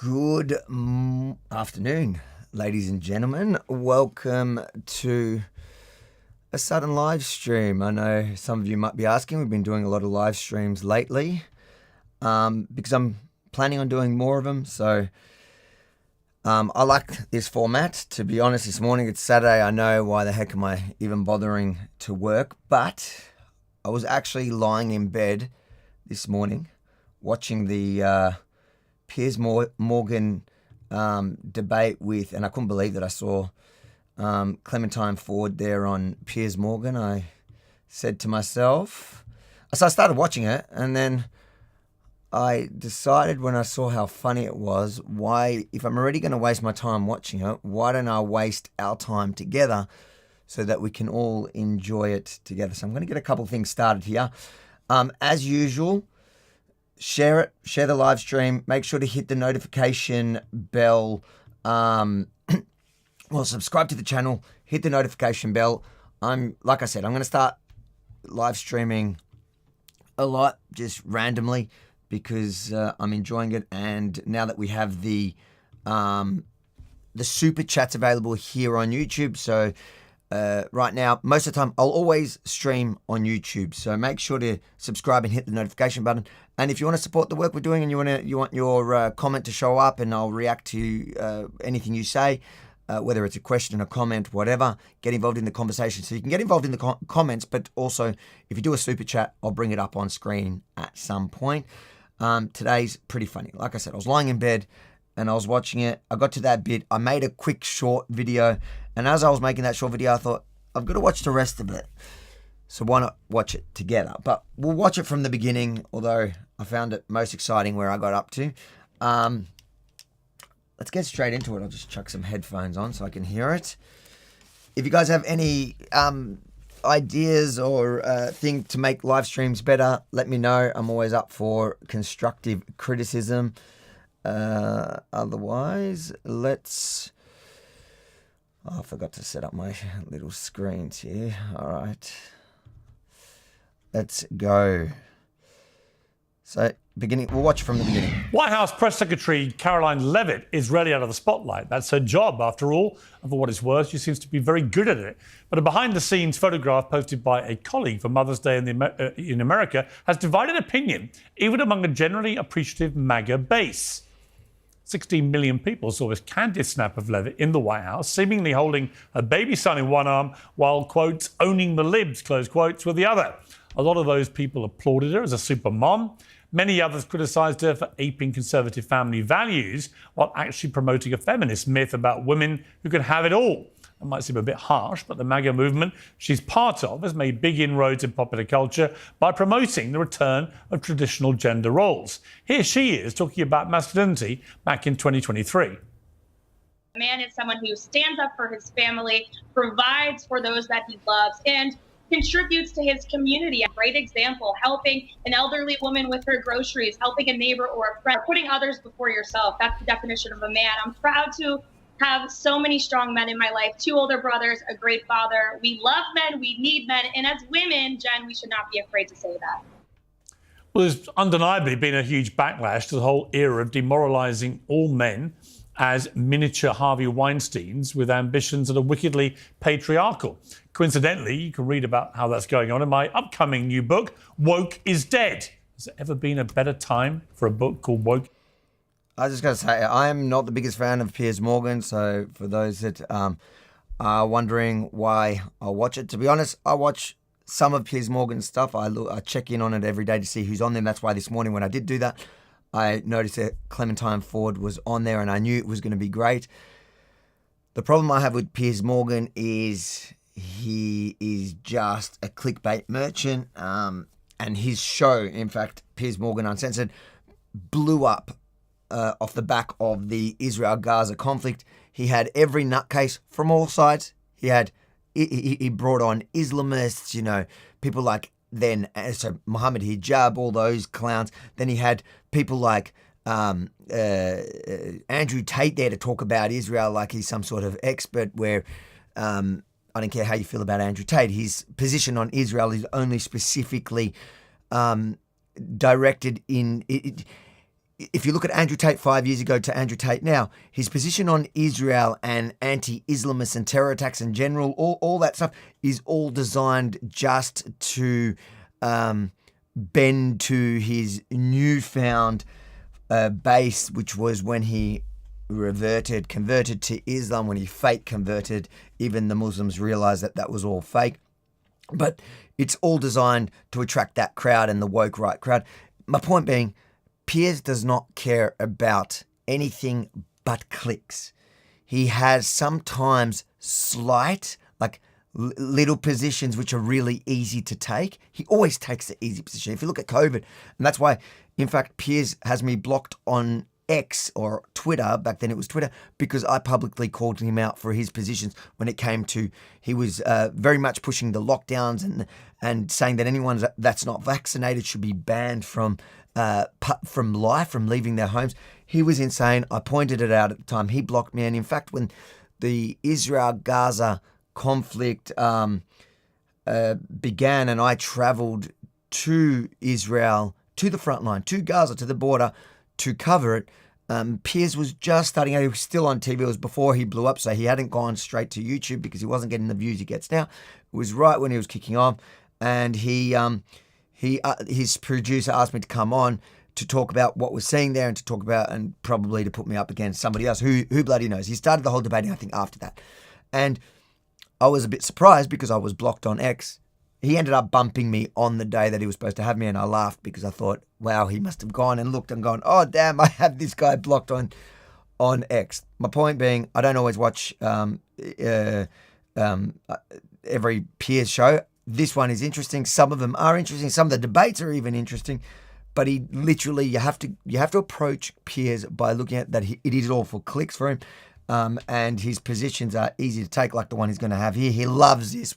Good afternoon, ladies and gentlemen. Welcome to a sudden live stream. I know some of you might be asking, we've been doing a lot of live streams lately because I'm planning on doing more of them. So I like this format. To be honest, this morning it's Saturday. I know, why the heck am I even bothering to work? But I was actually lying in bed this morning watching the Piers Morgan debate with, and I couldn't believe that I saw Clementine Ford there on Piers Morgan. I said to myself, so I started watching it, and then I decided when I saw how funny it was, why, if I'm already going to waste my time watching it, why don't I waste our time together so that we can all enjoy it together? So I'm going to get a couple of things started here. As usual, share it, share the live stream. Make sure to hit the notification bell. Subscribe to the channel, hit the notification bell. Like I said, I'm going to start live streaming a lot, just randomly, because I'm enjoying it. And now that we have the super chats available here on YouTube, so right now, most of the time, I'll always stream on YouTube. So make sure to subscribe and hit the notification button. And if you want to support the work we're doing and you want your comment to show up, and I'll react to anything you say, whether it's a question, a comment, whatever, get involved in the conversation. So you can get involved in the comments, but also if you do a super chat, I'll bring it up on screen at some point. Today's pretty funny. Like I said, I was lying in bed and I was watching it. I got to that bit. I made a quick short video. And as I was making that short video, I thought, I've got to watch the rest of it. So why not watch it together? But we'll watch it from the beginning, although I found it most exciting where I got up to. Let's get straight into it. I'll just chuck some headphones on so I can hear it. If you guys have any ideas or thing to make live streams better, let me know. I'm always up for constructive criticism. Otherwise, I forgot to set up my little screens here. All right. Let's go. So, we'll watch from the beginning. White House Press Secretary Caroline Leavitt is rarely out of the spotlight. That's her job, after all. And for what it's worth, she seems to be very good at it. But a behind-the-scenes photograph posted by a colleague for Mother's Day in America has divided opinion, even among a generally appreciative MAGA base. 16 million people saw this candid snap of Leavitt in the White House, seemingly holding a baby son in one arm while, quotes, owning the libs, close quotes, with the other. A lot of those people applauded her as a super mom. Many others criticised her for aping conservative family values while actually promoting a feminist myth about women who could have it all. That might seem a bit harsh, but the MAGA movement she's part of has made big inroads in popular culture by promoting the return of traditional gender roles. Here she is talking about masculinity back in 2023. A man is someone who stands up for his family, provides for those that he loves, and contributes to his community. A great example, helping an elderly woman with her groceries, helping a neighbor or a friend, putting others before yourself. That's the definition of a man. I'm proud to have so many strong men in my life, 2 older brothers, a great father. We love men, we need men, and as women, Jen, we should not be afraid to say that. Well, there's undeniably been a huge backlash to the whole era of demoralising all men as miniature Harvey Weinsteins with ambitions that are wickedly patriarchal. Coincidentally, you can read about how that's going on in my upcoming new book, Woke is Dead. Has there ever been a better time for a book called Woke? I was just going to say, I'm not the biggest fan of Piers Morgan, so for those that are wondering why I watch it, to be honest, I watch some of Piers Morgan's stuff. I check in on it every day to see who's on there. That's why this morning when I did do that, I noticed that Clementine Ford was on there and I knew it was going to be great. The problem I have with Piers Morgan is he is just a clickbait merchant, and his show, in fact, Piers Morgan Uncensored, blew up off the back of the Israel-Gaza conflict. He had every nutcase from all sides. He brought on Islamists, people like Mohammed Hijab, all those clowns. Then he had people like Andrew Tate there to talk about Israel like he's some sort of expert, where I don't care how you feel about Andrew Tate. His position on Israel is only specifically directed in... if you look at Andrew Tate 5 years ago to Andrew Tate now, his position on Israel and anti-Islamists and terror attacks in general, all that stuff is all designed just to bend to his newfound base, which was when he converted to Islam, when he fake converted. Even the Muslims realized that that was all fake. But it's all designed to attract that crowd and the woke right crowd. My point being, Piers does not care about anything but clicks. He has sometimes slight, like little positions which are really easy to take. He always takes the easy position. If you look at COVID, and that's why, in fact, Piers has me blocked on X or Twitter, back then it was Twitter, because I publicly called him out for his positions when it came to, he was very much pushing the lockdowns and saying that anyone that's not vaccinated should be banned from life, from leaving their homes. He was insane. I pointed it out at the time. He blocked me. And in fact, when the Israel-Gaza conflict began and I traveled to Israel, to the front line, to Gaza, to the border, to cover it, Piers was just starting out. He was still on TV. It was before he blew up, so he hadn't gone straight to YouTube because he wasn't getting the views he gets now. It was right when he was kicking off, and his producer asked me to come on to talk about what we're seeing there and to talk about, and probably to put me up against somebody else. Who bloody knows? He started the whole debating, I think, after that. And I was a bit surprised because I was blocked on X. He ended up bumping me on the day that he was supposed to have me, and I laughed because I thought, wow, he must have gone and looked and gone, oh, damn, I have this guy blocked on X. My point being, I don't always watch every Piers show. This one is interesting. Some of them are interesting. Some of the debates are even interesting. But he literally, you have to approach Piers by looking at that. It is all for clicks for him, and his positions are easy to take, like the one he's going to have here. He loves this.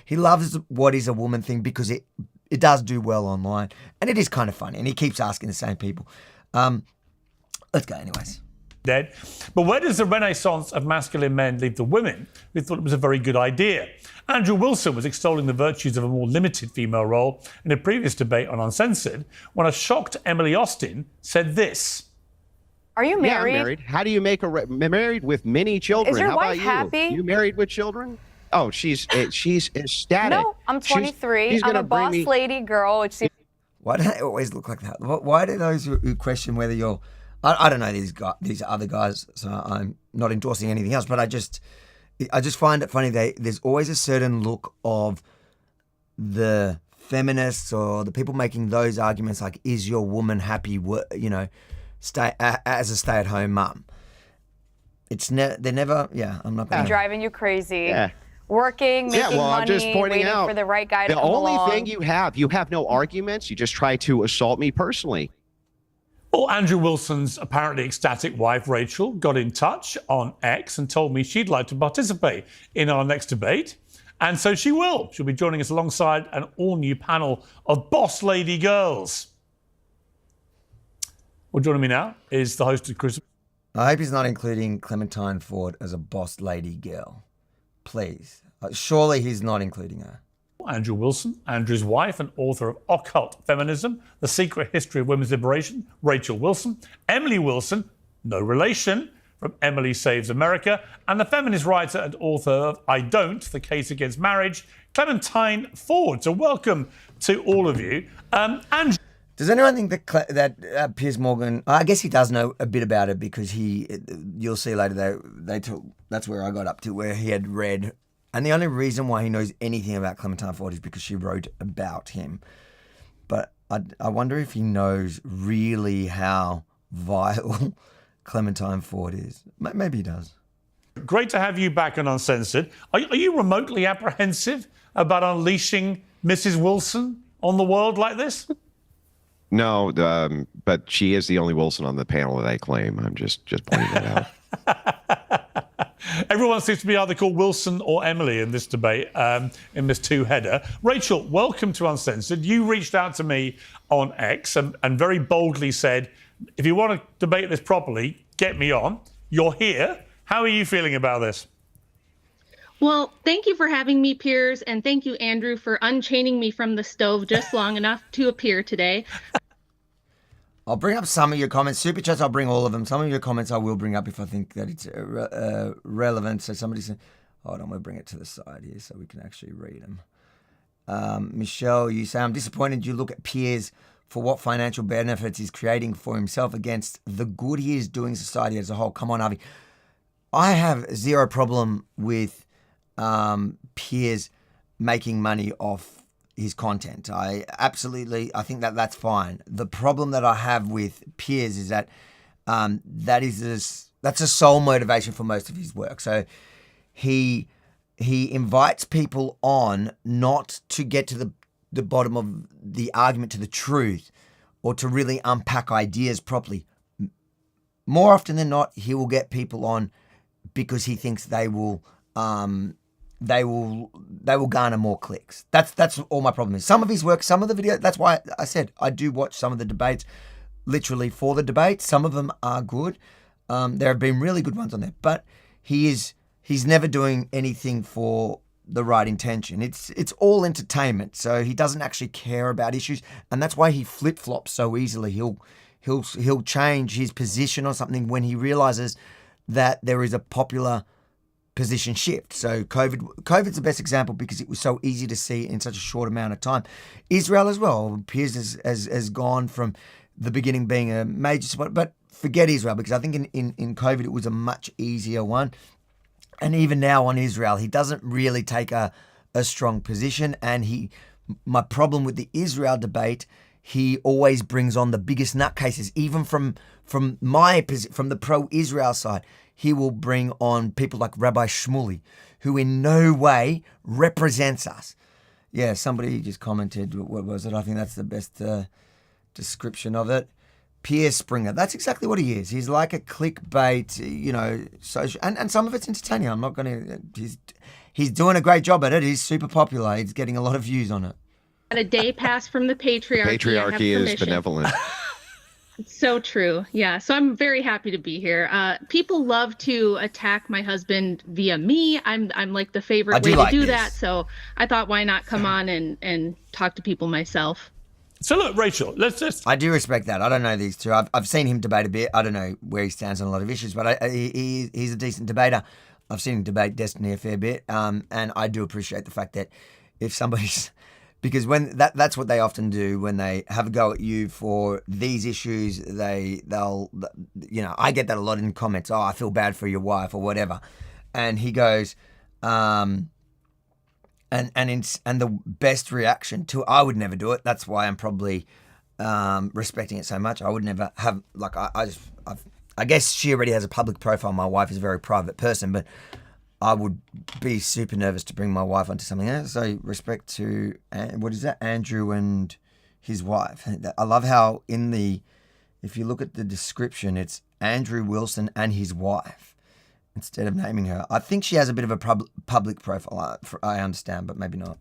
He loves what is a woman thing because it does do well online, and it is kind of funny. And he keeps asking the same people. Let's go, anyways. Dead. But where does the renaissance of masculine men leave the women who thought it was a very good idea? Andrew Wilson was extolling the virtues of a more limited female role in a previous debate on Uncensored when a shocked Emily Austin said this. Are you married? Yeah, I'm married. How do you make married with many children? Is your How wife about happy? You married with children? Oh, she's ecstatic. No, I'm 23. She's I'm a gonna bring boss me- lady girl. Which seems Why do they always look like that? Why do those who question whether you're... I don't know these other guys, so I'm not endorsing anything else, but I just find it funny. There's always a certain look of the feminists or the people making those arguments, like, is your woman happy, stay as a stay-at-home mum? They're never, I'm not going to... driving you crazy. Yeah. Working, making money, I'm just pointing waiting out for the right guy to the come only along. thing you have no arguments. You just try to assault me personally. Well, Andrew Wilson's apparently ecstatic wife, Rachel, got in touch on X and told me she'd like to participate in our next debate. And so she will. She'll be joining us alongside an all-new panel of boss lady girls. Well, joining me now is the host of Crucible. I hope he's not including Clementine Ford as a boss lady girl. Please. Surely he's not including her. Andrew Wilson, Andrew's wife and author of Occult Feminism, The Secret History of Women's Liberation, Rachel Wilson, Emily Wilson, no relation, from Emily Saves America, and the feminist writer and author of I Don't, The Case Against Marriage, Clementine Ford. So welcome to all of you. Andrew. Does anyone think that Piers Morgan, I guess he does know a bit about it because you'll see later, that's where I got up to, where he had read. And the only reason why he knows anything about Clementine Ford is because she wrote about him. But I wonder if he knows really how vile Clementine Ford is. Maybe he does. Great to have you back on Uncensored. Are you remotely apprehensive about unleashing Mrs. Wilson on the world like this? No, but she is the only Wilson on the panel that I claim. I'm just pointing that out. Everyone seems to be either called Wilson or Emily in this debate, in this two-header. Rachel, welcome to Uncensored. You reached out to me on X and very boldly said, if you want to debate this properly, get me on. You're here. How are you feeling about this? Well, thank you for having me, Piers, and thank you, Andrew, for unchaining me from the stove just long enough to appear today. I'll bring up some of your comments. Super chats, I'll bring all of them. Some of your comments I will bring up if I think that it's relevant. So somebody said, hold on, we'll bring it to the side here so we can actually read them. Michelle, you say, I'm disappointed you look at Piers for what financial benefits he's creating for himself against the good he is doing society as a whole. Come on, Avi. I have zero problem with Piers making money off his content. I think that that's fine. The problem that I have with Piers is that that's a sole motivation for most of his work. So he invites people on not to get to the bottom of the argument, to the truth, or to really unpack ideas properly. More often than not, he will get people on because he thinks they will garner more clicks. That's all my problem is. Some of his work, some of the video. That's why I said I do watch some of the debates, literally for the debate. Some of them are good. There have been really good ones on there, but he's never doing anything for the right intention. It's all entertainment. So he doesn't actually care about issues, and that's why he flip flops so easily. He'll change his position on something when he realizes that there is a popular position shift. So COVID's the best example because it was so easy to see in such a short amount of time. Israel as well. Piers has gone from the beginning being a major supporter, but forget Israel because I think in COVID it was a much easier one. And even now on Israel, he doesn't really take a strong position. And my problem with the Israel debate, he always brings on the biggest nutcases, even from the pro-Israel side. He will bring on people like Rabbi Shmuley, who in no way represents us. Yeah, somebody just commented, what was it? I think that's the best description of it. Piers Springer. That's exactly what he is. He's like a clickbait, social, and some of it's entertaining. I'm not going to. He's doing a great job at it. He's super popular. He's getting a lot of views on it. At a day pass from the patriarchy. Patriarchy is benevolent. It's so true. Yeah. So I'm very happy to be here. People love to attack my husband via me. I'm like the favorite way to do that. So I thought, why not come on and talk to people myself? So look, Rachel, let's just... I do respect that. I don't know these two. I've seen him debate a bit. I don't know where he stands on a lot of issues, but he's a decent debater. I've seen him debate Destiny a fair bit, and I do appreciate the fact that if somebody's... Because when that's what they often do when they have a go at you for these issues, they'll I get that a lot in comments. Oh, I feel bad for your wife or whatever, and he goes, and the best reaction to I would never do it. That's why I'm probably respecting it so much. I would never have I guess she already has a public profile. My wife is a very private person, but I would be super nervous to bring my wife onto something else. So respect to, what is that? Andrew and his wife. I love how if you look at the description, it's Andrew Wilson and his wife instead of naming her. I think she has a bit of a public profile. I understand, but maybe not.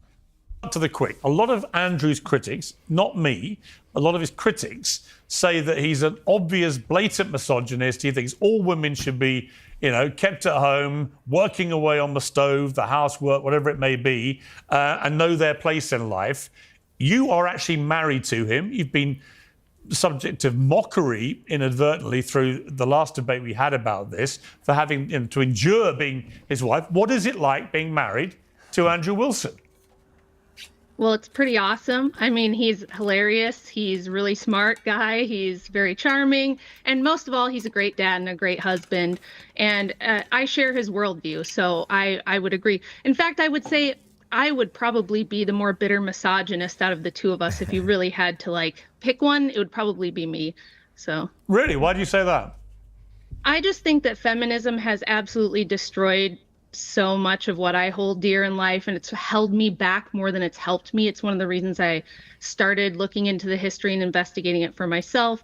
To the quick, a lot of Andrew's critics, not me, a lot of his critics say that he's an obvious, blatant misogynist. He thinks all women should be, kept at home, working away on the stove, the housework, whatever it may be, and know their place in life. You are actually married to him. You've been subject to mockery inadvertently through the last debate we had about this for having to endure being his wife. What is it like being married to Andrew Wilson? Well, it's pretty awesome. I mean, he's hilarious. He's a really smart guy. He's very charming. And most of all, he's a great dad and a great husband. And I share his worldview. So I would agree. In fact, I would say I would probably be the more bitter misogynist out of the two of us. If you really had to pick one, it would probably be me. So really, why do you say that? I just think that feminism has absolutely destroyed so much of what I hold dear in life, and it's held me back more than it's helped me. It's one of the reasons I started looking into the history and investigating it for myself.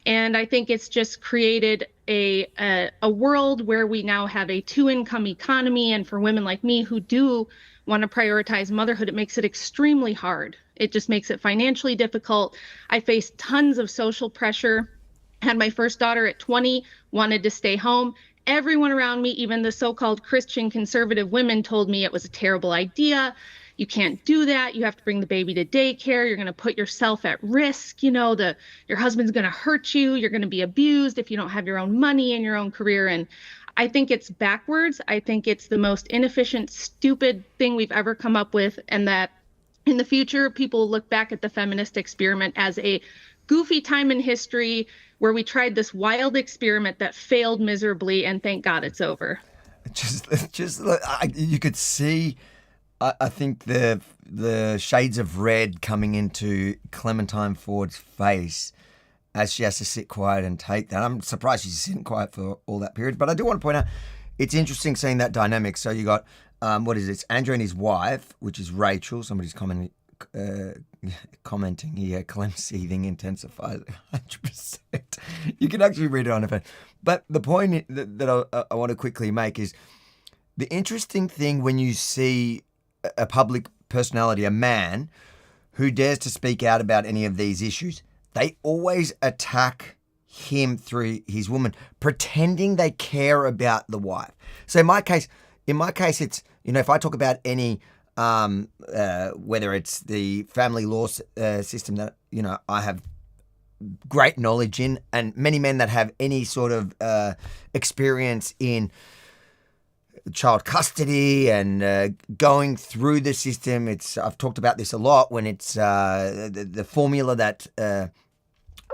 And I think it's just created a world where we now have a two-income economy, and for women like me who do want to prioritize motherhood, it makes it extremely hard. It just makes it financially difficult. I faced tons of social pressure. Had my first daughter at 20, wanted to stay home. Everyone around me, even the so-called Christian conservative women, told me it was a terrible idea. you can't do that. You have to bring the baby to daycare. You're going to put yourself at risk. Your husband's going to hurt you. You're going to be abused if you don't have your own money and your own career. And I think it's backwards. I think it's the most inefficient, stupid thing we've ever come up with. And that in the future, people look back at the feminist experiment as a goofy time in history where we tried this wild experiment that failed miserably, and thank God it's over. You could see, I think the shades of red coming into Clementine Ford's face as she has to sit quiet and take that. I'm surprised she's sitting quiet for all that period, but I do want to point out it's interesting seeing that dynamic. So you got it's Andrew and his wife, which is Rachel. Somebody's commenting here. Clem's seething intensifies 100%. You can actually read it on the phone. But the point that I want to quickly make is the interesting thing when you see a public personality, a man, who dares to speak out about any of these issues, they always attack him through his woman, pretending they care about the wife. So in my case, it's, if I talk about any, whether it's the family law system that, I have great knowledge in, and many men that have any sort of experience in child custody and going through the system. I've talked about this a lot when it's the formula that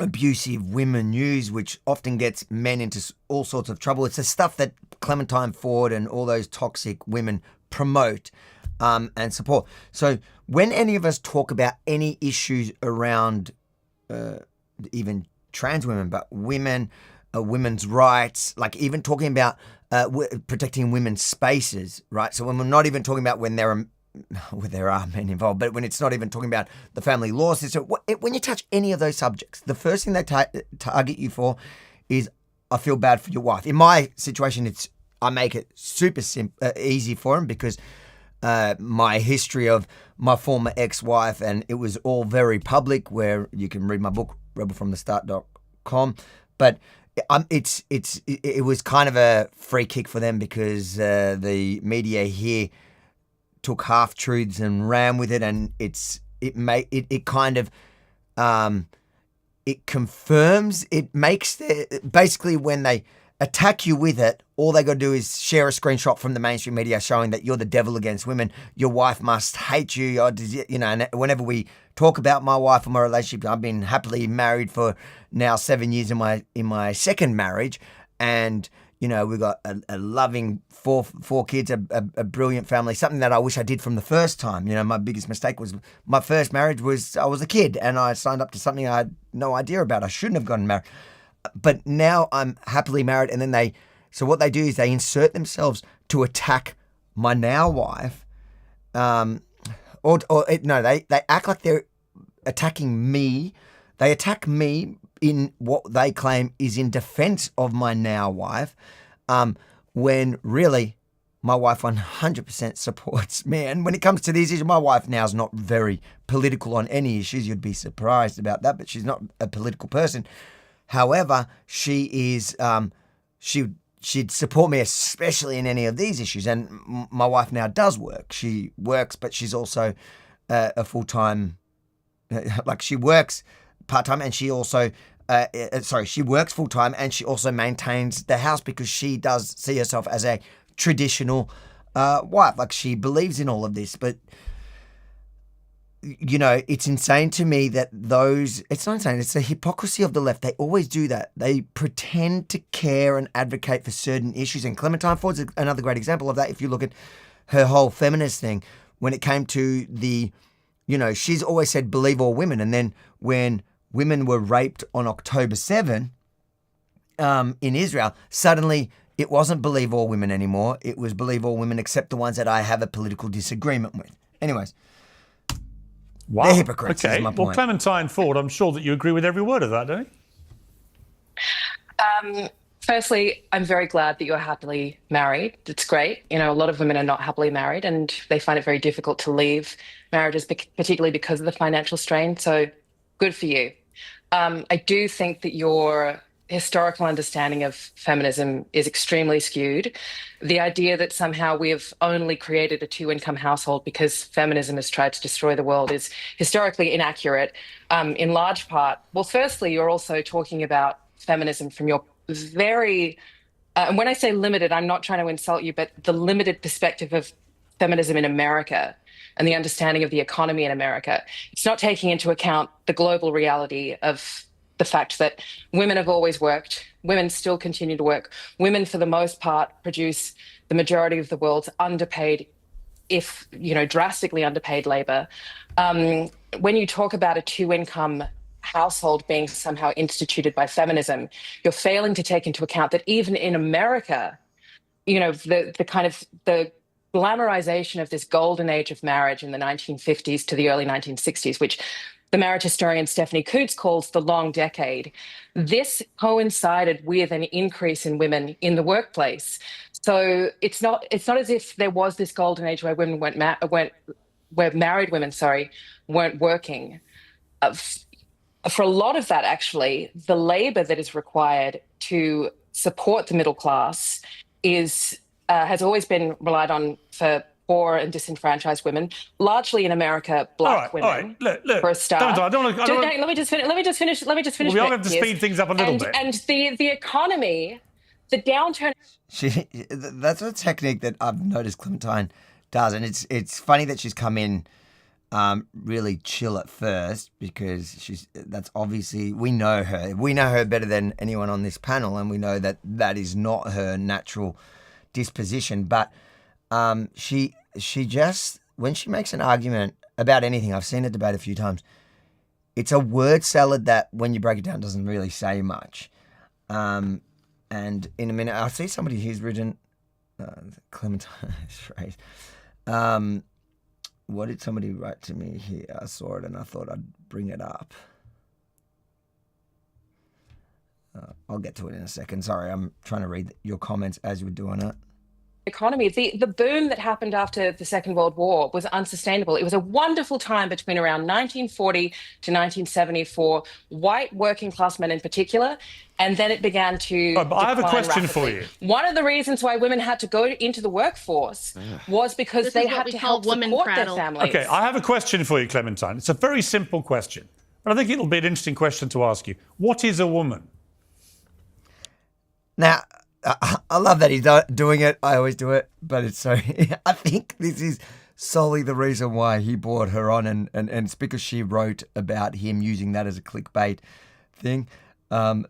abusive women use, which often gets men into all sorts of trouble. It's the stuff that Clementine Ford and all those toxic women promote and support. So when any of us talk about any issues around even trans women, but women, women's rights, like even talking about protecting women's spaces, right? So when we're not even talking about when there are men involved, but when it's not even talking about the family law system, when you touch any of those subjects, the first thing they target you for is, I feel bad for your wife. In my situation, I make it super easy for him because my history of my former ex-wife, and it was all very public, where you can read my book, rebelfromthestart.com. But it was kind of a free kick for them because the media here took half truths and ran with it, and it confirms, it makes basically when they attack you with it, all they got to do is share a screenshot from the mainstream media showing that you're the devil against women. Your wife must hate you. And whenever we talk about my wife or my relationship, I've been happily married for now 7 years in my second marriage. And, we've got a loving four kids, a brilliant family, something that I wish I did from the first time. My biggest mistake was my first marriage was I was a kid and I signed up to something I had no idea about. I shouldn't have gotten married. But now I'm happily married, and then so what they do is they insert themselves to attack my now wife, they act like they're attacking me. They attack me in what they claim is in defense of my now wife, when really my wife 100% supports me. And when it comes to these issues, my wife now is not very political on any issues. You'd be surprised about that, but she's not a political person. However, she is, she'd support me, especially in any of these issues. And my wife now does work. She works, but she's also a full-time, she works part-time, and she also, she works full-time, and she also maintains the house because she does see herself as a traditional wife. She believes in all of this, but it's insane to me that it's not insane, it's the hypocrisy of the left. They always do that. They pretend to care and advocate for certain issues. And Clementine Ford's another great example of that. If you look at her whole feminist thing, when it came to she's always said believe all women. And then when women were raped on October 7 in Israel, suddenly it wasn't believe all women anymore. It was believe all women except the ones that I have a political disagreement with. Anyways. Wow. They're hypocrites, okay. is my point. Well, Clementine Ford, I'm sure that you agree with every word of that, don't you? Firstly, I'm very glad that you're happily married. It's great. A lot of women are not happily married and they find it very difficult to leave marriages, particularly because of the financial strain. So good for you. I do think that your historical understanding of feminism is extremely skewed. The idea that somehow we have only created a two-income household because feminism has tried to destroy the world is historically inaccurate, in large part. Well, firstly, you're also talking about feminism from your very, and when I say limited, I'm not trying to insult you, but the limited perspective of feminism in America and the understanding of the economy in America. It's not taking into account the global reality of the fact that women have always worked, women still continue to work. Women, for the most part, produce the majority of the world's underpaid, if drastically underpaid labor. When you talk about a two-income household being somehow instituted by feminism, you're failing to take into account that even in America, the kind of the glamorization of this golden age of marriage in the 1950s to the early 1960s, which the marriage historian Stephanie Coots calls the long decade. This coincided with an increase in women in the workplace. So it's not as if there was this golden age where women where married women, weren't working. For a lot of that, actually, the labor that is required to support the middle class has always been relied on for poor and disenfranchised women, largely in America, black women. All right. Look, for a start. Let me just finish. Well, we all have to speed things up a little bit. And the economy, the downturn. That's a technique that I've noticed Clementine does, and it's funny that she's come in really chill at first, because that's obviously, we know her better than anyone on this panel, and we know that is not her natural disposition. But she just, when she makes an argument about anything, I've seen her debate a few times, it's a word salad that, when you break it down, doesn't really say much. And in a minute, I see somebody who's written Clementine. Right. What did somebody write to me here? I saw it and I thought I'd bring it up. I'll get to it in a second. Sorry, I'm trying to read your comments as you're doing it. Economy, the boom that happened after the Second World War was unsustainable. It was a wonderful time between around 1940 to 1970 for white working class men in particular, and then it began to but I have a question rapidly. For you. One of the reasons why women had to go into the workforce was because they had to help support their families. Okay, I have a question for you, Clementine. It's a very simple question, but I think it'll be an interesting question to ask you. What is a woman? Now, I love that he's doing it. I always do it, but it's so. I think this is solely the reason why he brought her on, and it's because she wrote about him using that as a clickbait thing.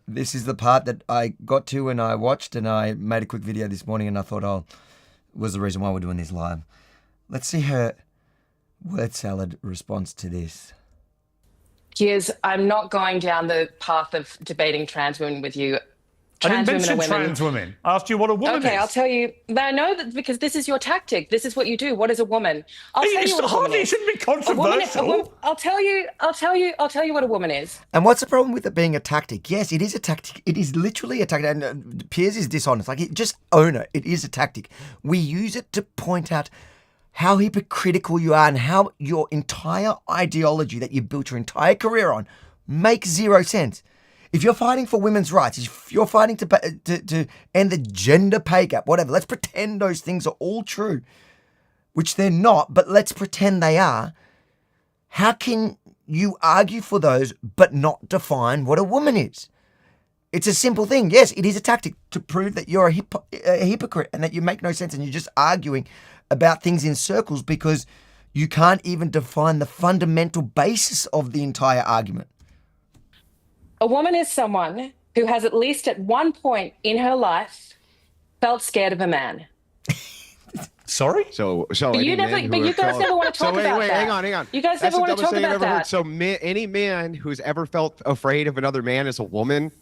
This is the part that I got to and I watched, and I made a quick video this morning, and I thought, was the reason why we're doing this live. Let's see her word salad response to this. Piers, I'm not going down the path of debating trans women with you. I didn't mention trans women. I asked you what a woman is. Okay, I'll tell you. I know that because this is your tactic. This is what you do. What is a woman? I'll tell you what a woman is. It shouldn't be controversial. I'll tell you what a woman is. And what's the problem with it being a tactic? Yes, it is a tactic. It is literally a tactic. And Piers is dishonest. Just own it. It is a tactic. We use it to point out how hypocritical you are and how your entire ideology that you built your entire career on makes zero sense. If you're fighting for women's rights, if you're fighting to end the gender pay gap, whatever, let's pretend those things are all true, which they're not, but let's pretend they are. How can you argue for those but not define what a woman is? It's a simple thing. Yes, it is a tactic to prove that you're a hypocrite and that you make no sense and you're just arguing about things in circles because you can't even define the fundamental basis of the entire argument. A woman is someone who has, at least at one point in her life, felt scared of a man. Sorry? But you guys never want to talk about that. Wait, hang on. You guys never want to talk about that. So any man who's ever felt afraid of another man is a woman?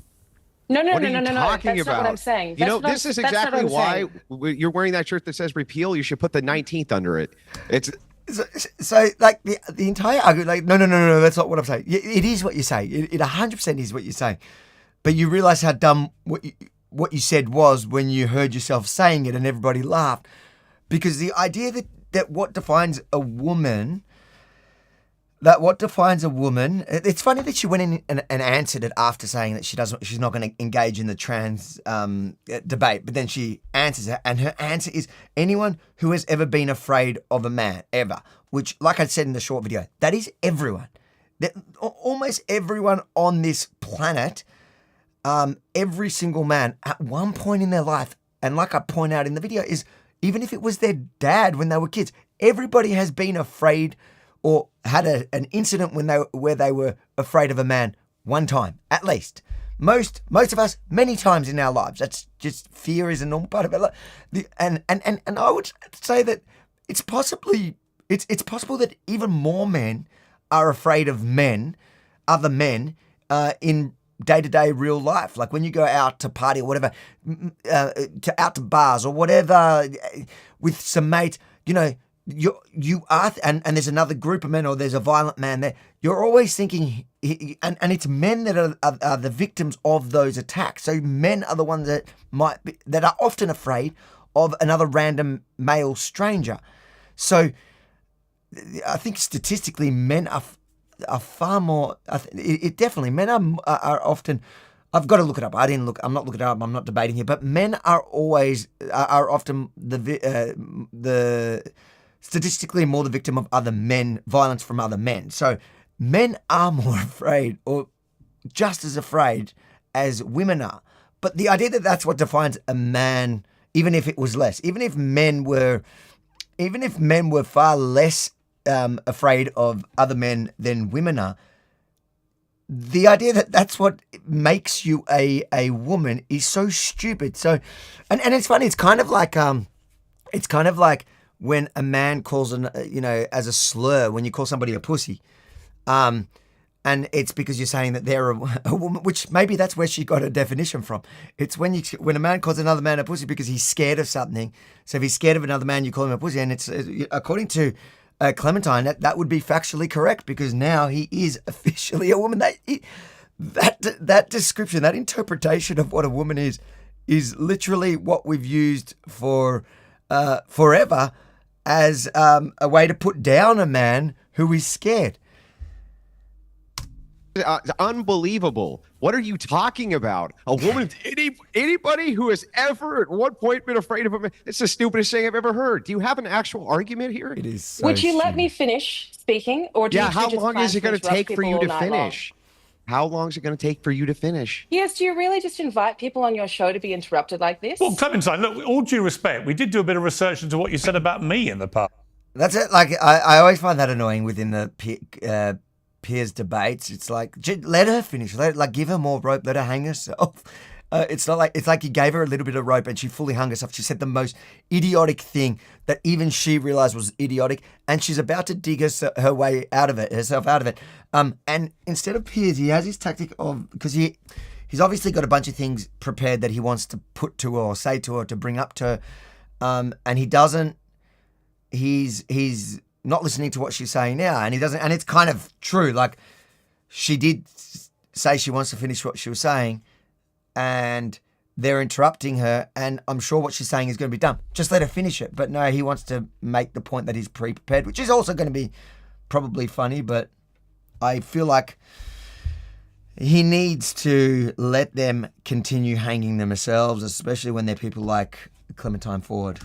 No. What are you talking That's about? not what I'm saying. This is exactly why you're wearing that shirt that says repeal. You should put the 19th under it. It's... So the entire argument, no, that's not what I'm saying. It is what you say. It 100% is what you say. But you realise how dumb what you said was when you heard yourself saying it and everybody laughed. Because the idea that what defines a woman, that what defines a woman. It's funny that she went in and answered it after saying that she's not going to engage in the trans debate, but then she answers it, and her answer is anyone who has ever been afraid of a man, ever. Which, like I said in the short video, that is everyone. Almost everyone on this planet, every single man at one point in their life, and like I point out in the video, is even if it was their dad when they were kids, everybody has been afraid or had an incident where they were afraid of a man one time, at least. Most of us, many times in our lives. That's just, fear is a normal part of it. And I would say that it's possible that even more men are afraid of other men, in day-to-day real life. Like when you go out to party or whatever, out to bars or whatever with some mates, you are, and there's another group of men, or there's a violent man there. You're always thinking, and it's men that are the victims of those attacks. So men are the ones that are often afraid of another random male stranger. So I think statistically, men are far more. Definitely, men are often. I've got to look it up. I'm not looking it up. I'm not debating here. But men are often the statistically more the victim of other men, violence from other men. So men are more afraid, or just as afraid as women are. But the idea that that's what defines a man, even if it was less, even if men were far less afraid of other men than women are, the idea that that's what makes you a woman is so stupid. So, and it's funny. It's kind of like when a man calls as a slur, when you call somebody a pussy, and it's because you're saying that they're a woman, which maybe that's where she got her definition from. It's when a man calls another man a pussy because he's scared of something. So if he's scared of another man, you call him a pussy, and it's according to Clementine, that would be factually correct, because now he is officially a woman. That description, that interpretation of what a woman is literally what we've used for forever as a way to put down a man who is scared. Unbelievable. What are you talking about? A woman, anybody who has ever at one point been afraid of a man, it's the stupidest thing I've ever heard. Do you have an actual argument here? It is so Would you let stupid. me finish speaking? Or do you how just long plan is it going to interrupt take for people you all to night long? finish? How long is it going to take for you to finish? Yes, do you really just invite people on your show to be interrupted like this? Well, Clementine, look, with all due respect, we did do a bit of research into what you said about me in the past. That's it. Like I always find that annoying within the Piers debates. It's like, let her finish. Give her more rope. Let her hang herself. It's like you gave her a little bit of rope and she fully hung herself. She said the most idiotic thing that even she realized was idiotic, and she's about to dig her way out of it, herself out of it. And instead of Piers, he has his tactic of, because he's obviously got a bunch of things prepared that he wants to put to her or say to her, to bring up to her, and he doesn't. He's not listening to what she's saying now, and he doesn't. And it's kind of true. Like, she did say she wants to finish what she was saying, and they're interrupting her, and I'm sure what she's saying is going to be dumb. Just let her finish it. But no, he wants to make the point that he's pre-prepared, which is also going to be probably funny, but I feel like he needs to let them continue hanging themselves, especially when they're people like Clementine Ford.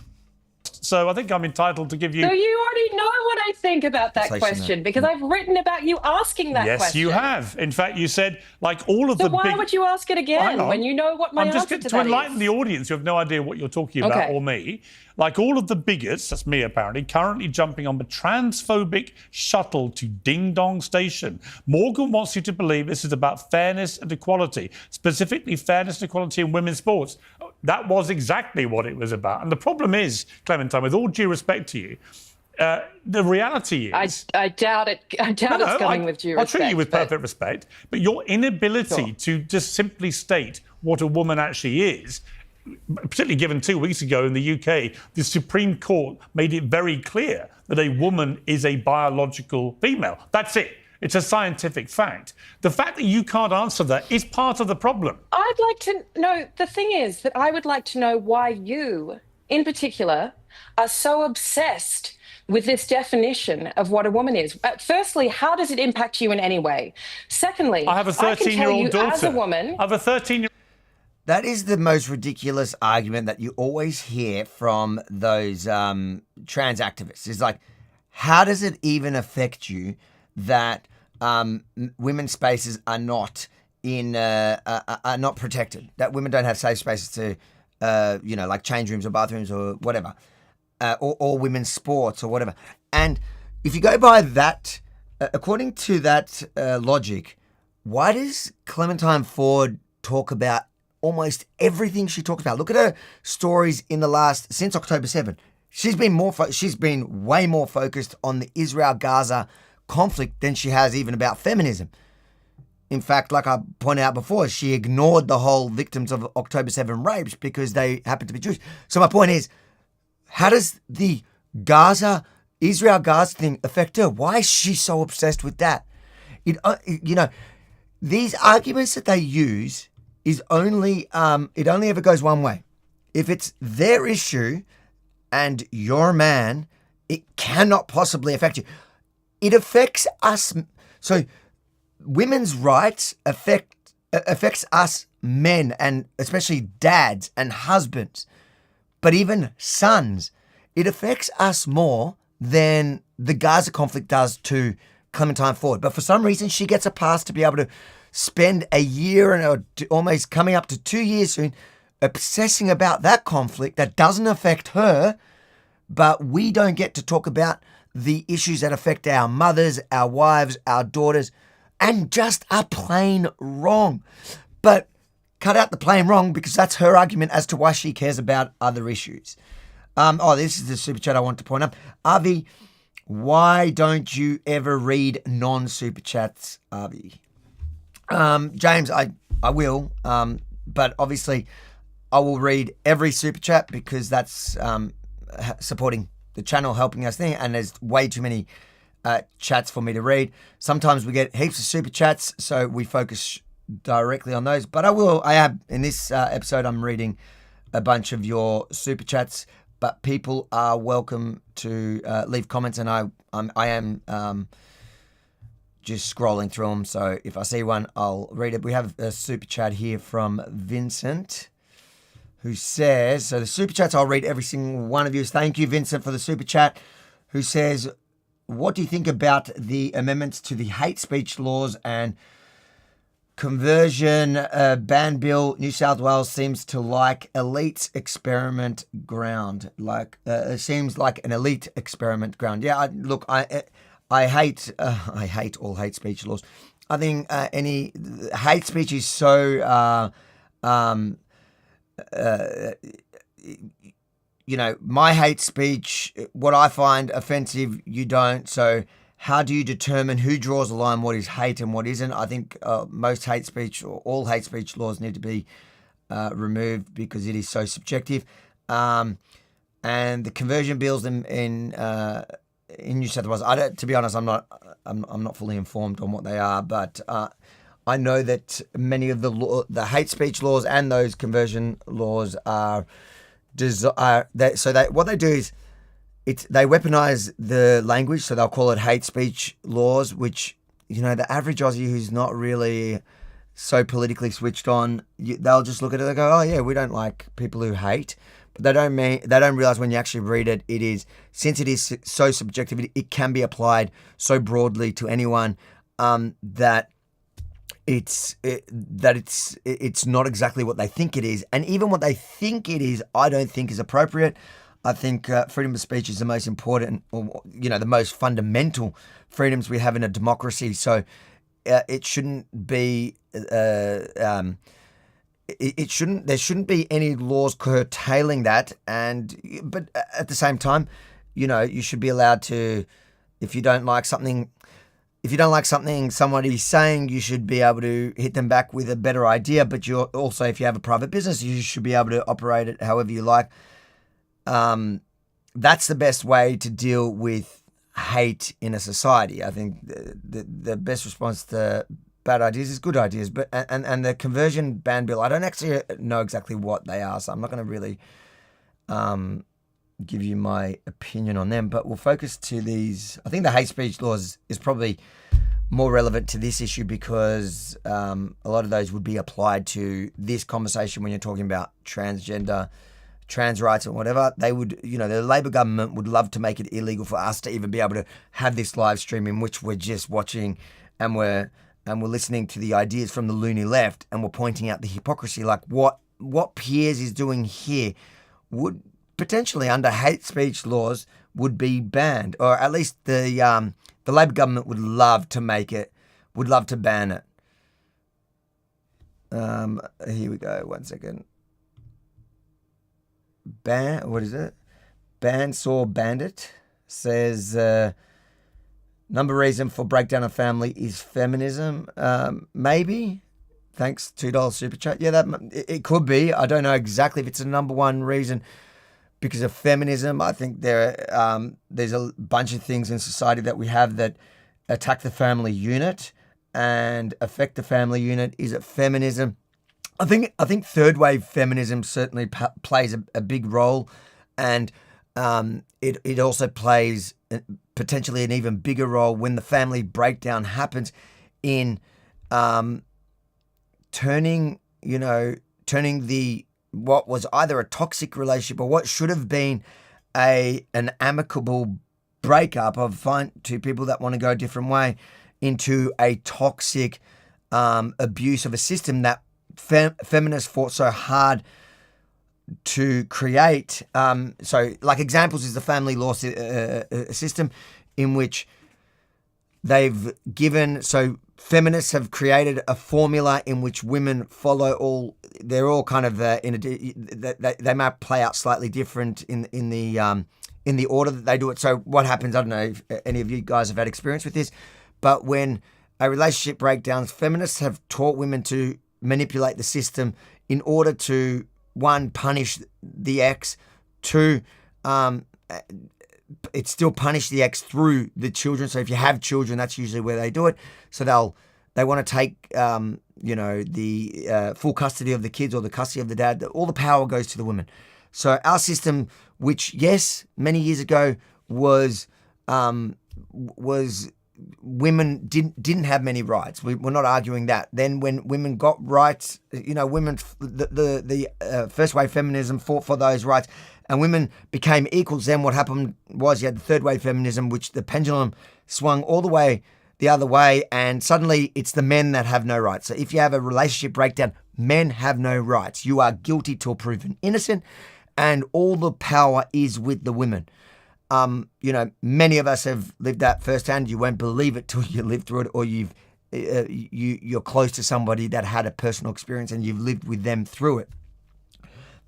So I think I'm entitled to give you... So you already know what I think about that question, because I've written about you asking that question. Yes, you have. In fact, you said, like all of so the big... So why would you ask it again when you know what my answer to that is? I'm just to enlighten the audience who have no idea what you're talking about, or me. Like all of the bigots, that's me apparently, currently jumping on the transphobic shuttle to Ding Dong Station. Morgan wants you to believe this is about fairness and equality, specifically fairness and equality in women's sports. That was exactly what it was about. And the problem is, Clementine, with all due respect to you, the reality is... I doubt it. I doubt it's coming with due respect. I'll treat you with perfect respect, but your inability to just simply state what a woman actually is, particularly given 2 weeks ago in the UK, the Supreme Court made it very clear that a woman is a biological female. That's it. It's a scientific fact. The fact that you can't answer that is part of the problem. I'd like to know, the thing is that I would like to know why you, in particular, are so obsessed with this definition of what a woman is. Firstly, how does it impact you in any way? Secondly, I have a 13-year-old daughter. As a woman, I have a 13-year-old. That is the most ridiculous argument that you always hear from those trans activists. It's like, how does it even affect you that women's spaces are not are not protected? That women don't have safe spaces to, like change rooms or bathrooms or whatever, or women's sports or whatever. And if you go by that, according to that logic, why does Clementine Ford talk about almost everything she talks about? Look at her stories since October 7. She's been way more focused on the Israel-Gaza conflict than she has even about feminism. In fact, like I pointed out before, she ignored the whole victims of October 7 rapes because they happen to be Jewish. So my point is, how does the Israel-Gaza thing affect her? Why is she so obsessed with that? These arguments that they use is only it only ever goes one way. If it's their issue and you're a man, it cannot possibly affect you. It affects us. So women's rights affects us men, and especially dads and husbands, but even sons. It affects us more than the Gaza conflict does to Clementine Ford. But for some reason, she gets a pass to be able to spend a year and almost coming up to 2 years soon obsessing about that conflict that doesn't affect her, but we don't get to talk about the issues that affect our mothers, our wives, our daughters, and just are plain wrong. But cut out the plain wrong, because that's her argument as to why she cares about other issues. This is the super chat I want to point out. Avi, why don't you ever read non-super chats, Avi? James, I will, but obviously I will read every super chat because that's supporting the channel, helping us thing, and there's way too many chats for me to read. Sometimes we get heaps of super chats, so we focus directly on those. But I have in this episode, I'm reading a bunch of your super chats, but people are welcome to leave comments, and I am just scrolling through them. So if I see one, I'll read it. We have a super chat here from Vincent, who says, so the super chats, I'll read every single one of you. Thank you, Vincent, for the super chat, who says, what do you think about the amendments to the hate speech laws and conversion ban bill? New South Wales seems to like elite experiment ground. It seems like an elite experiment ground. Yeah, I hate all hate speech laws. I think any hate speech is so my hate speech, what I find offensive, you don't. So how do you determine who draws the line, what is hate and what isn't? I think most hate speech, or all hate speech laws, need to be removed because it is so subjective. And the conversion bills in New South Wales, to be honest, I'm not fully informed on what they are, but I know that many of the hate speech laws and those conversion laws are what they do is they weaponize the language, so they'll call it hate speech laws, which, the average Aussie who's not really so politically switched on, they'll just look at it and go, oh yeah, we don't like people who hate. But they don't realize when you actually read it, since it is so subjective, it can be applied so broadly to anyone that it's not exactly what they think it is. And even what they think it is, I don't think is appropriate. I think freedom of speech is the most important, or the most fundamental freedoms we have in a democracy. So it shouldn't be there shouldn't be any laws curtailing that. But at the same time, you should be allowed to, if you don't like something somebody's saying, you should be able to hit them back with a better idea. But you're also, if you have a private business, you should be able to operate it however you like. That's the best way to deal with hate in a society. I think the best response to bad ideas is good ideas. But and the conversion ban bill, I don't actually know exactly what they are, so I'm not going to really give you my opinion on them, but we'll focus to these. I think the hate speech laws is probably more relevant to this issue because a lot of those would be applied to this conversation when you're talking about transgender, trans rights and whatever. They would, the Labor government would love to make it illegal for us to even be able to have this live stream in which we're just watching and we're listening to the ideas from the loony left and we're pointing out the hypocrisy. Like what Piers is doing here would potentially under hate speech laws would be banned, or at least the Labor government would love to ban it. Here we go. 1 second. What is it? Bandsaw Bandit says number reason for breakdown of family is feminism. Maybe. Thanks, $2 super chat. Yeah, it could be. I don't know exactly if it's the number one reason because of feminism. I think there's a bunch of things in society that we have that attack the family unit and affect the family unit. Is it feminism? I think third wave feminism certainly plays a big role, and it also plays potentially an even bigger role when the family breakdown happens in turning the what was either a toxic relationship or what should have been an amicable breakup of two people that want to go a different way into a toxic abuse of a system that feminists fought so hard to create. So like examples is the family law system in which they've given, so feminists have created a formula in which women follow they're all kind of they might play out slightly different in the order that they do it. So what happens, I don't know if any of you guys have had experience with this, but when a relationship breakdowns, feminists have taught women to manipulate the system in order to, one, punish the ex, two, it's still punish the ex through the children. So if you have children, that's usually where they do it. So they want to take, the full custody of the kids or the custody of the dad. All the power goes to the women. So our system, which, yes, many years ago was women didn't have many rights. We're not arguing that. Then when women got rights, women, the first wave feminism fought for those rights and women became equals. Then what happened was you had the third wave feminism, which the pendulum swung all the way the other way, and suddenly it's the men that have no rights. So if you have a relationship breakdown, men have no rights. You are guilty till proven innocent, and all the power is with the women. Many of us have lived that firsthand. You won't believe it till you live through it, or you're close to somebody that had a personal experience and you've lived with them through it.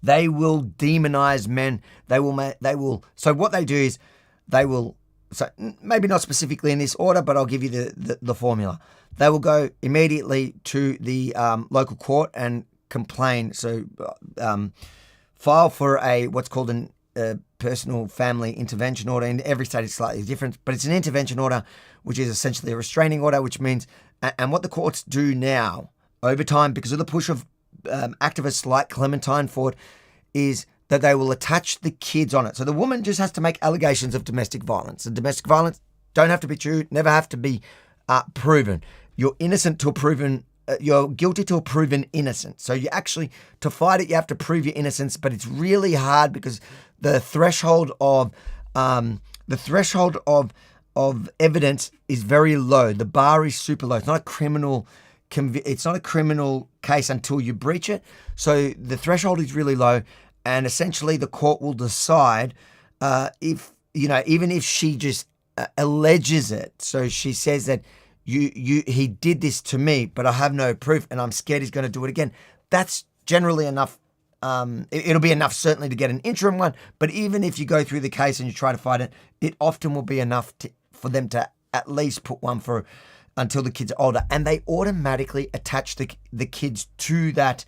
They will demonize men. They will. So what they do is they will. So maybe not specifically in this order, but I'll give you the formula. They will go immediately to the local court and complain. So file for what's called a personal family intervention order. In every state it's slightly different, but it's an intervention order, which is essentially a restraining order, which means, and what the courts do now over time, because of the push of activists like Clementine Ford, is that they will attach the kids on it. So the woman just has to make allegations of domestic violence. And domestic violence don't have to be true, never have to be proven. You're innocent till proven. You're guilty till proven innocent. So you actually, to fight it, you have to prove your innocence, but it's really hard because the threshold of evidence is very low. The bar is super low. It's not a criminal. It's not a criminal case until you breach it. So the threshold is really low, and essentially the court will decide if even if she just alleges it. So she says that he did this to me, but I have no proof, and I'm scared he's going to do it again. That's generally enough. It'll be enough certainly to get an interim one, but even if you go through the case and you try to fight it, it often will be enough for them to at least put one for until the kids are older, and they automatically attach the kids to that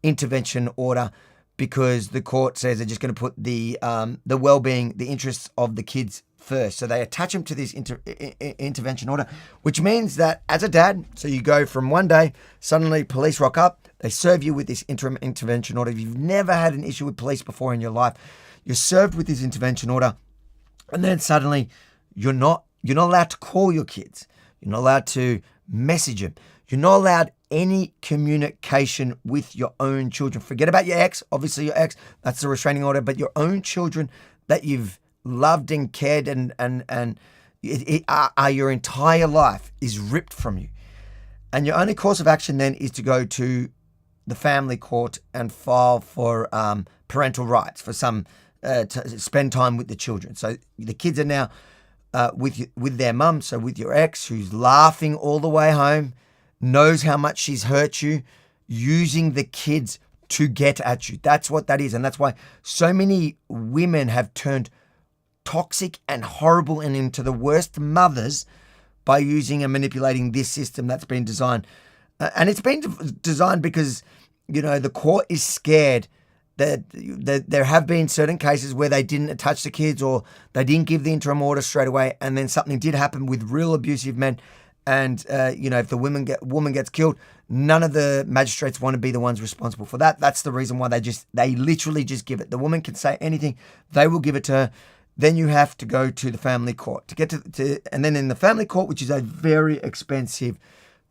intervention order because the court says they're just going to put the well-being, the interests of the kids first. So they attach them to this intervention order, which means that as a dad, so you go from one day, suddenly police rock up, they serve you with this interim intervention order. If you've never had an issue with police before in your life, you're served with this intervention order, and then suddenly you're not allowed to call your kids. You're not allowed to message them. You're not allowed any communication with your own children. Forget about your ex. Obviously, your ex, that's the restraining order, but your own children that you've loved and cared and your entire life is ripped from you. And your only course of action then is to go to the family court and file for parental rights, for some to spend time with the children. So the kids are now with their mum, so with your ex, who's laughing all the way home, knows how much she's hurt you, using the kids to get at you. That's what that is. And that's why so many women have turned toxic and horrible and into the worst mothers by using and manipulating this system that's been designed. And it's been designed because, the court is scared that there have been certain cases where they didn't attach the kids or they didn't give the interim order straight away, and then something did happen with real abusive men. And, if the woman gets killed, none of the magistrates want to be the ones responsible for that. That's the reason why they literally just give it. The woman can say anything. They will give it to her. Then you have to go to the family court to get to and then in the family court, which is a very expensive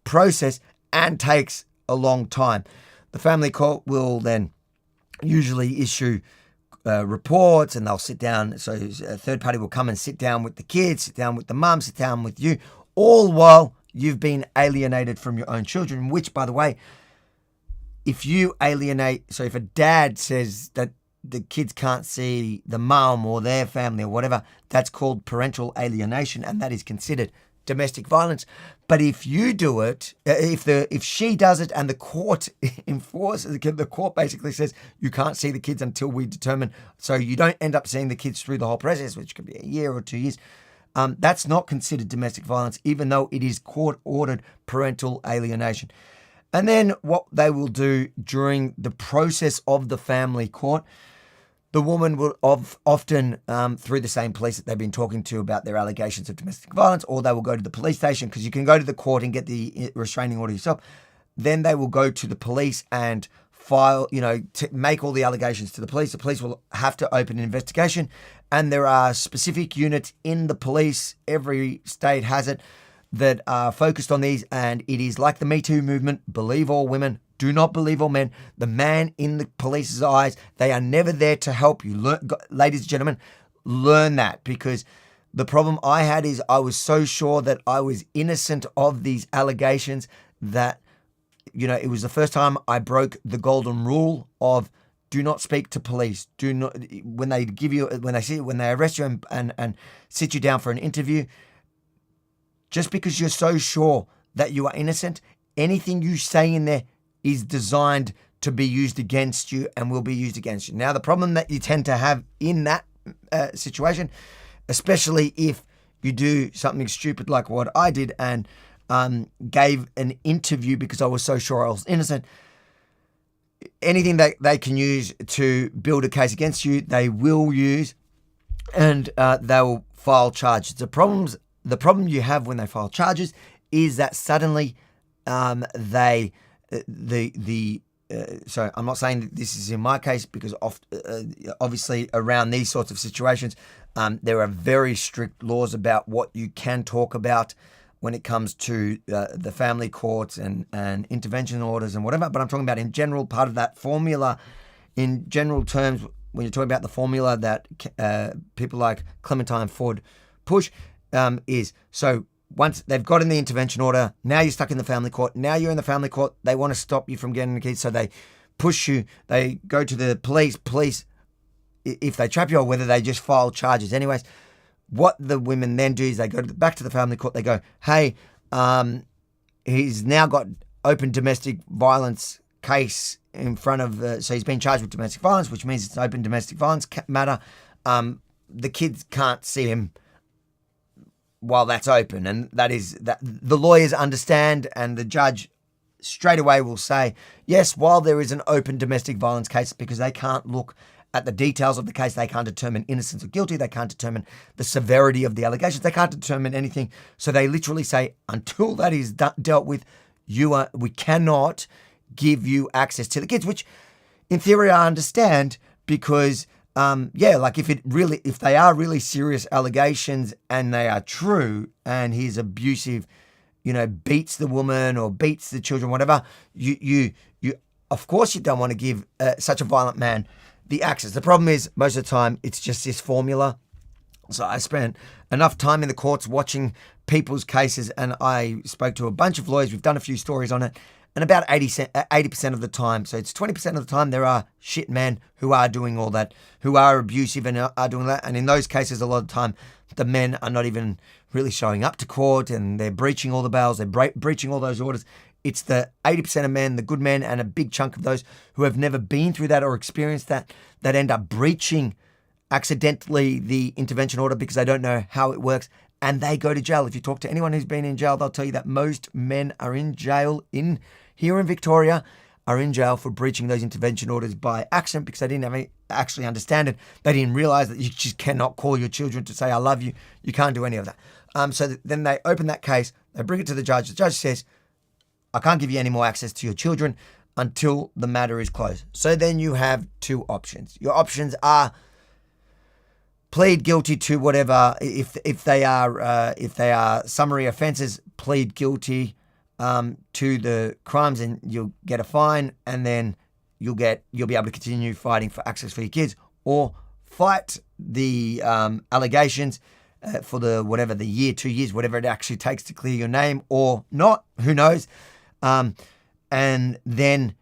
process and takes a long time. The family court will then usually issue reports, and they'll sit down. So a third party will come and sit down with the kids, sit down with the mum, sit down with you, all while you've been alienated from your own children, which, by the way, if you alienate, so if a dad says that the kids can't see the mum or their family or whatever, that's called parental alienation, and that is considered domestic violence. But if you do it, if she does it and the court enforces, the court basically says you can't see the kids until we determine, so you don't end up seeing the kids through the whole process, which could be a year or 2 years. That's not considered domestic violence, even though it is court-ordered parental alienation. And then what they will do during the process of the family court, the woman will often, through the same police that they've been talking to about their allegations of domestic violence, or they will go to the police station, because you can go to the court and get the restraining order yourself. Then they will go to the police and file, to make all the allegations to the police. The police will have to open an investigation, and there are specific units in the police, every state has it, that are focused on these, and it is like the Me Too movement: believe all women, do not believe all men. The man in the police's eyes, they are never there to help you. Ladies and gentlemen, learn that, because the problem I had is I was so sure that I was innocent of these allegations that, it was the first time I broke the golden rule of do not speak to police. Do not, when they arrest you and sit you down for an interview, just because you're so sure that you are innocent, anything you say in there is designed to be used against you and will be used against you. Now, the problem that you tend to have in that situation, especially if you do something stupid like what I did and gave an interview because I was so sure I was innocent, anything that they can use to build a case against you, they will use, and they will file charges. The problem you have when they file charges is that suddenly so I'm not saying that this is in my case, because obviously around these sorts of situations, there are very strict laws about what you can talk about when it comes to the family courts and intervention orders and whatever. But I'm talking about in general, part of that formula, in general terms, when you're talking about the formula that people like Clementine Ford push, is so once they've gotten the intervention order, now you're stuck in the family court. Now you're in the family court. They want to stop you from getting the keys, so they push you. They go to the police. Police, if they trap you or whether they just file charges. Anyways, what the women then do is they go back to the family court. They go, hey, he's now got open domestic violence case in front of, so he's been charged with domestic violence, which means it's an open domestic violence matter. The kids can't see him while that's open, and that the lawyers understand, and the judge straight away will say, yes, while there is an open domestic violence case, because they can't look at the details of the case, they can't determine innocence or guilty, they can't determine the severity of the allegations, they can't determine anything. So they literally say, until that is dealt with, we cannot give you access to the kids, which in theory I understand, because like if they are really serious allegations and they are true, and he's abusive, beats the woman or beats the children, whatever, you of course you don't want to give such a violent man the access. The problem is most of the time it's just this formula. So I spent enough time in the courts watching people's cases, and I spoke to a bunch of lawyers. We've done a few stories on it. And about 80% of the time, so it's 20% of the time, there are shit men who are doing all that, who are abusive and are doing that. And in those cases, a lot of the time, the men are not even really showing up to court, and they're breaching all the bails, they're breaching all those orders. It's the 80% of men, the good men, and a big chunk of those who have never been through that or experienced that end up breaching accidentally the intervention order because they don't know how it works, and they go to jail. If you talk to anyone who's been in jail, they'll tell you that most men are in jail here in Victoria, are in jail for breaching those intervention orders by accident because they didn't actually understand it. They didn't realize that you just cannot call your children to say, I love you. You can't do any of that. So then they open that case, they bring it to the judge. The judge says, I can't give you any more access to your children until the matter is closed. So then you have two options. Your options are plead guilty to whatever, if they are summary offences, plead guilty to the crimes, and you'll get a fine, and then you'll be able to continue fighting for access for your kids, or fight the allegations for the year, 2 years, whatever it actually takes to clear your name, or not, who knows, and then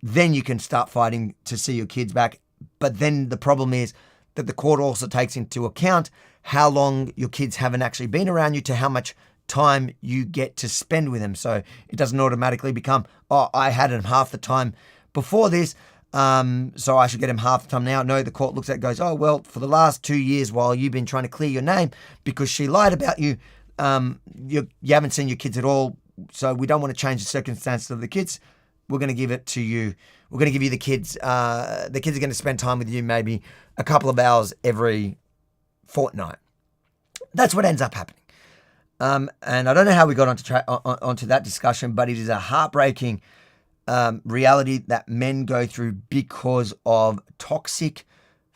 you can start fighting to see your kids back. But then the problem is that the court also takes into account how long your kids haven't actually been around you to how much time you get to spend with them. So it doesn't automatically become, I had him half the time before this, so I should get him half the time now. No, the court looks at it and goes, oh, well, for the last 2 years while you've been trying to clear your name because she lied about you, you haven't seen your kids at all, so we don't want to change the circumstances of the kids. We're going to give it to you. We're going to give you the kids. The kids are going to spend time with you maybe a couple of hours every fortnight. That's what ends up happening. And I don't know how we got onto that discussion, but it is a heartbreaking reality that men go through because of toxic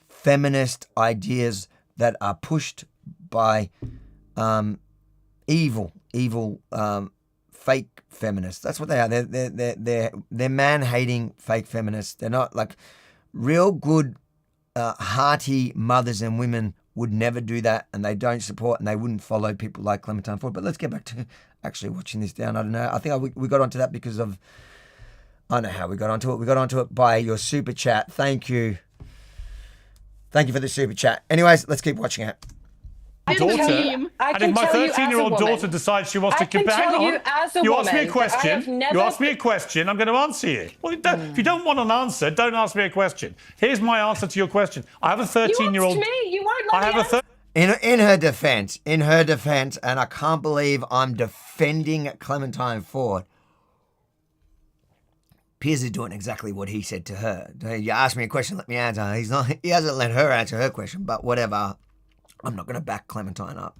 feminist ideas that are pushed by evil fake feminists. That's what they are. They're man-hating fake feminists. They're not like real good, hearty mothers and women would never do that, and they don't support and they wouldn't follow people like Clementine Ford. But let's get back to actually watching this down. I don't know. I think we got onto that because of, I don't know how we got onto it. We got onto it by your super chat. Thank you. Thank you for the super chat. Anyways, let's keep watching it. Daughter, and if my 13-year-old daughter decides she wants to get back on, you ask me a question. You ask me a question, I'm going to answer you. Well, if you don't want an answer, don't ask me a question. Here's my answer to your question. I have a 13-year-old. You asked me. You won't let me answer. In her defense, and I can't believe I'm defending Clementine Ford. Piers is doing exactly what he said to her. You ask me a question, let me answer. He hasn't let her answer her question, but whatever. I'm not going to back Clementine up.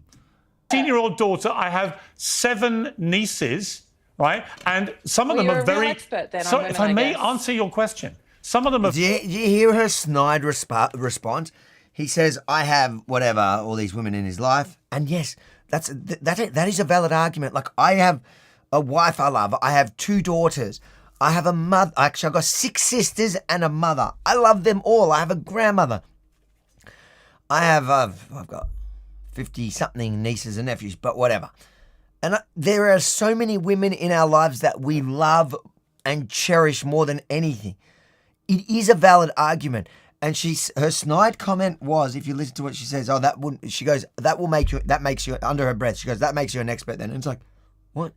13-year-old daughter, I have 7 nieces, right? And some of them are very... expert then, so if I may answer your question, some of them are... Do you hear her snide response? He says, I have whatever, all these women in his life. And yes, that is a valid argument. Like, I have a wife I love. I have 2 daughters. I have a mother. Actually, I've got 6 sisters and a mother. I love them all. I have a grandmother. I've got 50-something nieces and nephews, but whatever. And there are so many women in our lives that we love and cherish more than anything. It is a valid argument. And her snide comment was, if you listen to what she says, that makes you, under her breath, she goes, that makes you an expert then. And it's like, what?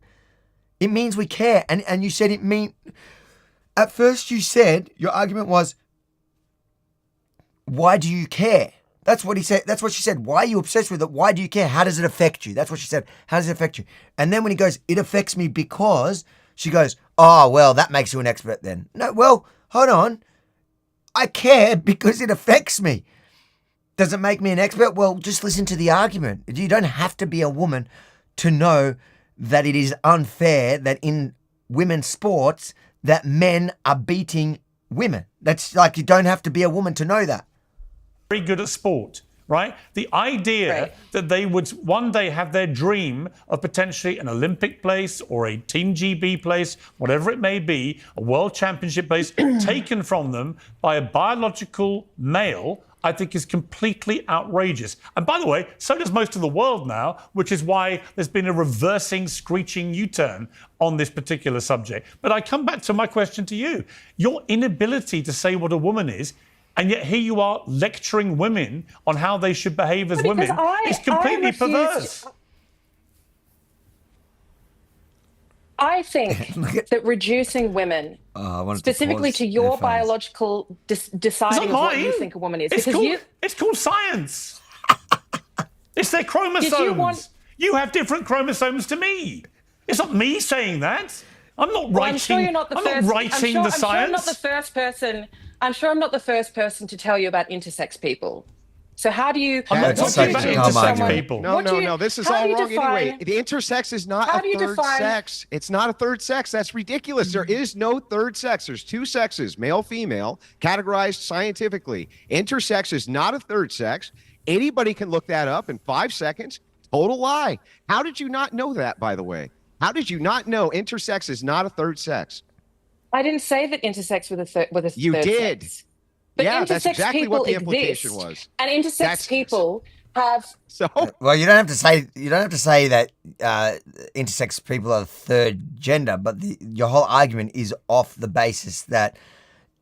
It means we care. And you said at first you said, your argument was, why do you care? That's what he said. That's what she said. Why are you obsessed with it? Why do you care? How does it affect you? That's what she said. How does it affect you? And then when he goes, it affects me because, she goes, oh, well, that makes you an expert then. No, well, hold on. I care because it affects me. Does it make me an expert? Well, just listen to the argument. You don't have to be a woman to know that it is unfair that in women's sports that men are beating women. That's like, you don't have to be a woman to know that. very good at sport, right? The idea that they would one day have their dream of potentially an Olympic place or a Team GB place, whatever it may be, a world championship place, taken from them by a biological male, I think is completely outrageous. And by the way, so does most of the world now, which is why there's been a reversing, screeching U-turn on this particular subject. But I come back to my question to you. Your inability to say what a woman is, and yet here you are lecturing women on how they should behave as women. It's completely perverse. I think that reducing women, specifically to your biological deciding of what you think a woman is, it's called science. It's their chromosomes. You have different chromosomes to me. It's not me saying that. I'm not writing. I'm sure you're not the first. The science. I'm not the first person. I'm sure I'm not the first person to tell you about intersex people. So how do you? I'm not talking about intersex people. No. This is all wrong anyway. The intersex is not a third sex. It's not a third sex. That's ridiculous. There is no third sex. There's two sexes, male, female, categorized scientifically. Intersex is not a third sex. Anybody can look that up in 5 seconds. Total lie. How did you not know that, by the way? How did you not know intersex is not a third sex? I didn't say that intersex was a third sex. You did. But yeah, intersex that's exactly people what the implication exist, was. and intersex people have. So well, you don't have to say that intersex people are the third gender, but your whole argument is off the basis that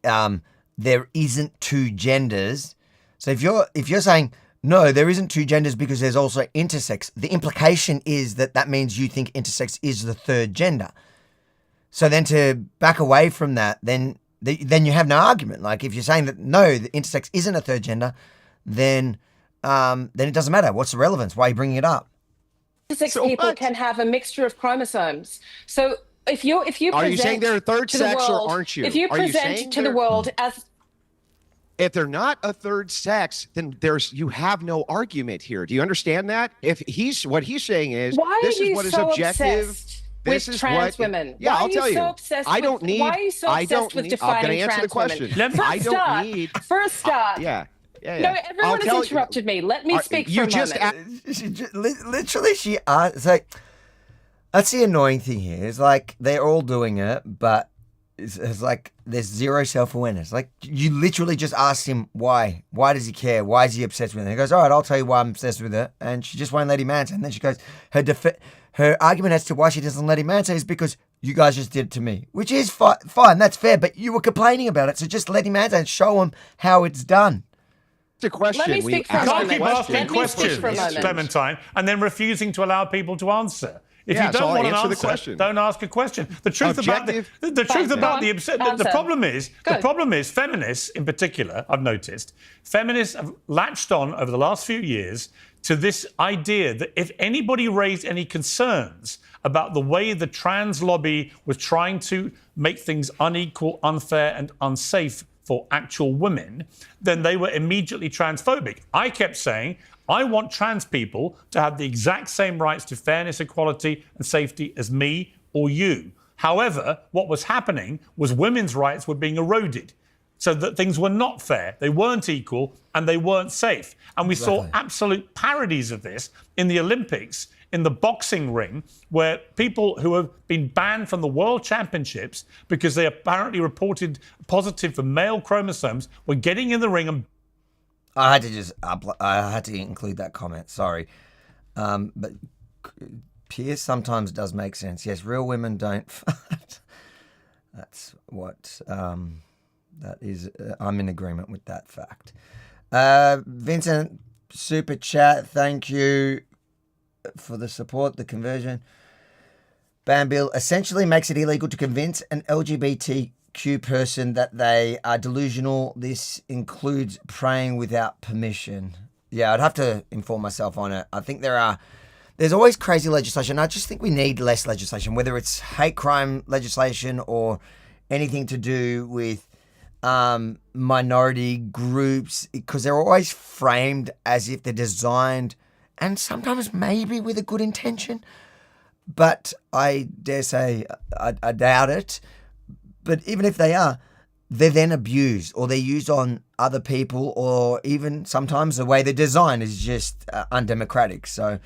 there isn't two genders. So if you're saying no, there isn't two genders because there's also intersex, the implication is that means you think intersex is the third gender. So then to back away from that, then you have no argument. Like if you're saying that no, the intersex isn't a third gender, then it doesn't matter. What's the relevance? Why are you bringing it up? Intersex people can have a mixture of chromosomes. So if you are you saying they're a third sex or aren't you? If you present to the world as if they're not a third sex, then you have no argument here. Do you understand that? If what he's saying is this is what is objective. With trans women. Yeah, I'll tell you. So obsessed I don't need. Why are you so obsessed with defining trans women? For a start. Yeah. No, everyone has interrupted me. Let me speak for a moment. Literally, she asked. Like, that's the annoying thing here. It's like they're all doing it, but it's like there's zero self-awareness. Like you literally just asked him why. Why does he care? Why is he obsessed with it? He goes, all right, I'll tell you why I'm obsessed with it. And she just won't let him answer. And then she goes, her argument as to why she doesn't let him answer is because you guys just did it to me, which is fine. That's fair. But you were complaining about it. So just let him answer and show him how it's done. It's a question. Let me speak for a moment. Keep asking questions, Clementine, and then refusing to allow people to answer. If you don't want an answer, don't ask a question. The truth about the problem is feminists in particular, I've noticed, feminists have latched on over the last few years to this idea that if anybody raised any concerns about the way the trans lobby was trying to make things unequal, unfair and unsafe for actual women, then they were immediately transphobic. I kept saying, I want trans people to have the exact same rights to fairness, equality and safety as me or you. However, what was happening was women's rights were being eroded so that things were not fair. They weren't equal and they weren't safe. And we saw absolute parodies of this in the Olympics, in the boxing ring, where people who have been banned from the World Championships because they apparently reported positive for male chromosomes were getting in the ring and... I had to include that comment, sorry. But Piers sometimes does make sense. Yes, real women don't fart. That's what... that is... I'm in agreement with that fact. Vincent, super chat, thank you for the support, the conversion. Ban bill essentially makes it illegal to convince an LGBTQ person that they are delusional. This includes praying without permission. Yeah, I'd have to inform myself on it. I think there's always crazy legislation. I just think we need less legislation, whether it's hate crime legislation or anything to do with minority groups, because they're always framed as if they're designed, and sometimes maybe with a good intention, but I dare say I doubt it. But even if they are, they're then abused or they're used on other people, or even sometimes the way they're designed is just undemocratic. So,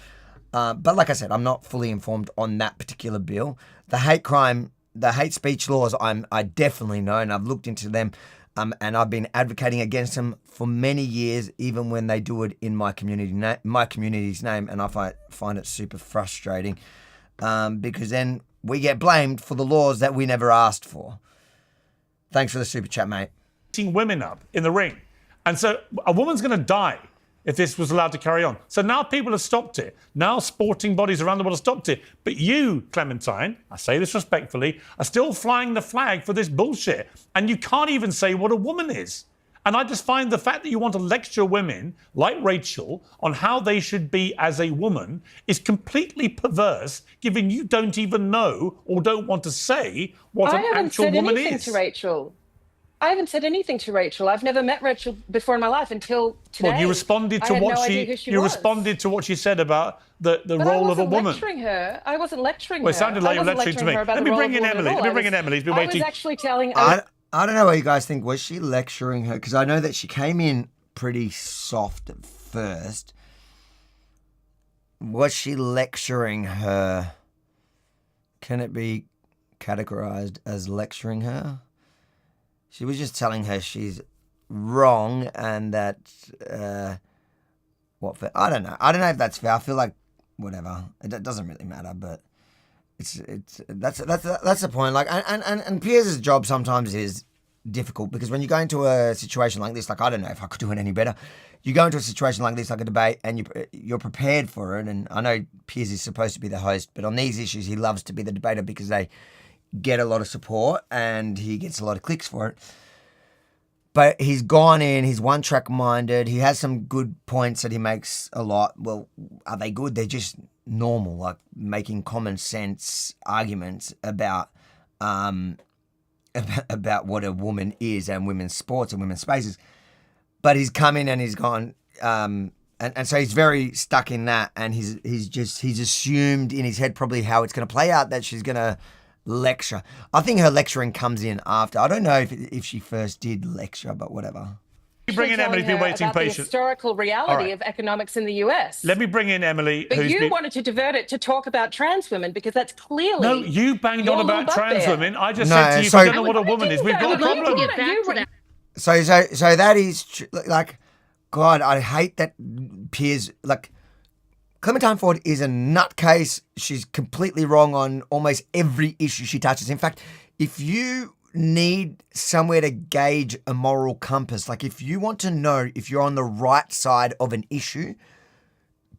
but like I said, I'm not fully informed on that particular bill. The hate speech laws, I definitely know, and I've looked into them, and I've been advocating against them for many years, even when they do it in my community's name, and I find it super frustrating, because then we get blamed for the laws that we never asked for. Thanks for the super chat, mate. Women up in the ring. And so a woman's going to die if this was allowed to carry on. So now people have stopped it. Now sporting bodies around the world have stopped it. But you, Clementine, I say this respectfully, are still flying the flag for this bullshit. And you can't even say what a woman is. And I just find the fact that you want to lecture women like Rachel on how they should be as a woman is completely perverse, given you don't even know or don't want to say what an actual woman is. I haven't said anything to Rachel. I've never met Rachel before in my life until today. Well, you responded to responded to what she said about the role of a woman. I wasn't lecturing her. Well, it sounded like you were lecturing to me. Let me bring in Emily. He's been waiting. I was actually telling. I don't know what you guys think. Was she lecturing her? Because I know that she came in pretty soft at first. Was she lecturing her? Can it be categorized as lecturing her? She was just telling her she's wrong and that, I don't know. I don't know if that's fair. I feel like, whatever. It doesn't really matter, but that's the point. Like, and Piers' job sometimes is difficult because when you go into a situation like this, like, I don't know if I could do it any better. You go into a situation like this, like a debate, and you're prepared for it. And I know Piers is supposed to be the host, but on these issues, he loves to be the debater because they get a lot of support and he gets a lot of clicks for it. But he's gone in, he's one-track minded, he has some good points that he makes a lot. Well, are they good? They're just normal, like making common sense arguments about what a woman is and women's sports and women's spaces. But he's come in and he's gone, and so he's very stuck in that, and he's assumed in his head probably how it's going to play out, that she's going to lecture. I think her lecturing comes in after. I don't know if she first did lecture, but whatever. Bring in Emily, who's been waiting patiently. patiently. The historical reality of economics in the US. Let me bring in Emily. But you wanted to divert it to talk about trans women because that's clearly. No, you banged on about trans women. I just said to you, so, I don't know what a woman is. We've got a problem. So that is like, God, I hate that Piers, like, Clementine Ford is a nutcase. She's completely wrong on almost every issue she touches. In fact, if you need somewhere to gauge a moral compass, like if you want to know if you're on the right side of an issue,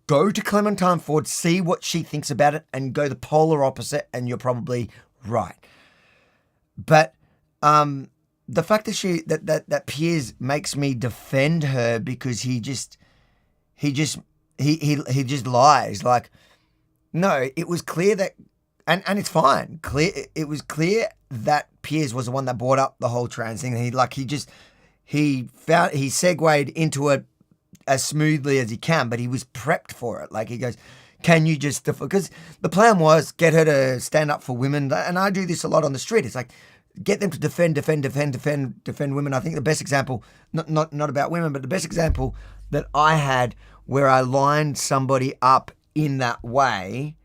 go to Clementine Ford, see what she thinks about it, and go the polar opposite, and you're probably right. But the fact that that Piers makes me defend her because he just lies. Like, no, it was clear that, and it's fine. It was clear that Piers was the one that brought up the whole trans thing. He segued into it as smoothly as he can, but he was prepped for it. Like, he goes, can you just, because the plan was get her to stand up for women. And I do this a lot on the street. It's like, get them to defend women. I think the best example, not about women, but the best example that I had where I lined somebody up in that way,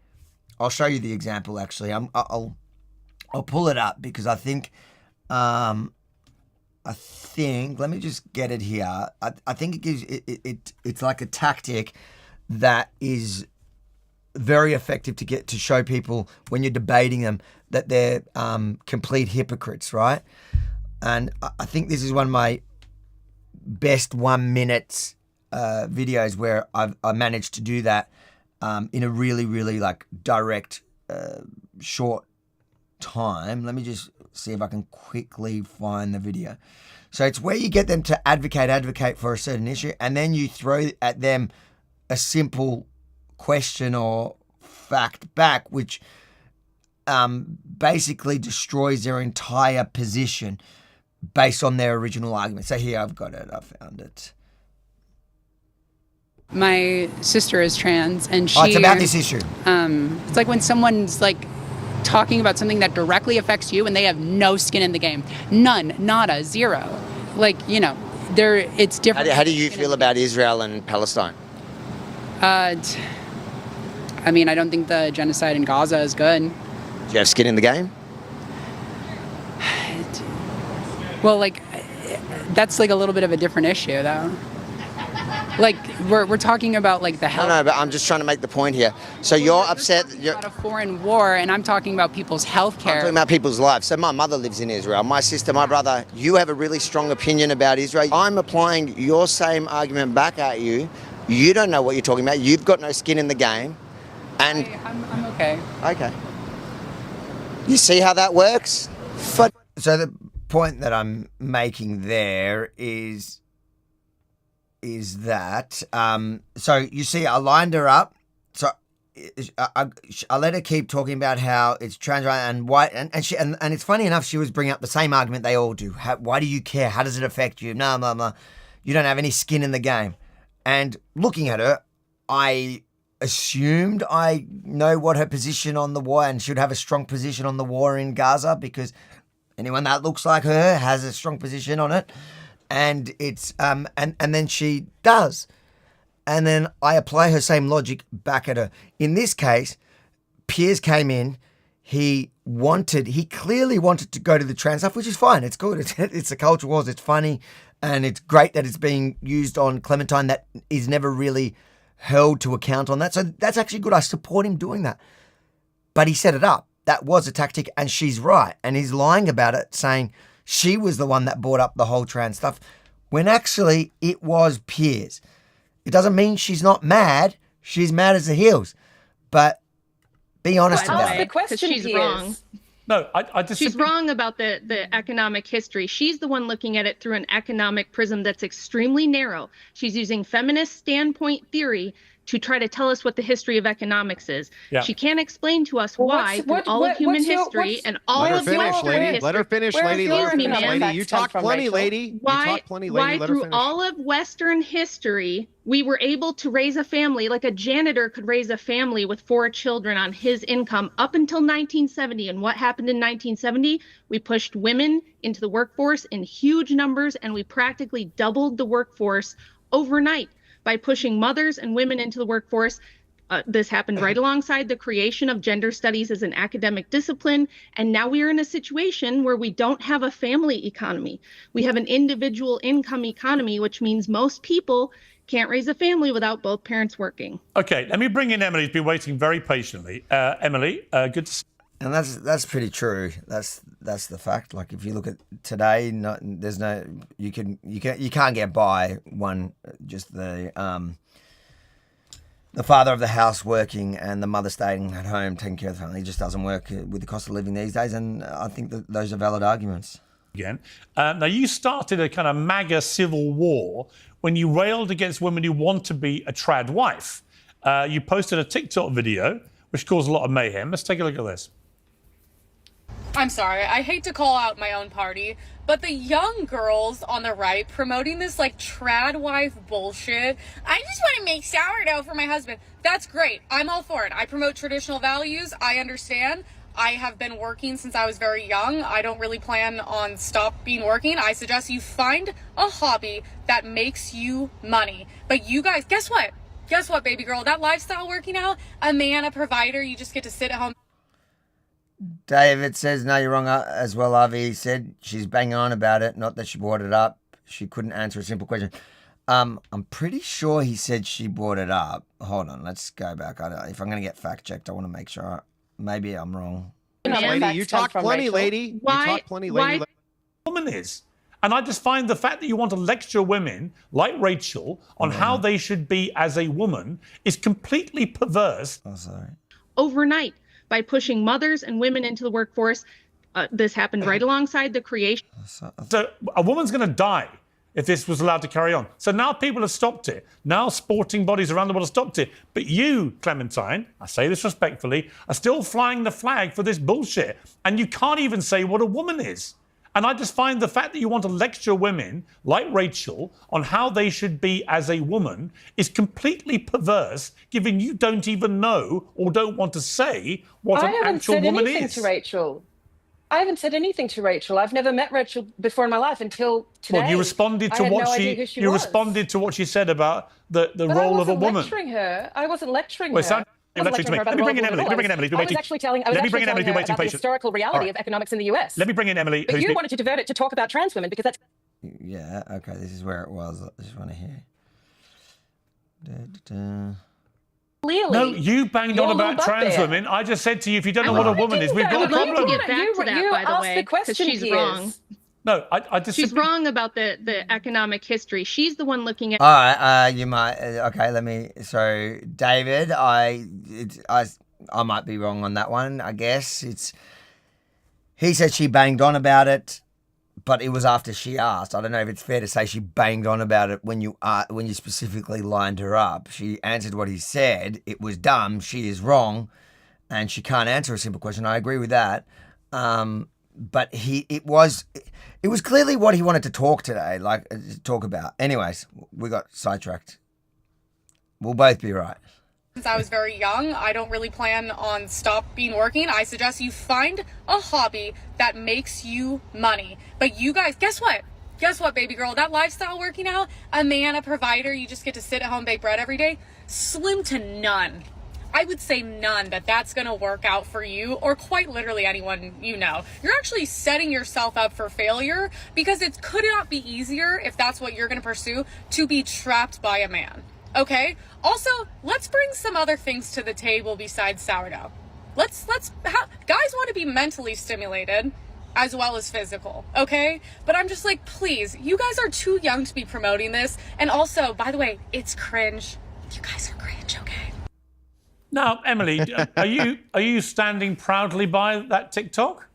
I'll show you the example. Actually, I'll pull it up because I think let me just get it here. I think it gives it's like a tactic that is very effective to show people when you're debating them that they're complete hypocrites, right? And I think this is one of my best 1 minute videos where I managed to do that in a really, really like direct, short time. Let me just see if I can quickly find the video. So it's where you get them to advocate for a certain issue, and then you throw at them a simple question or fact back, which basically destroys their entire position based on their original argument. So here, I've got it. I found it. My sister is trans, and she. Oh, it's about this issue. It's like when someone's like talking about something that directly affects you and they have no skin in the game. None, nada, zero. Like, you know, it's different. How do you feel about Israel and Palestine? I mean, I don't think the genocide in Gaza is good. Do you have skin in the game? Well, like, that's like a little bit of a different issue, though. Like, we're talking about like the health. No, but I'm just trying to make the point here. So you're upset. You're about a foreign war, and I'm talking about people's health care. I'm talking about people's lives. So my mother lives in Israel. My sister, my brother. You have a really strong opinion about Israel. I'm applying your same argument back at you. You don't know what you're talking about. You've got no skin in the game. And I'm okay. Okay. You see how that works? So the point that I'm making there is that so you see, I lined her up. So I let her keep talking about how it's trans and white, and it's funny enough, she was bringing up the same argument they all do. Why do you care? How does it affect you? Blah blah blah. You don't have any skin in the game. And looking at her, I assumed I know what her position on the war, and should have a strong position on the war in Gaza, because anyone that looks like her has a strong position on it. And it's and then she does. And then I apply her same logic back at her. In this case, Piers came in, he clearly wanted to go to the trans stuff, which is fine. It's good. It's a culture wars, it's funny, and it's great that it's being used on Clementine, that is never really held to account on that. So that's actually good. I support him doing that. But he set it up. That was a tactic, and she's right. And he's lying about it, saying she was the one that brought up the whole trans stuff, when actually it was Piers. It doesn't mean she's not mad. She's mad as the heels. But be honest about it. The question she's wrong. No, I disagree. She's wrong about the economic history. She's the one looking at it through an economic prism that's extremely narrow. She's using feminist standpoint theory to try to tell us what the history of economics is. Yeah. She can't explain to us why, through all of human history and all of Western history. Let her finish, lady. Let her finish, lady. You talk plenty, lady. Why through all of Western history, we were able to raise a family, like a janitor could raise a family with 4 children on his income up until 1970. And what happened in 1970? We pushed women into the workforce in huge numbers, and we practically doubled the workforce overnight by pushing mothers and women into the workforce. This happened right alongside the creation of gender studies as an academic discipline. And now we are in a situation where we don't have a family economy. We have an individual income economy, which means most people can't raise a family without both parents working. Okay, let me bring in Emily, who's been waiting very patiently. Emily, good to see. And that's pretty true. That's the fact. Like, if you look at today, you can't get by just the father of the house working and the mother staying at home taking care of the family. It just doesn't work with the cost of living these days, and I think that those are valid arguments. Again, now you started a kind of MAGA civil war when you railed against women who want to be a trad wife. You posted a TikTok video which caused a lot of mayhem. Let's take a look at this. I'm sorry, I hate to call out my own party, but the young girls on the right promoting this like trad wife bullshit. I just want to make sourdough for my husband. That's great. I'm all for it. I promote traditional values. I understand. I have been working since I was very young. I don't really plan on stopping working. I suggest you find a hobby that makes you money. But you guys, guess what? Guess what, baby girl? That lifestyle working out, a man, a provider, you just get to sit at home. David says, no, you're wrong as well, Avi. He said she's banging on about it, not that she brought it up. She couldn't answer a simple question. I'm pretty sure he said she brought it up. Hold on, let's go back. If I'm going to get fact checked, I want to make sure. Maybe I'm wrong. Lady, you talk plenty, lady. You talk plenty, lady. Woman is. And I just find the fact that you want to lecture women like Rachel on how they should be as a woman is completely perverse. Oh, sorry. Overnight, by pushing mothers and women into the workforce. This happened right alongside the creation. So a woman's going to die if this was allowed to carry on. So now people have stopped it. Now sporting bodies around the world have stopped it. But you, Clementine, I say this respectfully, are still flying the flag for this bullshit. And you can't even say what a woman is. And I just find the fact that you want to lecture women like Rachel on how they should be as a woman is completely perverse, given you don't even know or don't want to say what an actual woman is. I haven't said anything to Rachel. I haven't said anything to Rachel. I've never met Rachel before in my life until today. Well, you responded to responded to what she said about the role of a woman. I wasn't lecturing her. Let me bring in Emily. I was actually telling her about the historical reality of economics in the US. Let me bring in Emily. But you wanted to divert it to talk about trans women because that's... Yeah, okay, this is where it was. I just want to hear. Clearly, no, you banged on about trans women. I just said to you, if you don't know what a woman is, we've got a problem. I would like to get back to that, by the way, because she's wrong. No, I just... She's wrong about the economic history. She's the one looking at... All right, you might... okay, let me... So, David, I might be wrong on that one, I guess. He said she banged on about it, but it was after she asked. I don't know if it's fair to say she banged on about it when you specifically lined her up. She answered what he said. It was dumb. She is wrong, and she can't answer a simple question. I agree with that. But it was clearly what he wanted to talk about. Anyways, we got sidetracked. We'll both be right. Since I was very young, I don't really plan on stopping working. I suggest you find a hobby that makes you money. But you guys, guess what? Guess what, baby girl? That lifestyle working out, a man, a provider, you just get to sit at home, bake bread every day, slim to none. I would say none that's going to work out for you, or quite literally anyone you know. You're actually setting yourself up for failure, because it could not be easier, if that's what you're going to pursue, to be trapped by a man. Okay? Also, let's bring some other things to the table besides sourdough. Guys want to be mentally stimulated as well as physical, okay? But I'm just like, please, you guys are too young to be promoting this. And also, by the way, it's cringe. You guys are cringe, okay? Now, Emily, are you standing proudly by that TikTok?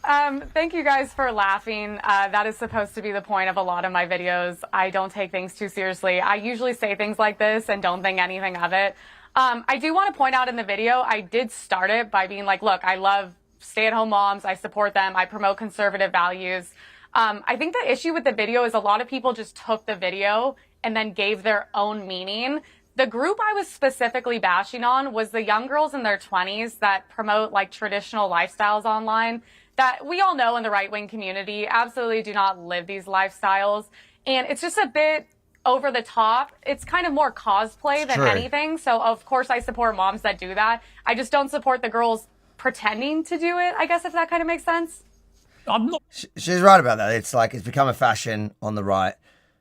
Thank you guys for laughing. That is supposed to be the point of a lot of my videos. I don't take things too seriously. I usually say things like this and don't think anything of it. I do want to point out in the video, I did start it by being like, look, I love stay-at-home moms. I support them. I promote conservative values. I think the issue with the video is a lot of people just took the video and then gave their own meaning. The group I was specifically bashing on was the young girls in their 20s that promote like traditional lifestyles online that we all know in the right-wing community absolutely do not live these lifestyles. And it's just a bit over the top. It's kind of more cosplay than anything. So of course I support moms that do that. I just don't support the girls pretending to do it, I guess, if that kind of makes sense. I'm not... She's right about that. It's like it's become a fashion on the right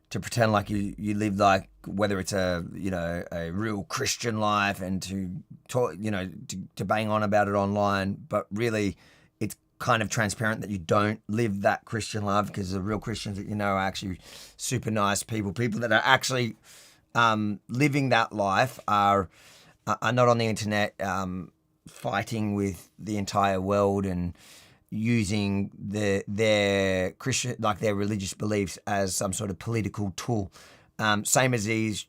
to pretend like you live like, whether it's a real Christian life, and to talk, to bang on about it online, but really it's kind of transparent that you don't live that Christian life, because the real Christians that are actually super nice people that are actually living that life are not on the internet fighting with the entire world and using their Christian, like their religious beliefs, as some sort of political tool. Same as these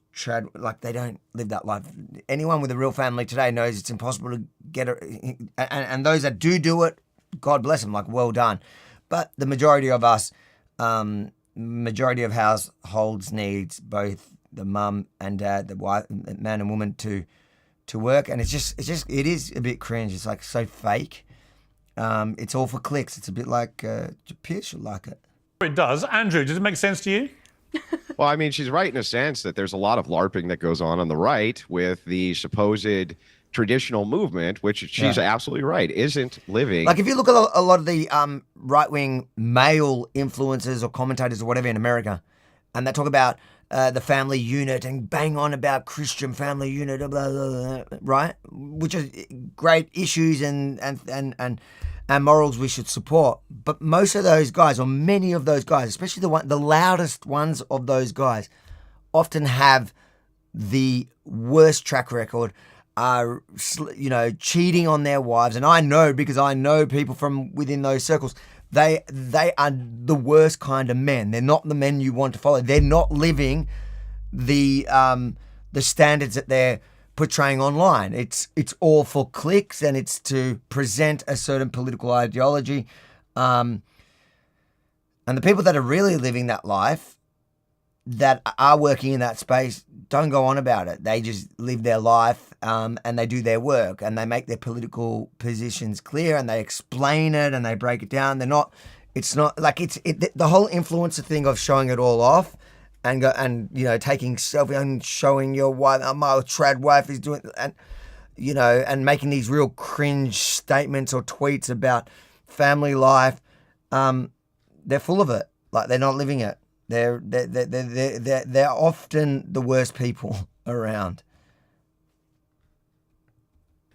like they don't live that life. Anyone with a real family today knows it's impossible to get and those that do it, God bless them, like well done. But the majority of us, majority of households needs both the mum and dad, the wife, man and woman to work, and it is a bit cringe. It's like so fake. It's all for clicks. It's a bit like Piers should like it. It does. Andrew, does it make sense to you? Well, I mean, she's right in a sense that there's a lot of LARPing that goes on the right with the supposed traditional movement, which she's absolutely right, isn't living. Like if you look at a lot of the right-wing male influencers or commentators or whatever in America, and they talk about the family unit and bang on about Christian family unit, blah, blah, blah, right? Which are great issues and morals we should support. But most of those guys, or many of those guys, especially the loudest ones of those guys, often have the worst track record, are cheating on their wives. And I know, because I know people from within those circles, they are the worst kind of men. They're not the men you want to follow. They're not living the standards that they're portraying online. It's all for clicks, and it's to present a certain political ideology. And the people that are really living that life, that are working in that space, don't go on about it. They just live their life, and they do their work, and they make their political positions clear, and they explain it, and they break it down. It's not like the whole influencer thing of showing it all off and taking selfie and showing your wife, my trad wife is doing, and and making these real cringe statements or tweets about family life. They're full of it. Like, they're not living it. They're often the worst people around.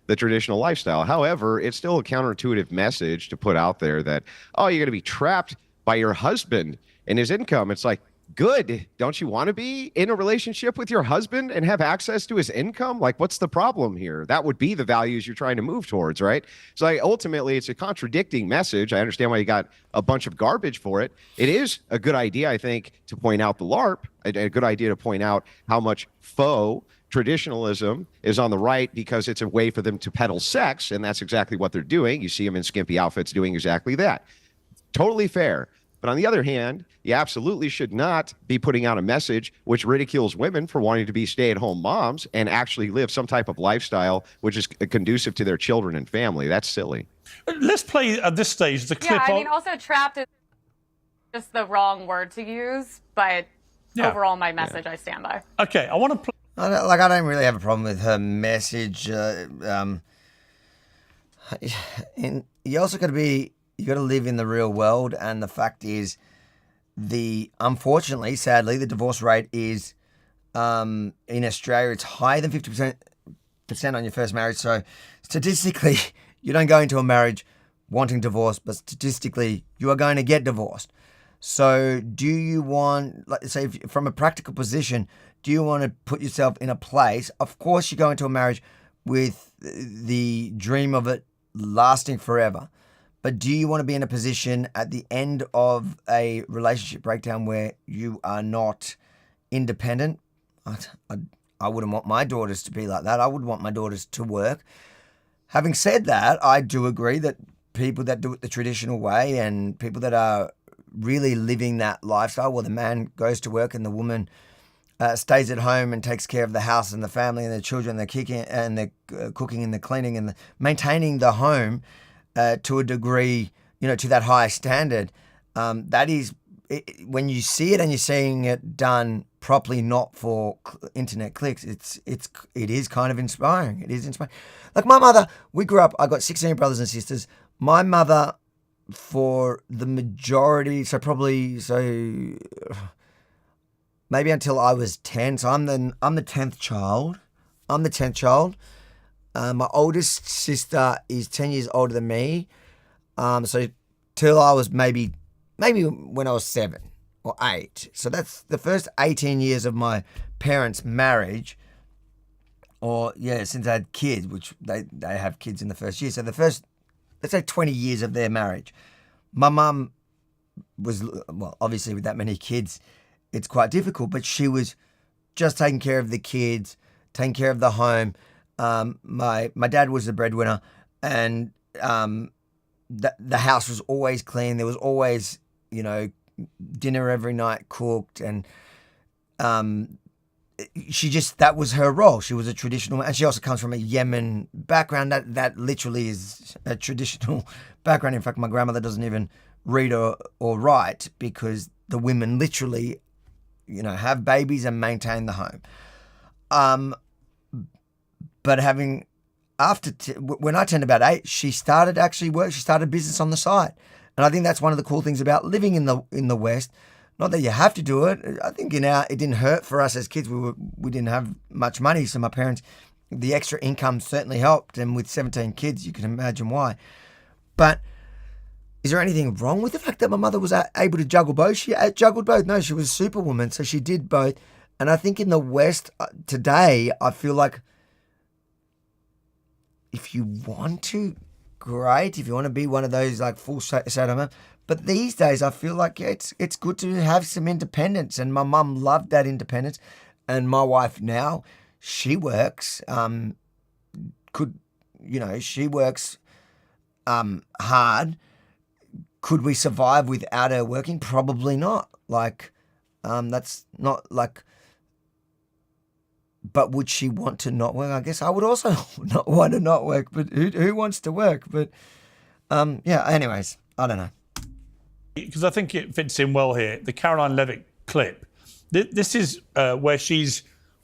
The traditional lifestyle. However, it's still a counterintuitive message to put out there that, oh, you're going to be trapped by your husband and his income. It's like, good. Don't you want to be in a relationship with your husband and have access to his income? Like, what's the problem here? That would be the values you're trying to move towards, right? So ultimately, it's a contradicting message. I understand why you got a bunch of garbage for it. It is a good idea, I think, to point out the LARP, a good idea to point out how much faux traditionalism is on the right, because it's a way for them to peddle sex, and that's exactly what they're doing. You see them in skimpy outfits doing exactly that. Totally fair. But on the other hand, you absolutely should not be putting out a message which ridicules women for wanting to be stay-at-home moms and actually live some type of lifestyle which is conducive to their children and family. That's silly. Let's play at this stage the clip. Yeah, I mean, also trapped is just the wrong word to use, but overall, my message I stand by. Okay, I want to play. I don't really have a problem with her message. And you also got to live in the real world, and the fact is, unfortunately, sadly, the divorce rate is in Australia, it's higher than 50% on your first marriage. So statistically, you don't go into a marriage wanting divorce, but statistically, you are going to get divorced. So do you want, like, say, from a practical position, do you want to put yourself in a place? Of course, you go into a marriage with the dream of it lasting forever. But do you want to be in a position at the end of a relationship breakdown where you are not independent? I wouldn't want my daughters to be like that. I would want my daughters to work. Having said that, I do agree that people that do it the traditional way, and people that are really living that lifestyle where the man goes to work and the woman stays at home and takes care of the house and the family and the children, the cooking and the cooking and the cleaning and the maintaining the home to a degree, to that high standard. That is, when you see it and you're seeing it done properly, not for internet clicks, it is kind of inspiring. It is inspiring. Like my mother, we grew up. I got 16 brothers and sisters. My mother, for the majority, maybe until I was 10. So I'm the 10th child. My oldest sister is 10 years older than me. So till I was maybe when I was 7 or 8. So that's the first 18 years of my parents' marriage. Since I had kids, which they have kids in the first year. So the first, let's say 20 years of their marriage. My mum was, obviously with that many kids, it's quite difficult, but she was just taking care of the kids, taking care of the home. My dad was the breadwinner, and the house was always clean. There was always, dinner every night cooked, and that was her role. She was a traditional, and she also comes from a Yemen background. That literally is a traditional background. In fact, my grandmother doesn't even read or write, because the women literally, have babies and maintain the home. But when I turned about 8, she started actually work. She started business on the side, and I think that's one of the cool things about living in the West. Not that you have to do it. I think it didn't hurt for us as kids. We didn't have much money, so my parents, the extra income certainly helped. And with 17 kids, you can imagine why. But is there anything wrong with the fact that my mother was able to juggle both? She juggled both. No, she was a superwoman, so she did both. And I think in the West today, I feel like if you want to, great. If you want to be one of those like full settlement. But these days, I feel like it's good to have some independence. And my mum loved that independence. And my wife now, she works, she works hard. Could we survive without her working? Probably not. Like, that's not like. But would she want to not work? I guess I would also not want to not work. But who wants to work? But Anyways, I don't know. Because I think it fits in well here. The Caroline Levitt clip. This is where she's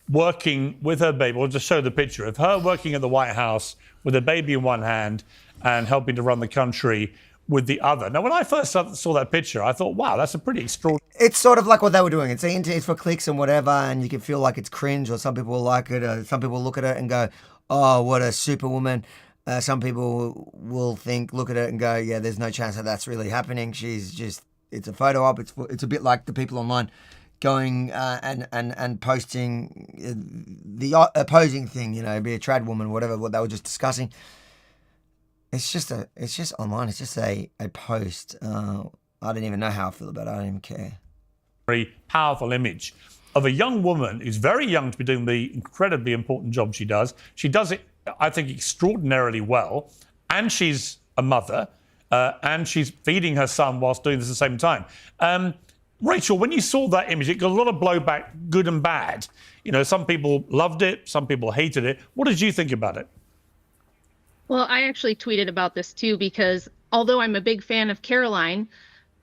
working with her baby. We'll just show the picture of her working at the White House with her baby in one hand and helping to run the country with the other. Now, when I first saw that picture, I thought, wow, that's a pretty extraordinary. It's sort of like what they were doing. It's for clicks and whatever, and you can feel like it's cringe, or some people like it, or some people look at it and go, oh, what a superwoman. Some people will look at it and go, yeah, there's no chance that that's really happening. It's a photo op. It's a bit like the people online going and posting the opposing thing, be a trad woman, whatever, what they were just discussing. It's just online. It's just a post. I don't even know how I feel about it. I don't even care. Very powerful image of a young woman who's very young to be doing the incredibly important job she does. She does it, I think, extraordinarily well. And she's a mother. And she's feeding her son whilst doing this at the same time. Rachel, when you saw that image, it got a lot of blowback, good and bad. Some people loved it. Some people hated it. What did you think about it? Well, I actually tweeted about this too, because although I'm a big fan of Caroline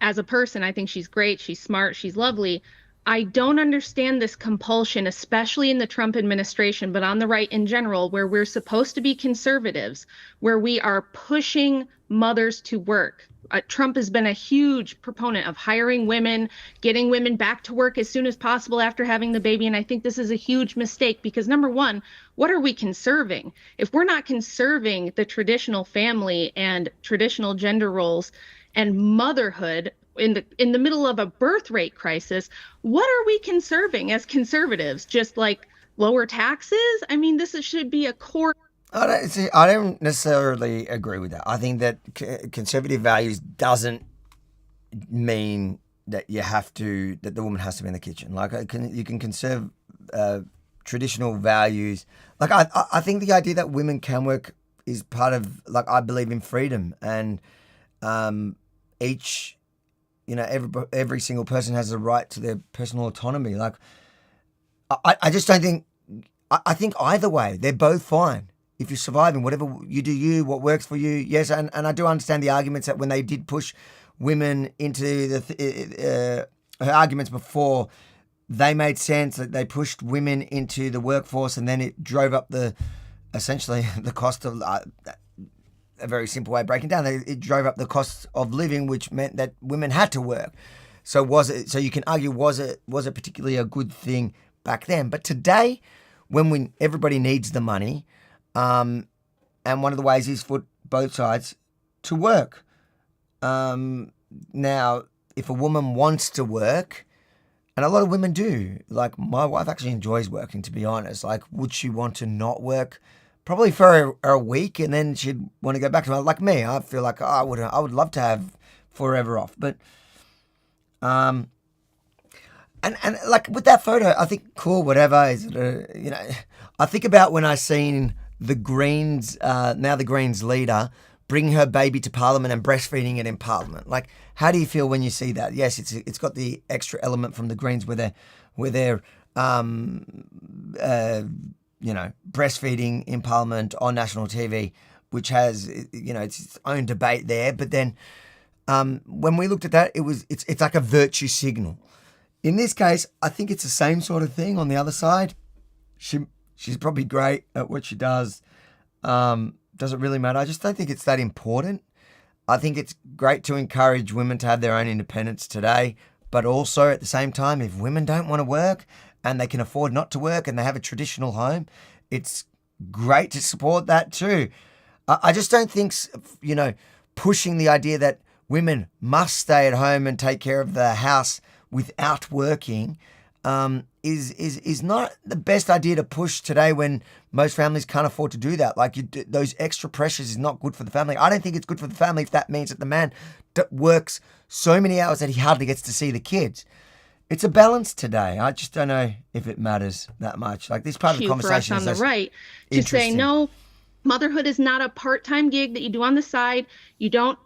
as a person, I think she's great, she's smart, she's lovely. I don't understand this compulsion, especially in the Trump administration, but on the right in general, where we're supposed to be conservatives, where we are pushing mothers to work. Trump has been a huge proponent of hiring women, getting women back to work as soon as possible after having the baby. And I think this is a huge mistake because, number one, what are we conserving? If we're not conserving the traditional family and traditional gender roles and motherhood in the middle of a birth rate crisis, what are we conserving as conservatives? Just like lower taxes? I mean, this should be a core. I don't necessarily agree with that. I think that conservative values doesn't mean that that the woman has to be in the kitchen. Like you can conserve traditional values. Like I think the idea that women can work is part of, like, I believe in freedom, and each, every single person has a right to their personal autonomy. Like I just don't think. I think either way, they're both fine. If you're surviving, whatever you do, what works for you, yes. And I do understand the arguments that when they did push women into her arguments before, they made sense, that they pushed women into the workforce, and then it drove up essentially the cost of, a very simple way of breaking down, it drove up the cost of living, which meant that women had to work. So you can argue, was it particularly a good thing back then? But today, when everybody needs the money, and one of the ways is for both sides to work. Now, if a woman wants to work, and a lot of women do, like my wife actually enjoys working, to be honest. Like, would she want to not work? Probably for a week, and then she'd want to go back to it. Like me, I feel like I would love to have forever off. But, and like with that photo, I think cool, whatever. Is it I think about when I seen the Greens, now the Greens leader, bringing her baby to Parliament and breastfeeding it in Parliament. Like, how do you feel when you see that? Yes, it's got the extra element from the Greens where they're breastfeeding in Parliament on national TV, which has its own debate there. But then when we looked at that, it's like a virtue signal. In this case, I think it's the same sort of thing on the other side. She's probably great at what she does. Doesn't really matter. I just don't think it's that important. I think it's great to encourage women to have their own independence today, but also at the same time, if women don't want to work and they can afford not to work and they have a traditional home, it's great to support that too. I just don't think, pushing the idea that women must stay at home and take care of the house without working is not the best idea to push today when most families can't afford to do that. Like, those extra pressures is not good for the family. I don't think it's good for the family if that means that the man works so many hours that he hardly gets to see the kids. it's a balance today. I just don't know if it matters that much. Like this part of the conversation for us on is the right to say, no, motherhood is not a part-time gig that you do on the side. You don't,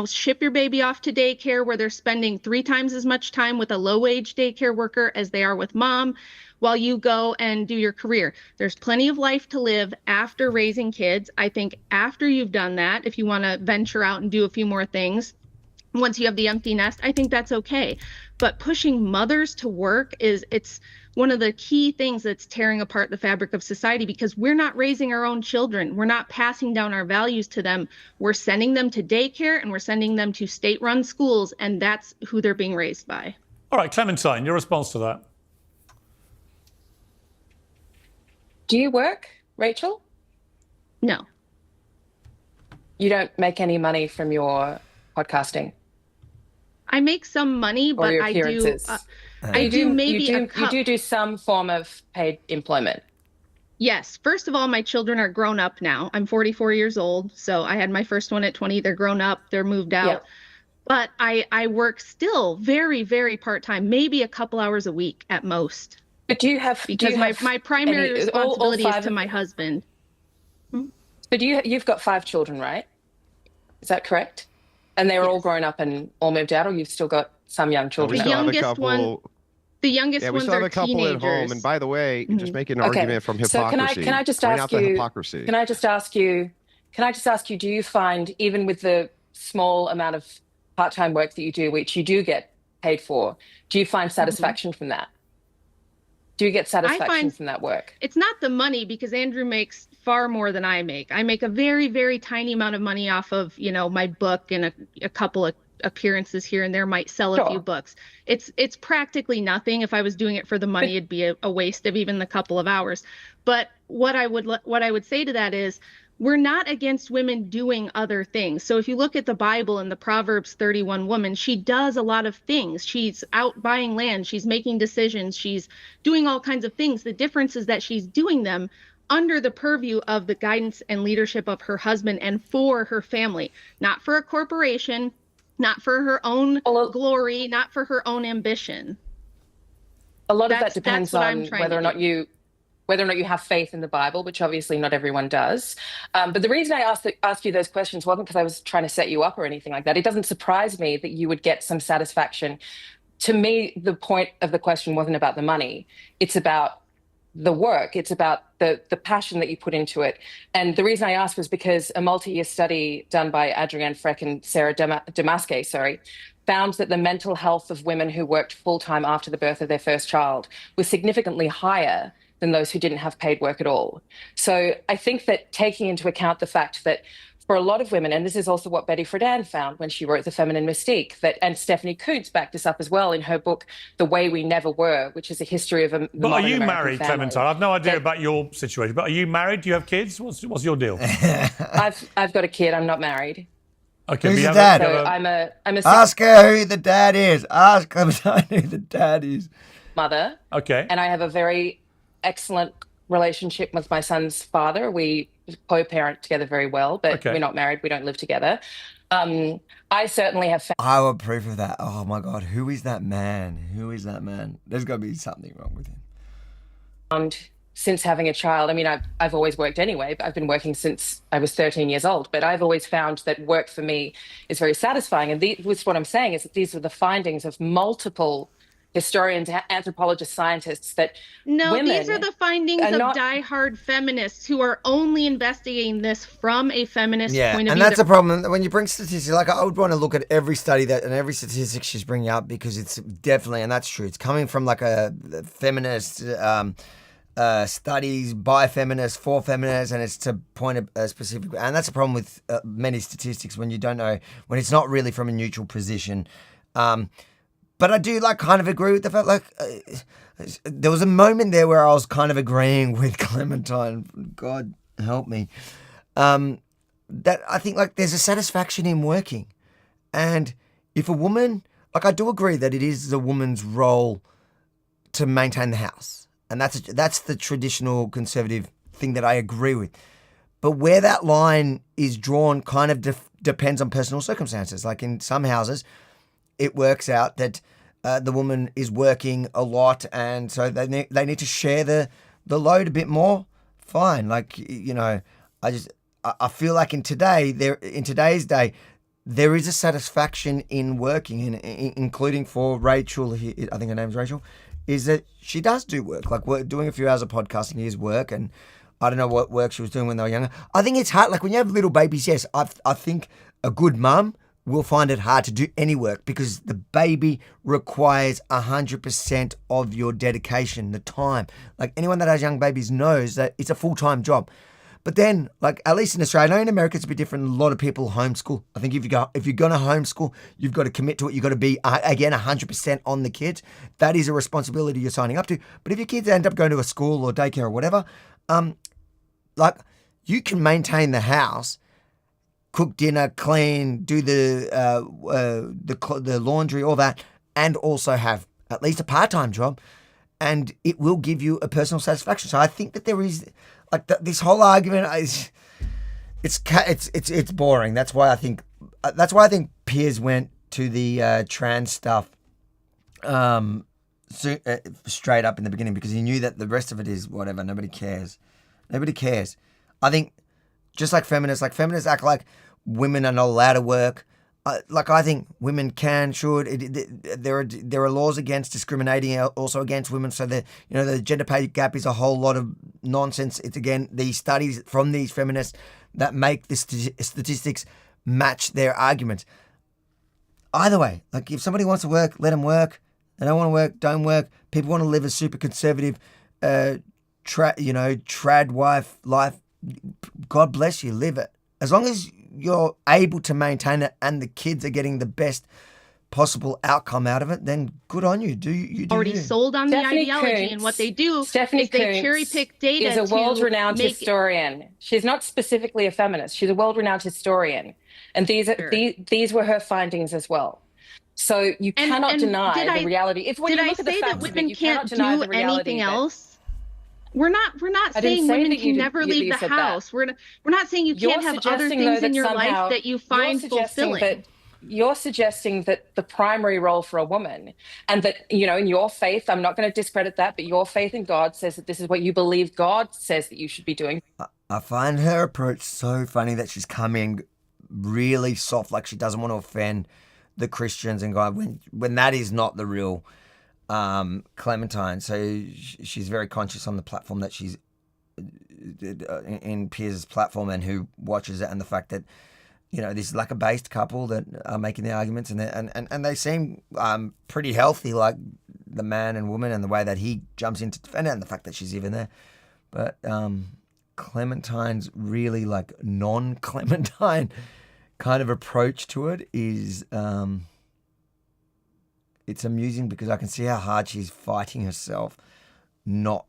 ship your baby off to daycare where they're spending 3 times as much time with a low-wage daycare worker as they are with mom while you go and do your career. There's plenty of life to live after raising kids. I think after you've done that, if you want to venture out and do a few more things, once you have the empty nest, I think that's okay. But pushing mothers to work it's one of the key things that's tearing apart the fabric of society, because we're not raising our own children. We're not passing down our values to them. We're sending them to daycare and we're sending them to state-run schools, and that's who they're being raised by. All right, Clementine, your response to that? Do you work, Rachel? No. You don't make any money from your podcasting? I make some money, or but your I do. appearances? I do maybe you do some form of paid employment. Yes. First of all, my children are grown up now. I'm 44 years old, so I had my first one at 20. They're grown up. They're moved out. Yeah. But I work still very, very part-time, maybe a couple hours a week at most. But do you have my primary responsibility is to my husband. But you've got 5 children, right? Is that correct? And they're all grown up and all moved out, or you've still got some young children? The youngest one. The youngest we ones still have are a couple teenagers. at home. And by the way, just making an argument from hypocrisy. So can I just Point ask out the you? hypocrisy. Can I just ask you? Do you find, even with the small amount of part-time work that you do, which you do get paid for, do you find satisfaction from that? Do you get satisfaction from that work? It's not the money, because Andrew makes far more than I make. I make a very, very tiny amount of money off of, my book, and a couple of appearances here and there might sell a few books. It's practically nothing. If I was doing it for the money, it'd be a waste of even the couple of hours. But what I would say to that is, we're not against women doing other things. So if you look at the Bible and the Proverbs 31 woman, she does a lot of things. She's out buying land. She's making decisions. She's doing all kinds of things. The difference is that she's doing them under the purview of the guidance and leadership of her husband and for her family, not for a corporation, not for her own glory, not for her own ambition. A lot of that depends on whether or not you have faith in the Bible, which obviously not everyone does. But the reason I asked you those questions wasn't because I was trying to set you up or anything like that. It doesn't surprise me that you would get some satisfaction. To me, the point of the question wasn't about the money. It's about the work. It's about the passion that you put into it. And the reason I asked was because a multi-year study done by Adrienne Freck and Sarah Damaske, found that the mental health of women who worked full-time after the birth of their first child was significantly higher than those who didn't have paid work at all. So I think that taking into account the fact that for a lot of women, and this is also what Betty Friedan found when she wrote The Feminine Mystique, and Stephanie Coontz backed this up as well in her book, The Way We Never Were, which is a history of the But are you American married, family. Clementine? I've no idea about your situation, but are you married? Do you have kids? What's your deal? I've got a kid. I'm not married. Okay, who's the dad? So I'm a Ask her who the dad is. Ask Clementine who the dad is. mother. Okay. And I have a very excellent relationship with my son's father. We co-parent together very well, but we're not married. We don't live together. I certainly have found... I would proof of that. Oh my God, who is that man? Who is that man? There's got to be something wrong with him. Since having a child, I mean, I've always worked anyway. I've been working since I was 13 years old, but I've always found that work for me is very satisfying. And this is what I'm saying, is that these are the findings of multiple historians, anthropologists, scientists, that these are the findings of diehard feminists who are only investigating this from a feminist point of view. And that's a problem when you bring statistics. Like, I would want to look at every study and every statistic she's bringing up, because it's definitely, and that's true, it's coming from like a feminist studies by feminists for feminists, and it's to point a specific, and that's a problem with many statistics when you don't know, when it's not really from a neutral position. But I do kind of agree with the fact, there was a moment there where I was kind of agreeing with Clementine. God help me. That I think there's a satisfaction in working, and if a woman, I do agree that it is the woman's role to maintain the house, and that's the traditional conservative thing that I agree with. But where that line is drawn kind of depends on personal circumstances. Like in some houses, it works out that the woman is working a lot, and so they need to share the load a bit more. Fine, like, you know, I feel like in today's day, there is a satisfaction in working, and including for Rachel. I think her name's Rachel. Is that she does do work, like doing a few hours of podcasting is work, and I don't know what work she was doing when they were younger. I think it's hard, like when you have little babies, yes, I think a good mum will find it hard to do any work because the baby requires 100% of your dedication, the time. Like anyone that has young babies knows that it's a full-time job. But then, like, at least in Australia, I know in America it's a bit different. A lot of people homeschool. I think if you're going to homeschool, you've got to commit to it. You've got to be, again, 100% on the kids. That is a responsibility you're signing up to. But if your kids end up going to a school or daycare or whatever, like, you can maintain the house, cook dinner, clean, do the laundry, all that, and also have at least a part-time job, and it will give you a personal satisfaction. So I think that there is, like, this whole argument is, it's boring. That's why I think Piers went to the trans stuff straight up in the beginning, because he knew that the rest of it is whatever. Nobody cares. I think just like feminists act like women are not allowed to work. Like, I think women should. There are laws against discriminating also against women. So the gender pay gap is a whole lot of nonsense. It's, again, these studies from these feminists that make the statistics match their arguments. Either way, like, if somebody wants to work, let them work. They don't want to work, don't work. People want to live a super conservative, trad wife life. God bless you, live it. As long as you're able to maintain it and the kids are getting the best possible outcome out of it, then good on you. You already sold on Stephanie the ideology, Coontz, and what they do Stephanie is they Coontz cherry pick data. Is a world-renowned make historian. She's not specifically a feminist. She's a world-renowned historian, and these were her findings as well. So you cannot deny the reality. If when you look at the facts, that women you cannot can't deny do the reality anything that, else. We're not saying women can never leave the house. We're not saying you can't have other things in your life that you find fulfilling. You're suggesting that the primary role for a woman, and that, you know, in your faith, I'm not going to discredit that, but your faith in God says that this is what you believe God says that you should be doing. I find her approach so funny, that she's coming really soft, like she doesn't want to offend the Christians and God, when that is not the real Clementine. So she's very conscious on the platform that she's in Piers' platform, and who watches it, and the fact that, you know, this Lacquer-based couple that are making the arguments, and they seem pretty healthy, like the man and woman, and the way that he jumps in to defend it, and the fact that she's even there. But Clementine's really, like, non-Clementine kind of approach to it is it's amusing, because I can see how hard she's fighting herself not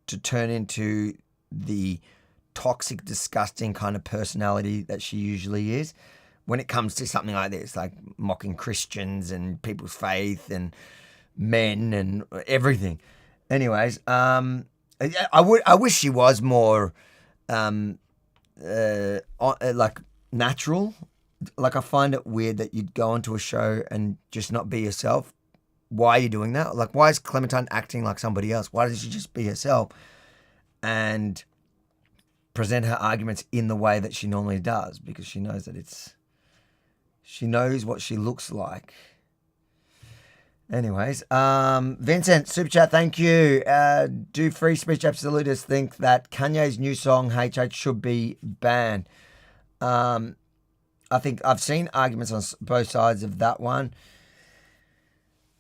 to turn into the toxic, disgusting kind of personality that she usually is when it comes to something like this, like mocking Christians and people's faith and men and everything. Anyways, I wish she was more like natural. Like, I find it weird that you'd go onto a show and just not be yourself. Why are you doing that? Like, why is Clementine acting like somebody else? Why doesn't she just be herself and present her arguments in the way that she normally does? Because she knows that she knows what she looks like. Anyways, Vincent, super chat, thank you. Do free speech absolutists think that Kanye's new song HH should be banned? I think I've seen arguments on both sides of that one.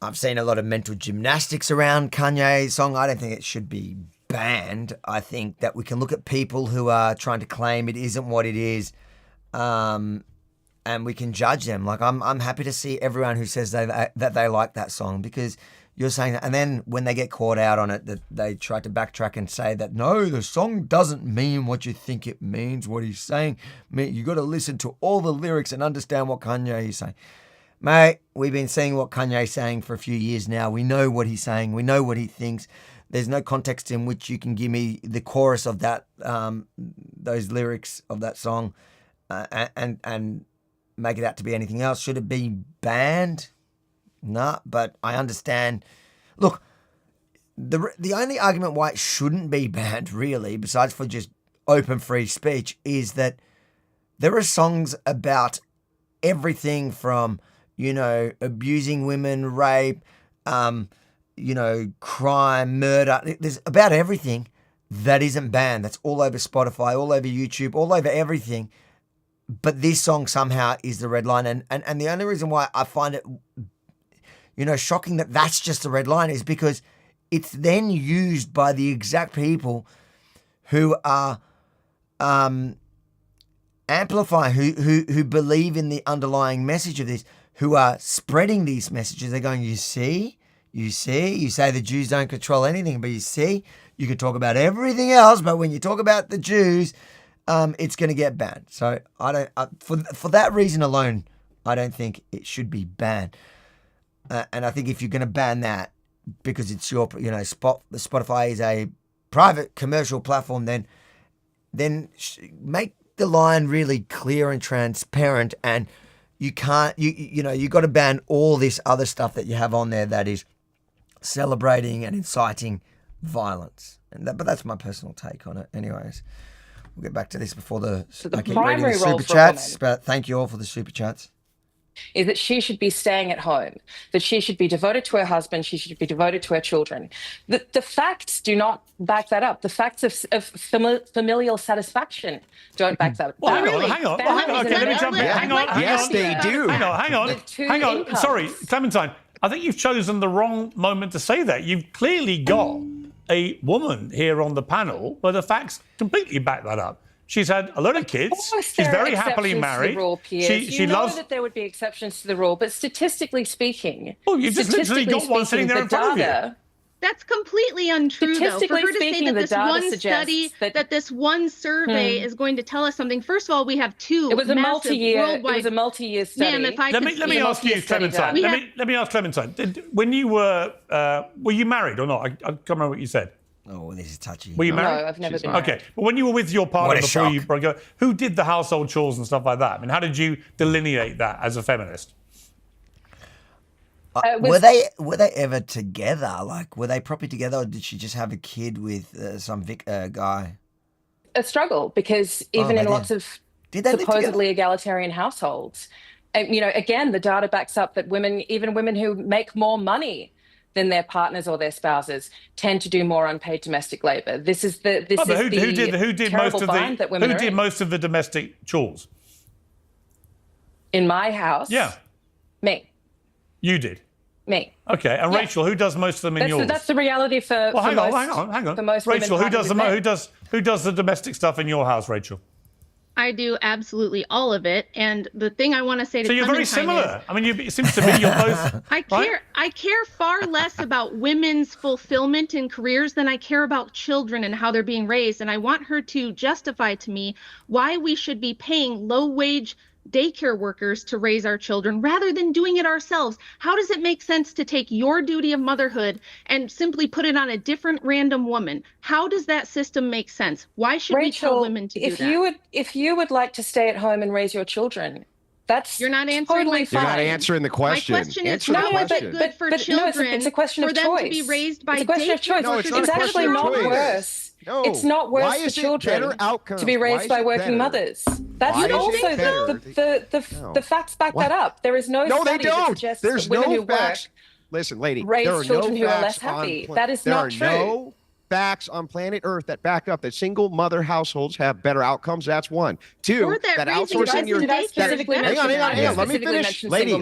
I've seen a lot of mental gymnastics around Kanye's song. I don't think it should be banned. I think that we can look at people who are trying to claim it isn't what it is, and we can judge them. Like, I'm happy to see everyone who says that they like that song, because you're saying that, and then when they get caught out on it, that they try to backtrack and say that, no, the song doesn't mean what you think it means. What he's saying, you got to listen to all the lyrics and understand what Kanye is saying. Mate, we've been seeing what Kanye's saying for a few years now. We know what he's saying. We know what he thinks. There's no context in which you can give me the chorus of that, those lyrics of that song, and make it out to be anything else. Should it be banned? Nah, but I understand. Look, the only argument why it shouldn't be banned, really, besides for just open free speech, is that there are songs about everything from, abusing women, rape, crime, murder. There's about everything that isn't banned. That's all over Spotify, all over YouTube, all over everything. But this song somehow is the red line. And the only reason why I find it, shocking that that's just the red line is because it's then used by the exact people who are amplifying, who believe in the underlying message of this, who are spreading these messages. They're going, you say the Jews don't control anything, but you can talk about everything else, but when you talk about the Jews, it's going to get banned. So for that reason alone, I don't think it should be banned. And I think if you're going to ban that because it's your, Spotify is a private commercial platform, then make the line really clear and transparent. And you can't, you got to ban all this other stuff that you have on there that is celebrating and inciting violence. But that's my personal take on it. Anyways, we'll get back to this before I keep reading the super chats. But thank you all for the super chats. Is that she should be staying at home, that she should be devoted to her husband, she should be devoted to her children. The facts do not back that up. The facts of familial satisfaction don't back that up. Well, hang on. Okay, let me jump in. Hang on. Yes, they do. Hang on. Sorry, Clementine. I think you've chosen the wrong moment to say that. You've clearly got a woman here on the panel where the facts completely back that up. She's had a lot of kids. She's very happily married. She loves that there would be exceptions to the rule, but statistically speaking, you've just literally got one sitting there in front of you. That's completely untrue, though. For her to say that this one study, that this one survey is going to tell us something. First of all, we have two. It was a multi-year. Worldwide, it was a multi-year study. Ma'am, if I let me ask you, Clementine. Let me ask Clementine. When you were you married or not? I can't remember what you said. Oh, this is touchy. Were you married? No, I've never been married. Okay, but when you were with your partner before you broke up, who did the household chores and stuff like that? I mean, how did you delineate that as a feminist? Were they ever together? Like, were they properly together, or did she just have a kid with some guy? A struggle, because even in lots of supposedly egalitarian households, again, the data backs up that even women who make more money than their partners or their spouses tend to do more unpaid domestic labor. This is the who did most of the domestic chores in my house? Yeah, me. You did. Me. Okay, and Rachel, who does most of them in yours? That's the reality for. Well, hang on. For most Rachel, women, who does the domestic stuff in your house, Rachel? I do absolutely all of it, and the thing I want to say to Clementine, very similar. I mean, it seems to me you're both. I care far less about women's fulfillment in careers than I care about children and how they're being raised, and I want her to justify to me why we should be paying low-wage daycare workers to raise our children rather than doing it ourselves. How does it make sense to take your duty of motherhood and simply put it on a different random woman? How does that system make sense? Why should we tell women to do that? If you would like to stay at home and raise your children, you're not answering totally fine. You're not answering the question. My question is, how is it good for children it's a question for of them choice. to be raised by it's a question of choice. No, it's actually not worse. No. It's not worse for children to be raised by working mothers. That's also the facts back that up. There is no study that suggests that women who work Listen, lady, raise children who are less happy. That is not true. There are no facts on planet Earth that back up that single mother households have better outcomes. That's one. Two, that outsourcing your... Hang on. Let me finish. Lady, if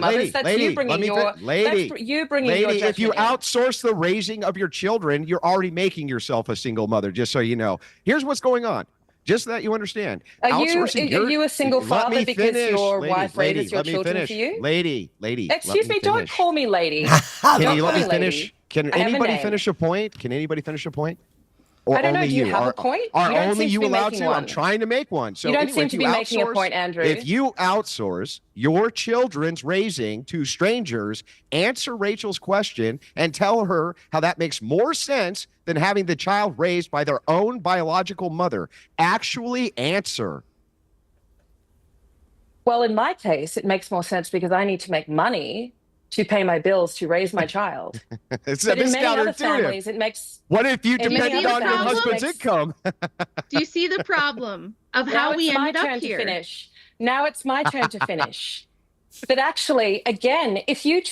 you outsource the raising of your children, you're already making yourself a single mother, just so you know. Here's what's going on. Just so that you understand. Are you a single father because your wife raises your children for you? Lady. Excuse me, don't call me lady. Can you let me finish? Can anybody finish a point? Or I don't know. Do you have are, a point? Are only you allowed to? I'm trying to make one. So you don't seem to be making a point, Andrew. If you outsource your children's raising to strangers, answer Rachel's question and tell her how that makes more sense than having the child raised by their own biological mother. Actually answer. Well, in my case, it makes more sense because I need to make money to pay my bills to raise my child. It's But a in many other miscounterintuitive. families, it makes. What if you in many depended other on your families, it husband's makes- income? Do you see the problem of Now how we it's my ended up turn to here? finish. Now it's my turn to finish. But actually, again, if you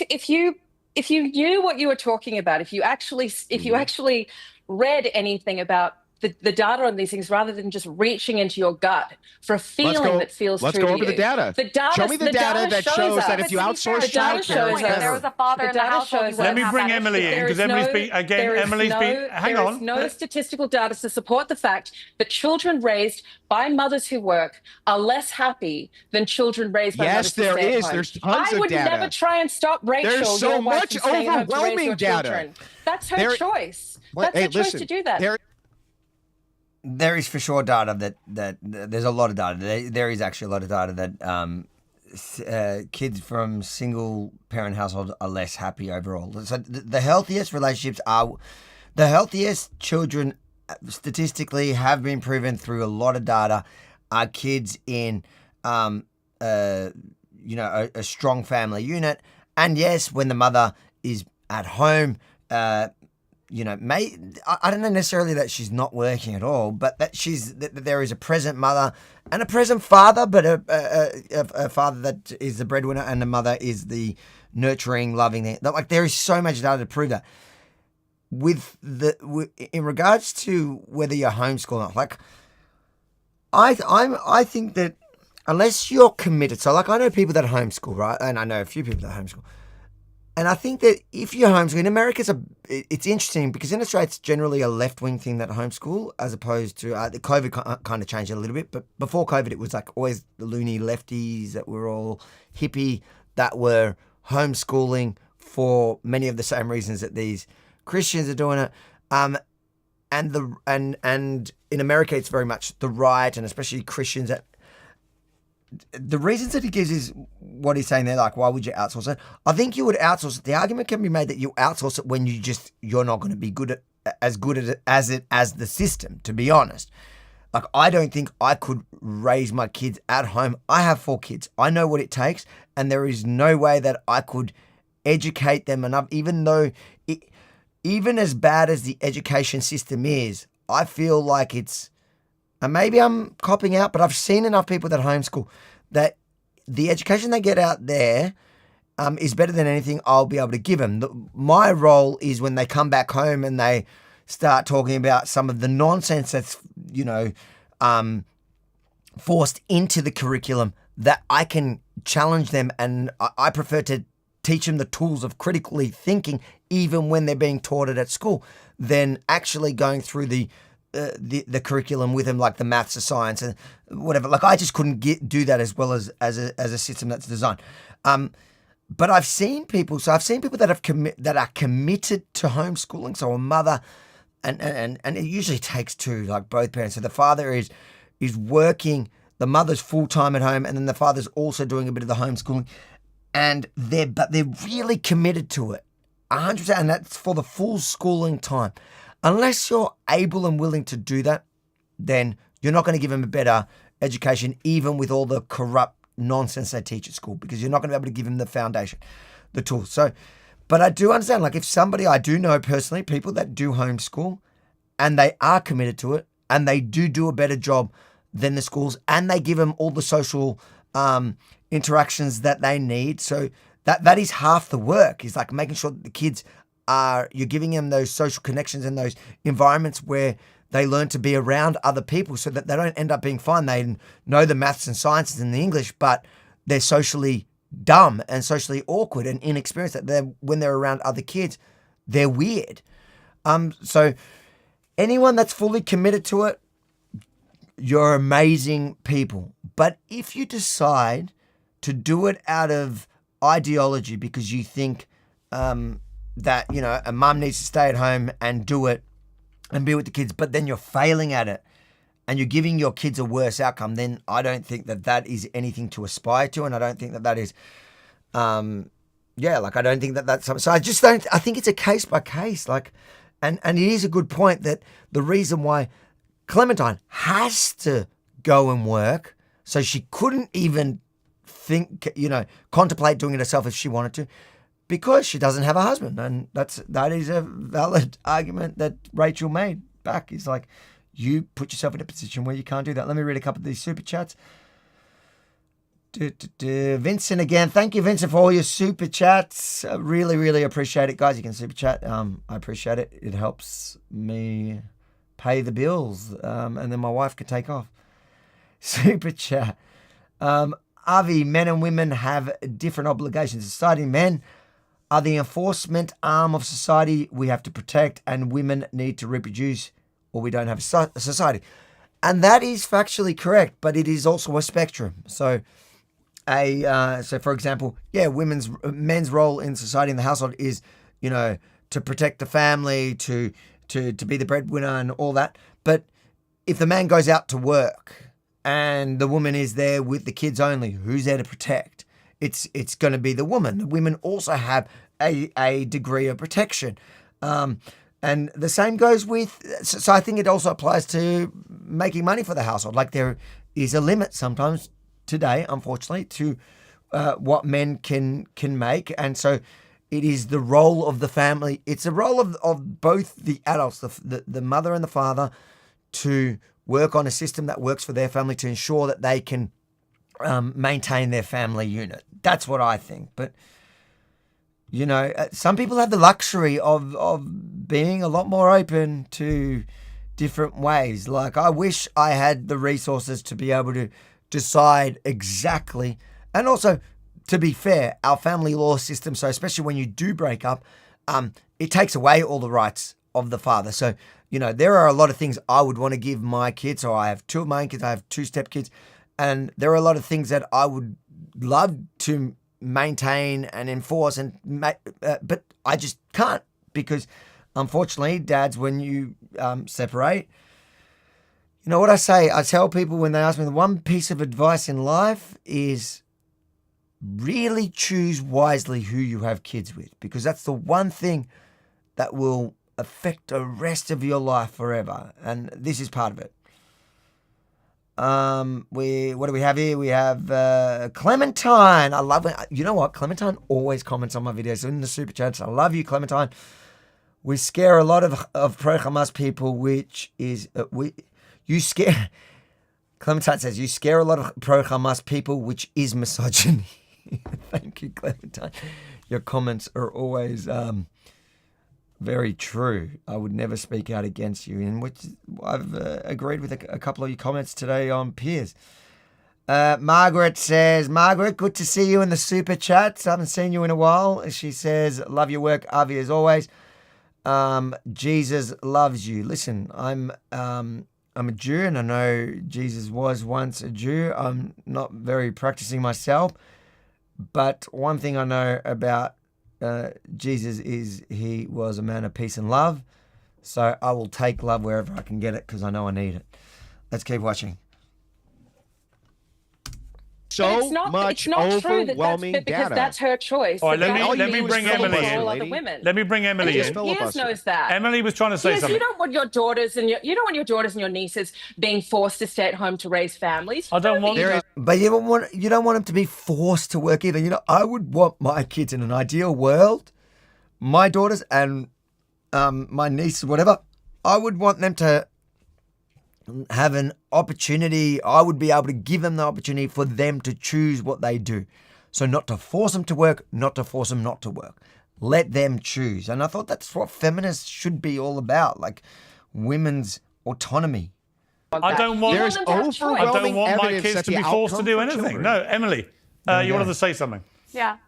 knew what you were talking about, if you actually read anything about the data on these things, rather than just reaching into your gut for a feeling that feels Let's true go to over the you. data. Show me the data that shows us. that if you outsource The data childcare, shows it's us. If there was a father in the data household, shows you Let wouldn't me have bring that Emily issue. in, because Emily's been, again, hang on. There is no statistical data to support the fact that children raised by mothers who work are less happy than children raised by mothers who Yes, there stay at is. home. There's tons I of would data. never try and stop Rachel, There's so your wife, much from staying at home to raise overwhelming your data. children. That's her choice. That's Hey, her choice listen, to do that. There is for sure data that there's a lot of data. There is actually a lot of data that kids from single parent households are less happy overall. So the healthiest relationships are the healthiest children statistically have been proven through a lot of data are kids in a strong family unit. And yes, when the mother is at home, I don't know necessarily that she's not working at all, but that there is a present mother and a present father, but a father that is the breadwinner and the mother is the nurturing, loving. Like there is so much data to prove that. In regards to whether you're homeschooled or not, like I think that unless you're committed, so like I know people that homeschool, right, and I know a few people that homeschool. And I think that if you're homeschooling, in America, it's interesting because in Australia, it's generally a left-wing thing that homeschool, as opposed to the COVID kind of changed it a little bit. But before COVID, it was like always the loony lefties that were all hippie that were homeschooling for many of the same reasons that these Christians are doing it. And in America, it's very much the right, and especially Christians that. The reasons that he gives is what he's saying there, like, why would you outsource it? I think you would outsource it. The argument can be made that you outsource it when you're not going to be good at it as the system, to be honest. Like, I don't think I could raise my kids at home. I have 4 kids. I know what it takes, and there is no way that I could educate them enough, even as bad as the education system is, I feel like it's, and maybe I'm copping out, but I've seen enough people that homeschool that the education they get out there is better than anything I'll be able to give them. My role is when they come back home and they start talking about some of the nonsense that's, forced into the curriculum, that I can challenge them, and I prefer to teach them the tools of critically thinking even when they're being taught it at school than actually going through the curriculum with them, like the maths or science and whatever. Like I just couldn't do that as well as a system that's designed. But I've seen people that are committed to homeschooling. So a mother, and it usually takes 2, like both parents. So the father is working, the mother's full time at home, and then the father's also doing a bit of the homeschooling, and they're really committed to it, 100%, and that's for the full schooling time. Unless you're able and willing to do that, then you're not going to give them a better education, even with all the corrupt nonsense they teach at school, because you're not going to be able to give them the foundation, the tools. So, but I do understand, like if I do know personally people that do homeschool and they are committed to it and they do a better job than the schools, and they give them all the social interactions that they need. So that is half the work, is like making sure that the kids you're giving them those social connections and those environments where they learn to be around other people so that they don't end up being fine. They know the maths and sciences and the English, but they're socially dumb and socially awkward and inexperienced. When they're around other kids, they're weird. So anyone that's fully committed to it, you're amazing people. But if you decide to do it out of ideology because you think that, a mum needs to stay at home and do it and be with the kids, but then you're failing at it and you're giving your kids a worse outcome, then I don't think that is anything to aspire to. And I don't think that is, I don't think that's something. So I think it's a case by case, and it is a good point that the reason why Clementine has to go and work, so she couldn't even contemplate doing it herself if she wanted to. because she doesn't have a husband. And that is a valid argument that Rachel made back. Is like, you put yourself in a position where you can't do that. Let me read a couple of these super chats. Vincent again. Thank you, Vincent, for all your super chats. I really, really appreciate it. Guys, you can super chat. I appreciate it. It helps me pay the bills. And then my wife can take off. Super chat. Avi, men and women have different obligations. Society, men are the enforcement arm of society we have to protect, and women need to reproduce or we don't have a society. And that is factually correct, but it is also a spectrum. So, for example, men's role in society in the household is, to protect the family, to be the breadwinner and all that. But if the man goes out to work and the woman is there with the kids only, who's there to protect? It's going to be the woman. The women also have a degree of protection. And the same goes with, so I think it also applies to making money for the household. Like, there is a limit sometimes today, unfortunately, to what men can make. And so it is the role of the family. It's a role of both the adults, the mother and the father, to work on a system that works for their family to ensure that they can maintain their family unit. That's what I think. But, some people have the luxury of being a lot more open to different ways. Like, I wish I had the resources to be able to decide exactly. And also, to be fair, our family law system, so especially when you do break up, it takes away all the rights of the father. So, there are a lot of things I would want to give my kids. So I have two of my own kids, I have two stepkids, and there are a lot of things that I would love to maintain and enforce, but I just can't, because unfortunately, dads, when you separate, you know what I say? I tell people when they ask me, the one piece of advice in life is really choose wisely who you have kids with, because that's the one thing that will affect the rest of your life forever. And this is part of it. What do we have here? We have Clementine. I love it. You know what? Clementine always comments on my videos in the super chats. I love you, Clementine. We scare a lot of pro-Hamas people, which is you scare. Clementine says you scare a lot of pro-Hamas people, which is misogyny. Thank you, Clementine. Your comments are always very true. I would never speak out against you, in which I've agreed with a couple of your comments today on Piers. Margaret says, Margaret, good to see you in the super chats. I haven't seen you in a while. She says, love your work, Avi, as always. Jesus loves you. Listen, I'm a Jew, and I know Jesus was once a Jew. I'm not very practicing myself, but one thing I know about Jesus is he was a man of peace and love. So I will take love wherever I can get it, because I know I need it. Let's keep watching. So much overwhelming data. Because that's her choice. All right, let me bring Emily in. Let me bring Emily in. Piers knows that. Emily was trying to say something. You don't want your daughters and your nieces being forced to stay at home to raise families. I don't want that. But you don't want them to be forced to work either. I would want my kids in an ideal world, my daughters and my nieces, whatever. I would want them to have an opportunity. I would be able to give them the opportunity for them to choose what they do. So not to force them to work, not to force them not to work. Let them choose. And I thought that's what feminists should be all about, like women's autonomy. I don't want my kids to be forced to do anything. No, Emily, you wanted to say something. Yeah,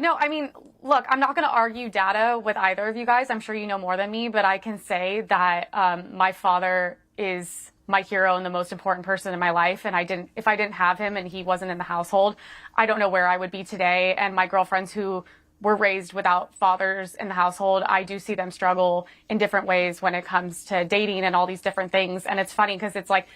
no, I mean, look, I'm not going to argue data with either of you guys. I'm sure you know more than me, but I can say that my father is my hero and the most important person in my life. And if I didn't have him and he wasn't in the household, I don't know where I would be today. And my girlfriends who were raised without fathers in the household, I do see them struggle in different ways when it comes to dating and all these different things. And it's funny because it's like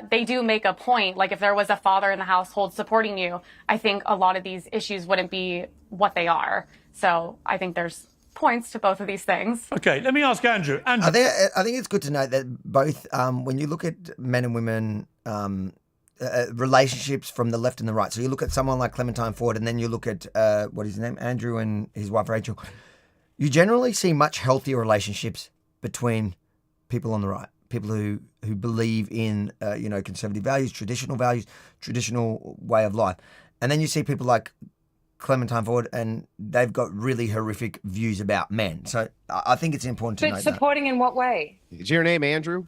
they do make a point. Like, if there was a father in the household supporting you, I think a lot of these issues wouldn't be what they are. So I think there's points to both of these things. Okay, let me ask Andrew. I think it's good to note that both, when you look at men and women relationships from the left and the right. So you look at someone like Clementine Ford, and then you look at what is his name, Andrew, and his wife Rachel. You generally see much healthier relationships between people on the right, people who believe in conservative values, traditional way of life, and then you see people like Clementine Ford, and they've got really horrific views about men. So I think it's important to know. But supporting in what way? Is your name Andrew?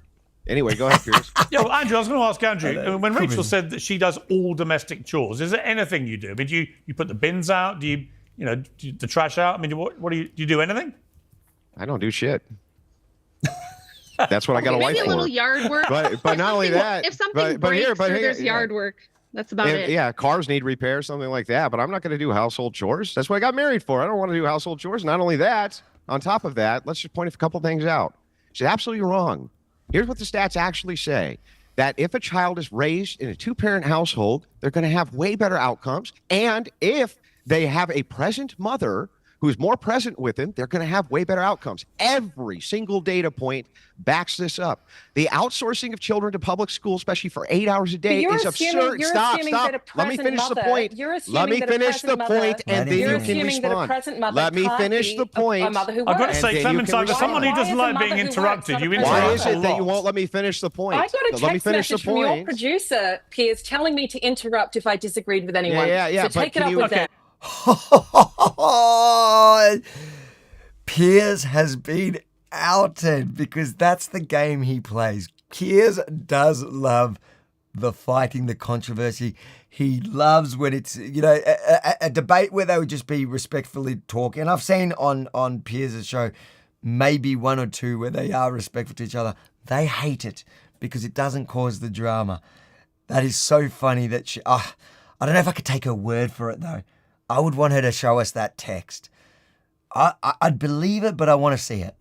Anyway, go ahead, Piers. Yeah, well, Andrew, I was going to ask Andrew, when Rachel said that she does all domestic chores, is there anything you do? I mean, do you put the bins out? Do you the trash out? I mean, what do you do anything? I don't do shit. That's what I got a wife for. Maybe a little yard work. But not only that. If something breaks there's yard work, that's about it. Yeah, cars need repair, something like that. But I'm not going to do household chores. That's what I got married for. I don't want to do household chores. Not only that, on top of that, let's just point a couple things out. She's absolutely wrong. Here's what the stats actually say. That if a child is raised in a two-parent household, they're going to have way better outcomes. And if they have a present mother who's more present with them, they're going to have way better outcomes. Every single data point backs this up. The outsourcing of children to public school, especially for 8 hours a day, is absurd. Stop. Let me finish the point. Let me finish the point, and then you can respond. Let me finish the point. I've got to say, Clementine, as someone who doesn't like being interrupted, you interrupt. Why is it that you won't let me finish the point? I got a text message from your producer, Piers, telling me to interrupt if I disagreed with anyone. Yeah. So take it up with them. Piers has been outed because that's the game he plays. Piers does love the fighting, the controversy. He loves when it's, a debate where they would just be respectfully talking. And I've seen on Piers' show maybe one or two where they are respectful to each other. They hate it because it doesn't cause the drama. That is so funny that I don't know if I could take her word for it though. I would want her to show us that text. I'd believe it, but I want to see it.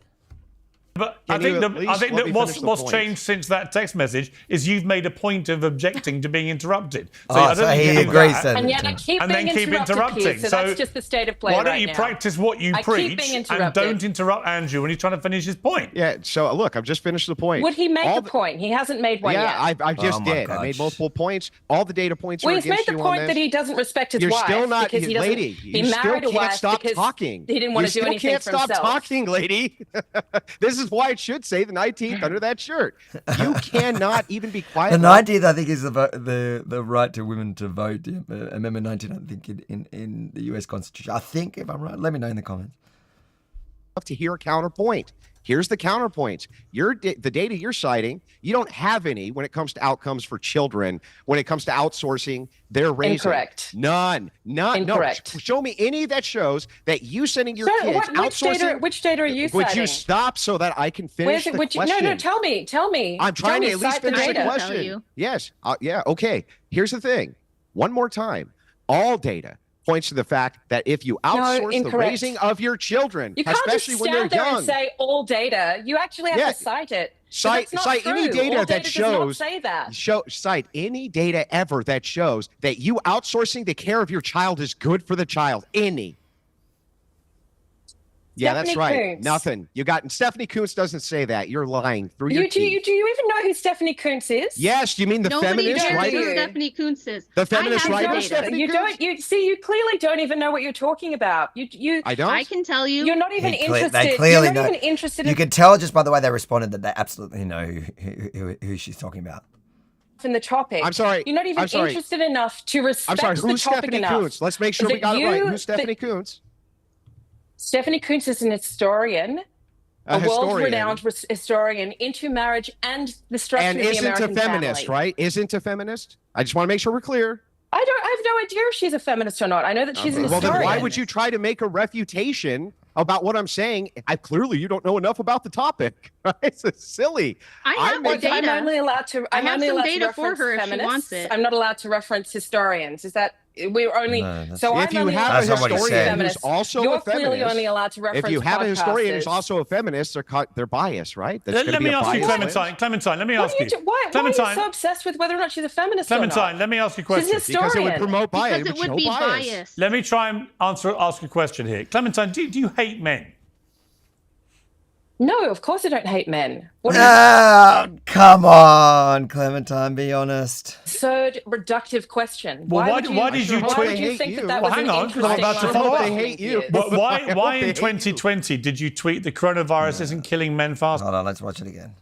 But I think that what's changed since that text message is you've made a point of objecting to being interrupted. So he agrees then. And yet I keep being interrupted. So that's just the state of play right now. Why don't you practice what you preach and don't interrupt Andrew when he's trying to finish his point? Yeah, so look, I've just finished the point. Would he make a point? He hasn't made one yet. Yeah, I just did. I made multiple points. All the data points are against you on this. Well, he's made the point that he doesn't respect his wife. You're still not, because he doesn't. lady, He you married still a wife can't stop because talking. he didn't want to do anything for himself. You still can't stop talking, lady. This is why it should say the 19th under that shirt. You cannot even be quiet. The 19th, I think, is the right to women to vote. Yeah. Amendment 19, I think, in the U.S. Constitution. I think, if I'm right, let me know in the comments. To hear a counterpoint. Here's the counterpoints. The data you're citing, you don't have any when it comes to outcomes for children. When it comes to outsourcing their raising. Incorrect. None. Incorrect. No. Show me any that shows that you sending your kids outsourcing. Which data are you citing? Would you stop so that I can finish the question? No, tell me. I'm trying to at least finish the question. Yes. Yeah. Okay. Here's the thing. One more time. All data points to the fact that if you outsource the raising of your children, you can't especially just when they're stand there young, and say all data. You actually have to cite it. Cite any data that shows. Say that. Cite any data ever that shows that you outsourcing the care of your child is good for the child. Any. Yeah, that's right. Kuntz. Nothing. You got Stephanie Kuntz doesn't say that. You're lying through your teeth. Do you even know who Stephanie Kuntz is? Yes, you mean the feminist writer? Nobody knows who Stephanie Kuntz is. The feminist writer, Stephanie Kuntz? You clearly don't even know what you're talking about. I don't. I can tell you. You're not even interested. They clearly know. Even interested you can tell just by the way they responded that they absolutely know who she's talking about. In the topic. I'm sorry. You're not even interested enough to respect the topic enough. Who's Stephanie Kuntz? Let's make sure we got it right. Who's Stephanie Kuntz? Stephanie Kuntz is an historian, a world-renowned historian into marriage and the structure of the American family. And isn't a feminist, right? Isn't a feminist? I just want to make sure we're clear. I have no idea if she's a feminist or not. I know that she's an historian. Well, then why would you try to make a refutation about what I'm saying? Clearly, you don't know enough about the topic. Right? It's silly. I'm only allowed to. I have some data for her if she wants it. I'm not allowed to reference historians. Is that? We're only if you have a historian who's also a feminist, you're clearly only allowed to reference. If you have a historian who's also a feminist, they're biased, right? Let me ask you, Clementine. Clementine, let me ask you. Why are you so obsessed with whether or not she's a feminist? Clementine, let me ask you a question. She's a historian. Because it would promote bias. Because it would be biased. Let me try and ask a question here. Clementine, do you hate men? No, of course I don't hate men. What Come on, Clementine, be honest. absurd, reductive question. Well, why would did you why tweet? would you think that Well, was hang an on, because I'm interesting about to line follow of up. They hate you. questioning, Piers? Why in 2020 did you tweet the coronavirus isn't killing men fast? Hold on, let's watch it again.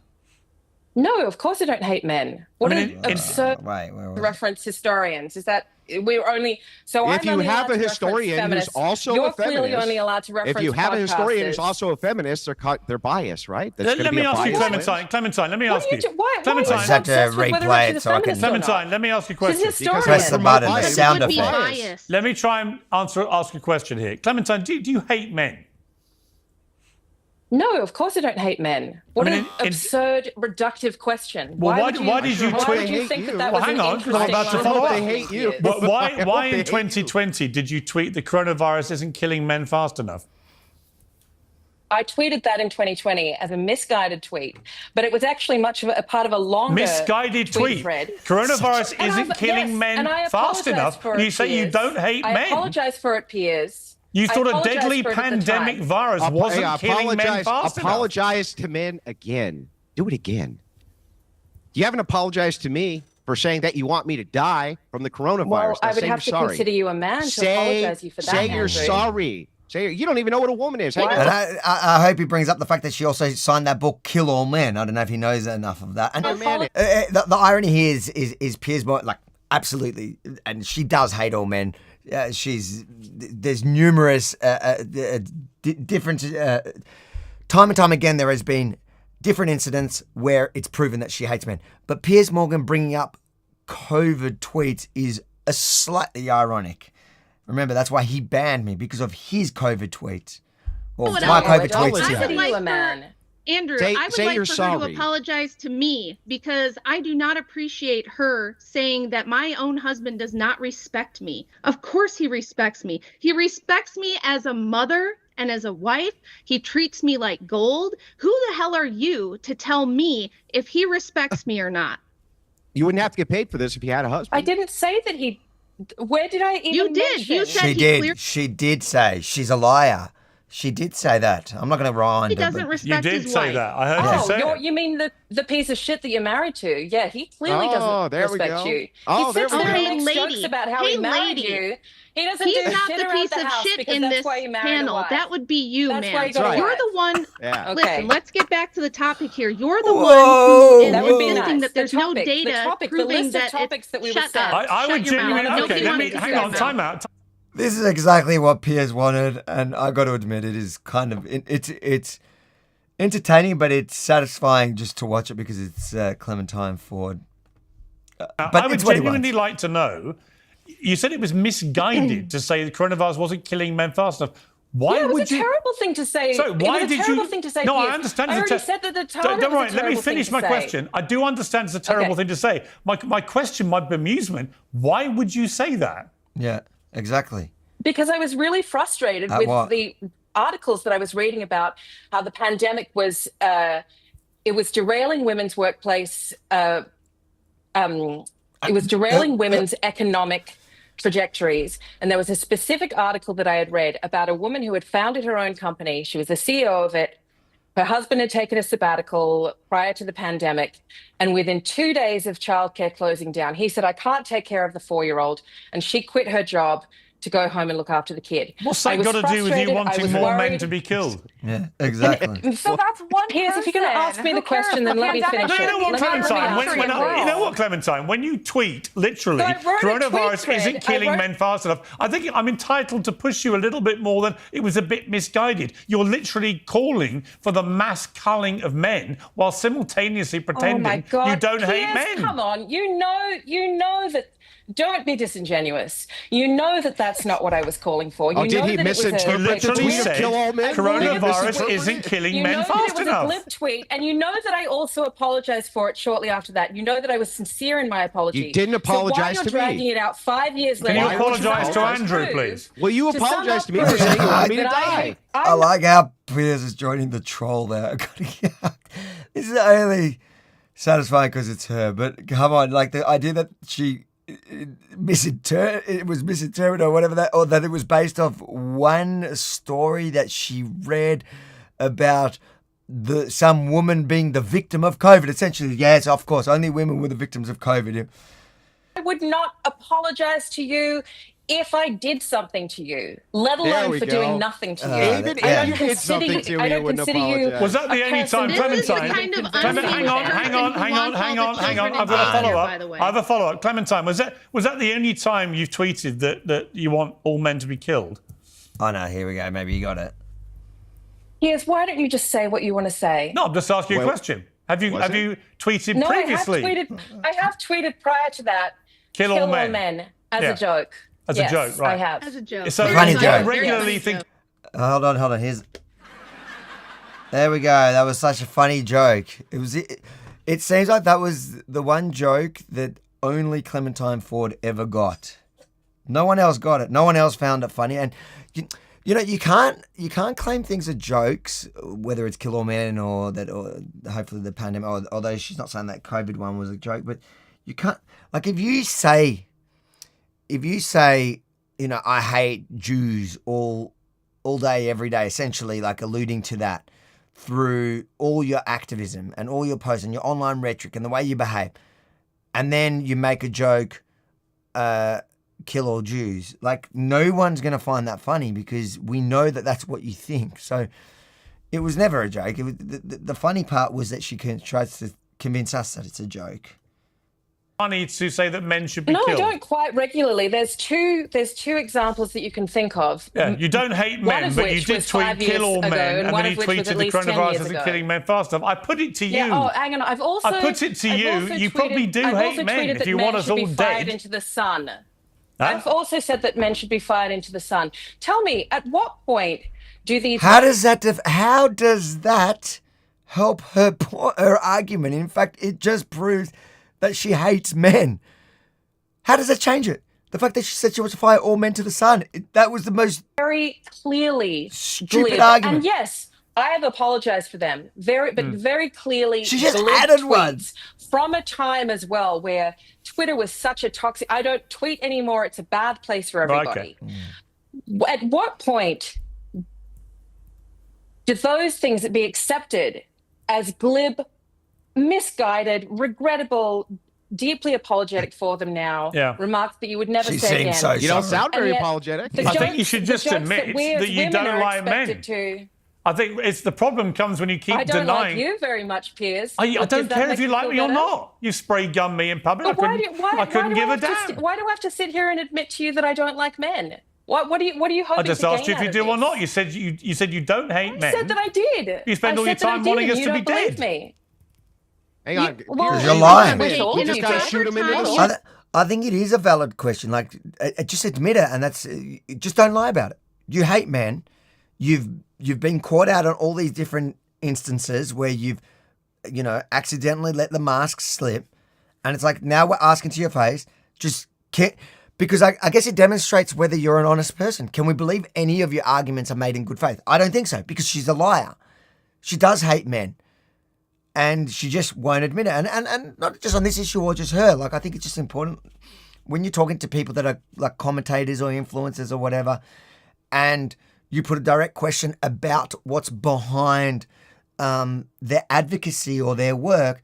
No, of course I don't hate men. What an absurd Wait, where was it? reference historians. Is that we're only so If I'm you only have allowed a to historian reference who's feminists. also You're a feminist, clearly only allowed to reference if you have a historian who's podcasters. also a feminist, they're biased, right? That's Let gonna me be a ask you, biased Clementine. Clementine, let me What ask do you. you do? Why Clementine, are you I so have to obsessed with whether or not replay she's it a so I can- feminist or Clementine, not? let me ask you a She's a question. historian. Press the button, the biased. sound would be effect. biased. Let me try and ask a question here. Clementine, do you hate men? No, of course I don't hate men. What I mean, an absurd, reductive question. Well, why did you why tweet? would you think that Well, was hang an on, because I'm interesting about to line follow of up. They hate you. questioning? Why hope in they hate you. 2020 did you tweet the coronavirus isn't killing men fast enough? I tweeted that in 2020 as a misguided tweet, but it was actually much of a part of a longer Misguided tweet. thread. Coronavirus And isn't killing men and I fast apologize enough. for And it, you say you Piers. don't hate I men. apologize for it, Piers. You I thought a apologize deadly for it at the pandemic time. virus wasn't killing men apologize, fast enough. apologize to men again. Do it again. You haven't apologized to me for saying that you want me to die from the coronavirus. Well, Now I would say have you're to sorry. consider you a man to Say, apologize you for that. say you're Andrew. sorry. Say you don't even know what a woman is. Hang And on. I hope he brings up the fact that she also signed that book, Kill All Men. I don't know if he knows enough of that. And the irony here is Piers, like, absolutely, and she does hate all men. There's numerous different time and time again there has been different incidents where it's proven that she hates men. But Piers Morgan bringing up COVID tweets is a slightly ironic. Remember, that's why he banned me, because of his COVID tweets. Or What my else? COVID I tweets. would today. consider you a man. Andrew, Say- I would say like you're for her to sorry. apologize to me, because I do not appreciate her saying that my own husband does not respect me. Of course he respects me. He respects me as a mother and as a wife. He treats me like gold. Who the hell are you to tell me if he respects me or not? You wouldn't have to get paid for this if you had a husband. I didn't say that he. Where did I even? You did. mention? You said She he did. clear- She did say she's a liar. She did say that. I'm not going to rewind He it, doesn't but- You respect did his say wife. that. I heard you say it. You mean the piece of shit that you're married to? Yeah, he clearly Oh, doesn't there we respect go. you. Oh, He there sits we there go. and Hey, makes lady. jokes about how Hey, he married lady. you. He doesn't He's do not shit the around piece the of house shit because in that's this why he married a panel. wife. That would be you, That's man. why you got a right. You're wife. the one. Yeah. Okay. Listen, let's get back to the topic here. You're the Whoa. one who is That would be insisting nice. that there's The no topic, data the topic, the proving list of that topics that we would shut say. up. I Shut would your mouth. genuinely. Nobody Okay, let wants me to hang hear on. that. Time out. This is exactly what Piers wanted, and I got to admit, it is kind of it's entertaining, but it's satisfying just to watch it because it's Clementine Ford. But I would it's what he genuinely wants. like to know. You said it was misguided to say the coronavirus wasn't killing men fast enough. Why Yeah, it was would a you? terrible thing to say. So why it was did a terrible you? thing to say. No, I Piers. understand. I it's a already said that the title Don't was worry. a Let me terrible thing finish to my say. question. I do understand it's a terrible Okay. thing to say. My question, my bemusement. Why would you say that? Yeah, exactly. Because I was really frustrated At with what? the articles that I was reading about how the pandemic was it was derailing women's workplace. It was derailing women's economic trajectories. And there was a specific article that I had read about a woman who had founded her own company. She was the CEO of it. Her husband had taken a sabbatical prior to the pandemic. And within 2 days of childcare closing down, he said, I can't take care of the 4-year-old. And she quit her job to go home and look after the kid. What's I that was got to do with you frustrated. I wanting was more men worried. to be killed? Yeah, exactly. So that's one Piers, person. if you're going to ask me the Who cares? question, then The let me pandemic finish No, it. you know what, Let me Clementine? answer When it. you know what, Clementine? When you tweet, literally, So I wrote a tweet coronavirus thread. isn't killing I wrote- men fast enough. I think I'm entitled to push you a little bit more than it was a bit misguided. You're literally calling for the mass culling of men while simultaneously Oh pretending my God. you don't hate Piers, men. Come on, you know that. Don't be disingenuous. You know that that's not what I was calling for. You Oh, did know he that it was misinterpret You the literally tweet of said kill all men? coronavirus isn't killing You men know that fast it was enough. a glib tweet, and you know that I also apologized for it shortly after that. You know that I was sincere in my apology. You didn't apologize so why to you're me. dragging it out 5 years Can later? you Why would you apologise to apologize? Andrew, please? Will you To sum apologize up, to me for saying you want me to that die? I like how Piers is joining the troll there. This is only satisfying because it's her, but come on, like the idea that she it was misinterpreted or whatever that, or that it was based off one story that she read about some woman being the victim of COVID. Essentially, yes, of course, only women were the victims of COVID. I would not apologize to you if I did something to you, let alone for doing nothing to you. Even I don't if you did something to me, you wouldn't apologize. Was that the only time, Clementine? Hang on. I've got a follow-up. I have a follow-up. Clementine, was that the only time you've tweeted that you want all men to be killed? Oh, no, here we go. Maybe you got it. Yes, why don't you just say what you want to say? No, I'm just asking you a question. Have you tweeted previously? I have tweeted prior to that. Kill all men. As a joke. As a joke, right. I have. As a joke. So Funny joke. I regularly think... Hold on. There we go. That was such a funny joke. It seems like that was the one joke that only Clementine Ford ever got. No one else got it. No one else found it funny. And you know, you can't claim things are jokes, whether it's kill all men or hopefully the pandemic. Although she's not saying that COVID one was a joke, but you can't, like, if you say, you know, I hate Jews all day, every day, essentially, like alluding to that through all your activism and all your posts and your online rhetoric and the way you behave, and then you make a joke, kill all Jews. Like, no one's going to find that funny because we know that that's what you think. So it was never a joke. The funny part was that she tries to convince us that it's a joke. Funny to say that men should be killed. No, I don't quite regularly. There's two examples that you can think of. Yeah, you don't hate men, but you did tweet kill all men, and then you tweeted the coronavirus isn't killing men fast enough. I put it to you. Yeah, oh, hang on. I put it to you. You probably do hate men if you want us all dead. Into the sun. Huh? I've also said that men should be fired into the sun. Tell me, at what point do these... How does that help her argument? In fact, it just proves that she hates men. How does that change it? The fact that she said she wants to fire all men to the sun, that was the most... Very clearly... stupid argument. And yes, I have apologized for them. Very clearly... She just added one. From a time as well where Twitter was such a toxic... I don't tweet anymore. It's a bad place for everybody. Okay. At what point do those things be accepted as glib, misguided, regrettable, deeply apologetic for them now? Remarks that you would never say again. So you don't sound very apologetic. I think you should just admit that you don't like men. I think it's the problem comes when you keep denying. I don't like you very much, Piers. I don't care if you like me or not. You spray gun me in public. I couldn't give a damn. Why do I have to sit here and admit to you that I don't like men? What do you hoping to gain out of this? I just asked you if you do or not. You said you don't hate men. I said that I did. You spend all your time wanting us to be dead. Me. Hang on. Because you're lying. You just got to shoot him into the sun. I think it is a valid question. Like, just admit it, and that's just don't lie about it. You hate men. You've been caught out on all these different instances where you've, you know, accidentally let the mask slip, and it's like now we're asking to your face. Just can't, because I guess it demonstrates whether you're an honest person. Can we believe any of your arguments are made in good faith? I don't think so, because she's a liar. She does hate men. And she just won't admit it. And not just on this issue or just her. Like, I think it's just important when you're talking to people that are like commentators or influencers or whatever, and you put a direct question about what's behind their advocacy or their work,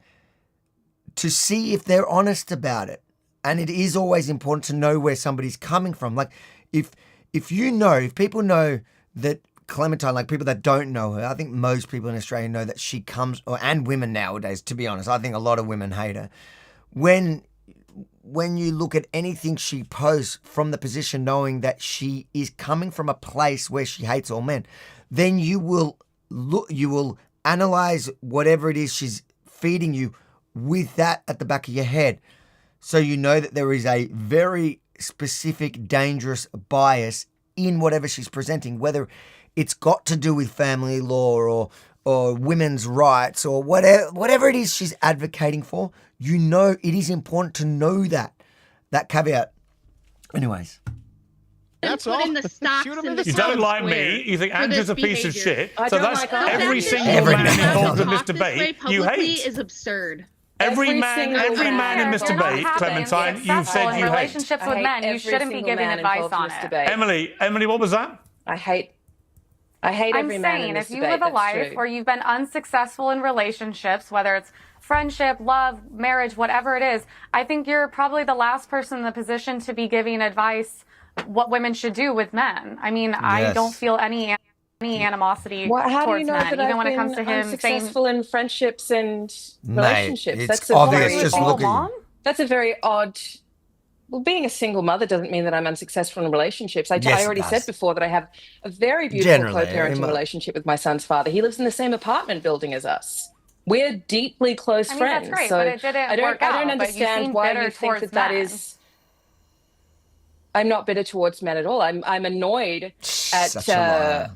to see if they're honest about it. And it is always important to know where somebody's coming from. Like, if people know that Clementine, like people that don't know her, I think most people in Australia know that she comes, and women nowadays, to be honest, I think a lot of women hate her. When you look at anything she posts from the position knowing that she is coming from a place where she hates all men, then you will analyze whatever it is she's feeding you with that at the back of your head. So you know that there is a very specific, dangerous bias in whatever she's presenting, whether it's got to do with family law or women's rights or whatever it is she's advocating for. You know, it is important to know that caveat. Anyways. That's all. In the stocks you don't like me. You think Andrew's a piece of shit. So that's every single man involved in this debate you hate. Is absurd. Every man in this debate, Clementine, you've said you hate. Relationships with men, you shouldn't be giving advice on it. Emily, what was that? I hate I hate every man in saying this if you debate, live a that's life true. where you've been unsuccessful in relationships, whether it's friendship, love, marriage, whatever it is, I think you're probably the last person in the position to be giving advice what women should do with men. I mean, I don't feel any animosity How do you towards know men, that even I've when it been comes to him saying, unsuccessful in friendships and Mate, relationships? it's That's a obvious. very Just look at you. That's a very odd. Well, being a single mother doesn't mean that I'm unsuccessful in relationships. I Yes, it already does. said before that I have a very beautiful Generally, co-parenting relationship with my son's father. He lives in the same apartment building as us. We're deeply close I mean, friends. that's great, so but it didn't work I out, don't but you understand seem why bitter you think towards that men. is. I'm not bitter towards men at all. I'm annoyed at Such a liar.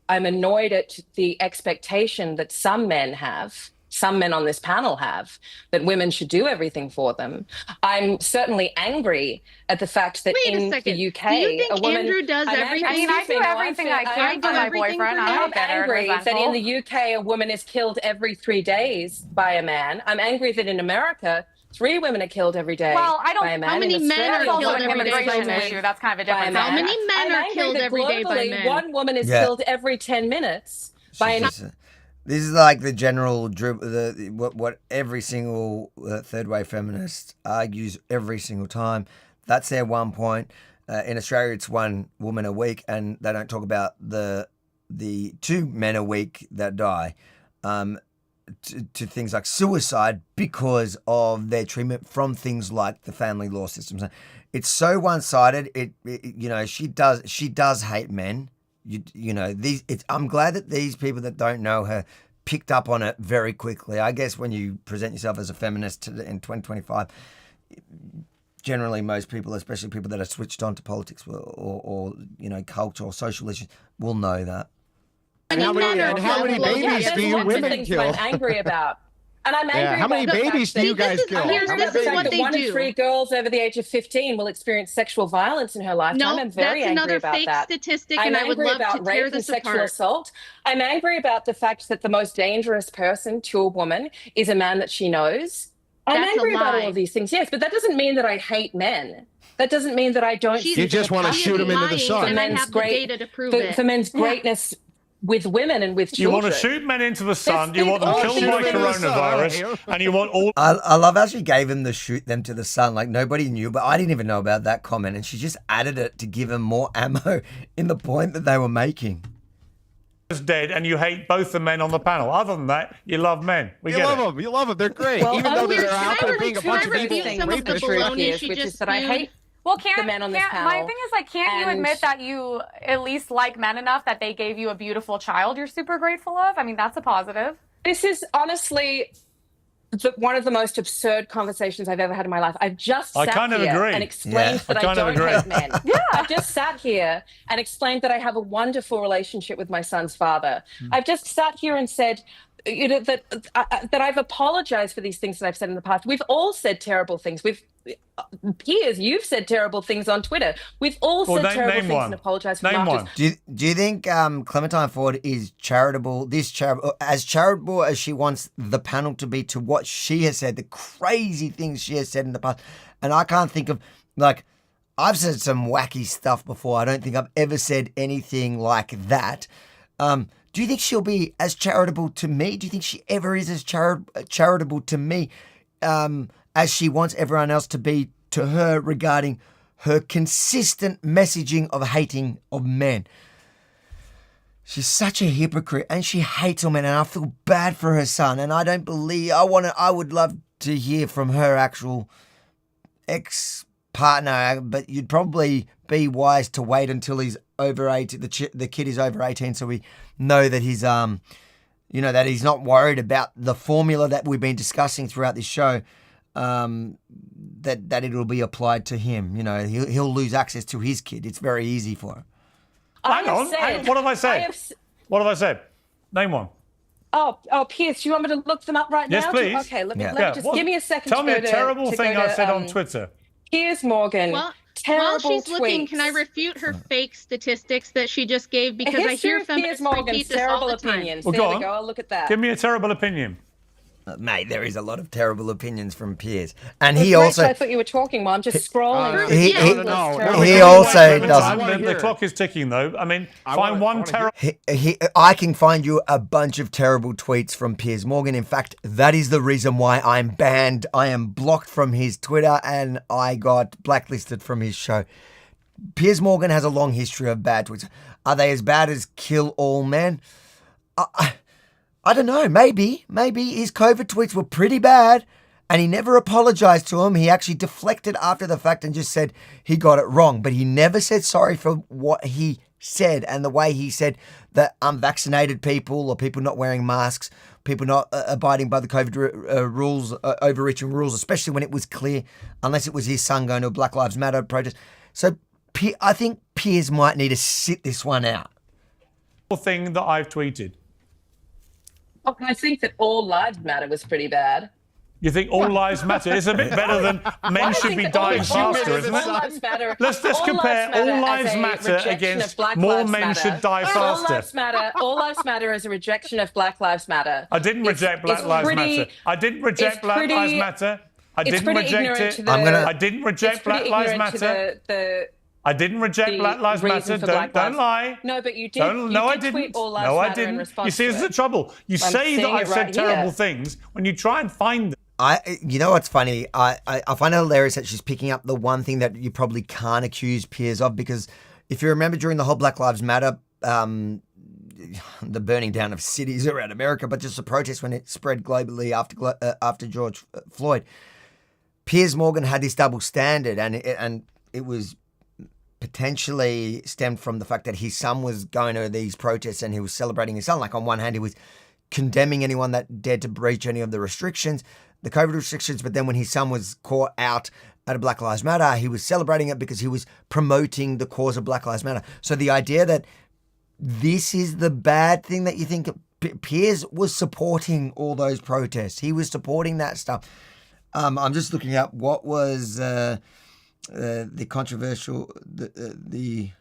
I'm annoyed at the expectation that some men on this panel have, that women should do everything for them. I'm certainly angry at the fact that Wait a in second. the UK, Do you think a woman, Andrew does everything? I mean, I do everything I can for my boyfriend. I'm not bitter and angry that in resentful. the UK, a woman is killed every 3 days by a man. I'm angry that in America, 3 women are killed every day Well, I don't. by a man. How many In men are Australia, killed one every woman day is by killed men? issue. That's kind of a by different How subject. many men are killed that every day by globally, men? one woman is Yeah. killed every 10 minutes by an. This is like the general what every single third wave feminist argues every single time. That's their one point. In Australia, it's 1 woman a week, and they don't talk about the 2 men a week that die to things like suicide because of their treatment from things like the family law systems. It's so one-sided. She does hate men. I'm glad that these people that don't know her picked up on it very quickly. I guess when you present yourself as a feminist in 2025, generally most people, especially people that are switched on to politics or culture or social issues, will know that. And how many babies do you women kill? I'm angry about. And I'm angry how many about the babies fact do you guys kill? This is what they one do. in 3 girls over the age of 15 will experience sexual violence in her lifetime. No, I'm very that's angry another about fake that. statistic, I'm and I would angry love about to rape tear and this sexual apart. assault. I'm angry about the fact that the most dangerous person to a woman is a man that she knows. I'm That's a angry about lie. all of these things, yes, but that doesn't mean that I hate men. That doesn't mean that I don't. She's You just want to shoot them into the sun. and I have the data to prove it. For men's greatness with women and with You children. want to shoot men into the sun, you They've want them all killed shoot by them into the sun, coronavirus, and you want all... I love how she gave him the shoot them to the sun. Like, nobody knew, but I didn't even know about that comment, and she just added it to give him more ammo in the point that they were making. dead, and you hate both the men on the panel. Other than that, you love men. You love them. You love them. They're great. Well, even though they're can out I there being a bunch of refute evil some of the rapists. baloney she which just is that I spewed? hate Well, the men on this panel. my thing is, like, can't you And- admit that you at least like men enough that they gave you a beautiful child you're super grateful of? I mean, that's a positive. This is honestly one of the most absurd conversations I've ever had in my life. I've just I sat kind of here agree. and explained that I don't hate men. I've just sat here and explained that I have a wonderful relationship with my son's father. I've just sat here and said that I've apologized for these things that I've said in the past. We've all said terrible things. Piers, you've said terrible things on Twitter. We've all said terrible things and apologized for them afterwards. Do you think Clementine Ford is charitable, as charitable as she wants the panel to be to what she has said, the crazy things she has said in the past? And I can't think of, like, I've said some wacky stuff before. I don't think I've ever said anything like that. Do you think she'll be as charitable to me? Do you think she ever is as charitable to me as she wants everyone else to be to her regarding her consistent messaging of hating of men? She's such a hypocrite, and she hates all men, and I feel bad for her son. And I don't believe I would love to hear from her actual ex-partner, but you'd probably be wise to wait until he's over 18. The kid is over 18, so we know that he's that he's not worried about the formula that we've been discussing throughout this show. That it'll be applied to him. You know, he'll lose access to his kid. It's very easy for him. Hang on. What have I said? What have I said? Name one. Oh, Piers, do you want me to look them up right now? Yes, please. Okay, let me just give me a second. Tell me a terrible thing I said on Twitter. Piers Morgan. While she's looking, can I refute her fake statistics that she just gave? Because I hear feminists repeat this all the time. Opinions. Well, there we go. I'll look at that. Give me a terrible opinion. Mate, there is a lot of terrible opinions from Piers. And Well, he Rachel, also... I thought you were talking while I'm just scrolling. He also doesn't... The clock is ticking, though. I mean, I can find you a bunch of terrible tweets from Piers Morgan. In fact, that is the reason why I'm banned. I am blocked from his Twitter and I got blacklisted from his show. Piers Morgan has a long history of bad tweets. Are they as bad as Kill All Men? I don't know. Maybe his COVID tweets were pretty bad and he never apologized to him. He actually deflected after the fact and just said he got it wrong. But he never said sorry for what he said and the way he said that unvaccinated people or people not wearing masks, people not abiding by the COVID rules, overreaching rules, especially when it was clear, unless it was his son going to a Black Lives Matter protest. So I think Piers might need to sit this one out. Thing that I've tweeted. Oh, I think that All Lives Matter was pretty bad. You think All Lives Matter is a bit better than men should be dying faster, isn't it? All Lives Matter. Let's compare All Lives Matter against More Men Should Die Faster. All Lives Matter is a rejection of Black Lives Matter. I didn't reject Black Lives Matter. I didn't reject Black Lives Matter. I didn't reject it. I didn't reject Black Lives Matter. I didn't reject Black Lives Matter. Don't lie. No, but you did. No, I didn't. No, I didn't. You see, this is the trouble. You say that I've said terrible things when you try and find them. You know what's funny? I find it hilarious that she's picking up the one thing that you probably can't accuse Piers of, because if you remember during the whole Black Lives Matter, the burning down of cities around America, but just the protest when it spread globally after George Floyd, Piers Morgan had this double standard, and it was potentially stemmed from the fact that his son was going to these protests and he was celebrating his son. Like, on one hand, he was condemning anyone that dared to breach any of the restrictions, the COVID restrictions, but then when his son was caught out at a Black Lives Matter, he was celebrating it because he was promoting the cause of Black Lives Matter. So the idea that this is the bad thing that you think, Piers was supporting all those protests. He was supporting that stuff. I'm just looking up what was... the controversial, the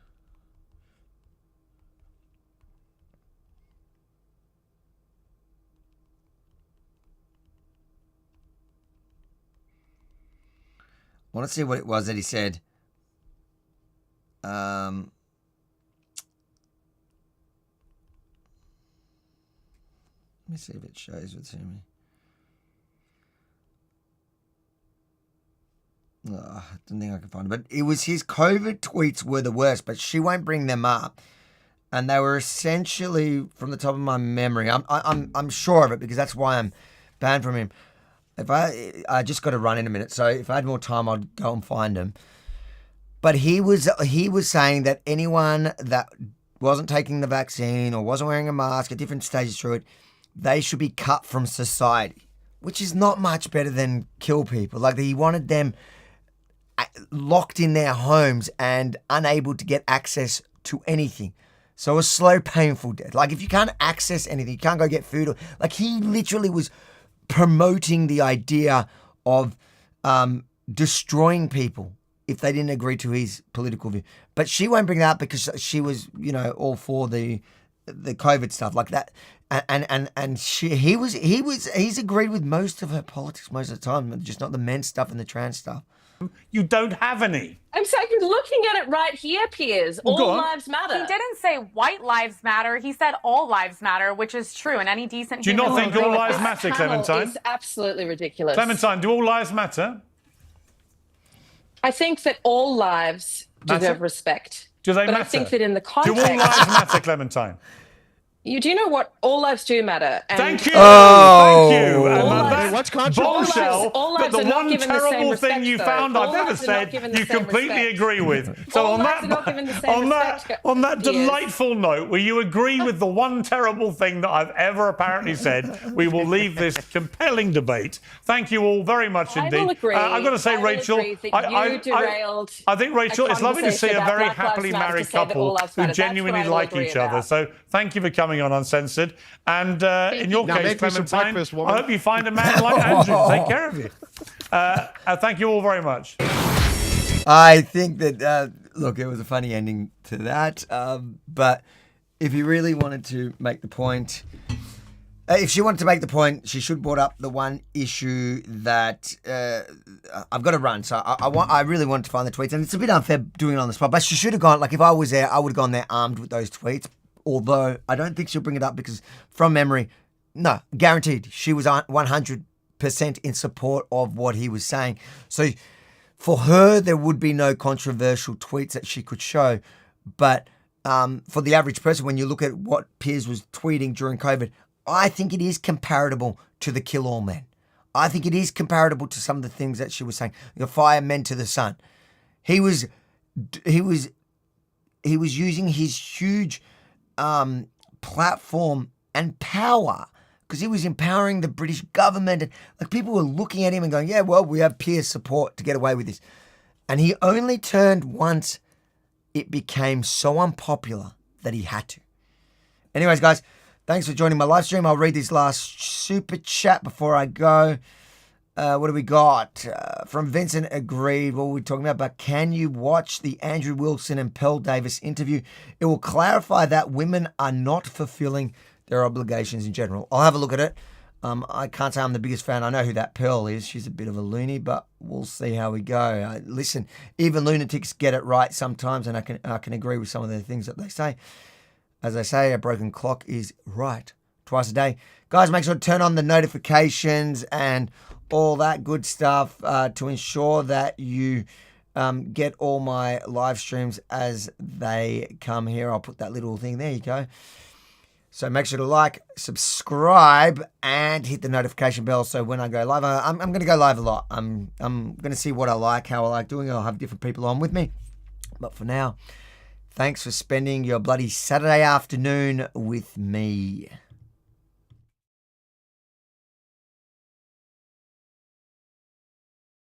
I want to see what it was that he said. Let me see if it shows it to me. I don't think I can find it, but it was his COVID tweets were the worst, but she won't bring them up, and they were essentially, from the top of my memory, I'm sure of it because that's why I'm banned from him. If I just got to run in a minute, so if I had more time, I'd go and find him. But he was saying that anyone that wasn't taking the vaccine or wasn't wearing a mask at different stages through it, they should be cut from society, which is not much better than kill people. Like, he wanted them locked in their homes and unable to get access to anything. So a slow, painful death. Like, if you can't access anything, you can't go get food. Like, he literally was promoting the idea of destroying people if they didn't agree to his political view. But she won't bring that up because she was, all for the COVID stuff like that. And he's agreed with most of her politics most of the time, just not the men's stuff and the trans stuff. You don't have any. I'm looking at it right here, Piers. All lives matter. He didn't say white lives matter. He said all lives matter, which is true. And any decent. Do you not think all lives matter, Clementine? It's absolutely ridiculous. Clementine, do all lives matter? I think that all lives deserve respect. Do they matter? I think that in the context... Do all lives matter, Clementine? You do know what? All lives do matter. And thank you. Thank you. What's controversial? All but lives the are not one given the same terrible respect, thing you though. found All I've ever lives are not said, given the you same completely respect. agree with. So All on lives are not given the same respect, on that Piers. delightful note, where you agree with the one terrible thing that I've ever apparently said, we will leave this compelling debate. Thank you all very much indeed. I will agree. I've got to say, Rachel, I think, Rachel, it's lovely to see a very happily married couple who genuinely like each other. So thank you for coming on Uncensored. And in your case, Clementine, I hope you find a man like Andrew to take care of you. Thank you all very much. I think that, look, it was a funny ending to that. But if you really wanted to make the point, If she wanted to make the point, she should brought up the one issue that I've got to run. So I really wanted to find the tweets, and it's a bit unfair doing it on the spot. But she should have gone. Like if I was there, I would have gone there armed with those tweets. Although I don't think she'll bring it up because, from memory, no, guaranteed she was 100% in support of what he was saying. So for her, there would be no controversial tweets that she could show. But for the average person, when you look at what Piers was tweeting during COVID, I think it is comparable to the kill all men. I think it is comparable to some of the things that she was saying. The fire men to the sun. He was using his huge platform and power because he was empowering the British government. And like people were looking at him and going, yeah, well, we have Piers support to get away with this. And he only turned once it became so unpopular that he had to. Anyways, guys, thanks for joining my live stream. I'll read this last super chat before I go. What do we got? From Vincent, agreed. What were we talking about? But can you watch the Andrew Wilson and Pearl Davis interview? It will clarify that women are not fulfilling their obligations in general. I'll have a look at it. I can't say I'm the biggest fan. I know who that Pearl is. She's a bit of a loony, but we'll see how we go. Listen, even lunatics get it right sometimes, and I can agree with some of the things that they say. As I say, a broken clock is right twice a day. Guys, make sure to turn on the notifications and all that good stuff to ensure that you get all my live streams as they come here. I'll put that little thing. There you go. So make sure to like, subscribe, and hit the notification bell. So when I go live, I'm going to go live a lot. I'm going to see what I like, how I like doing it. I'll have different people on with me. But for now, thanks for spending your bloody Saturday afternoon with me.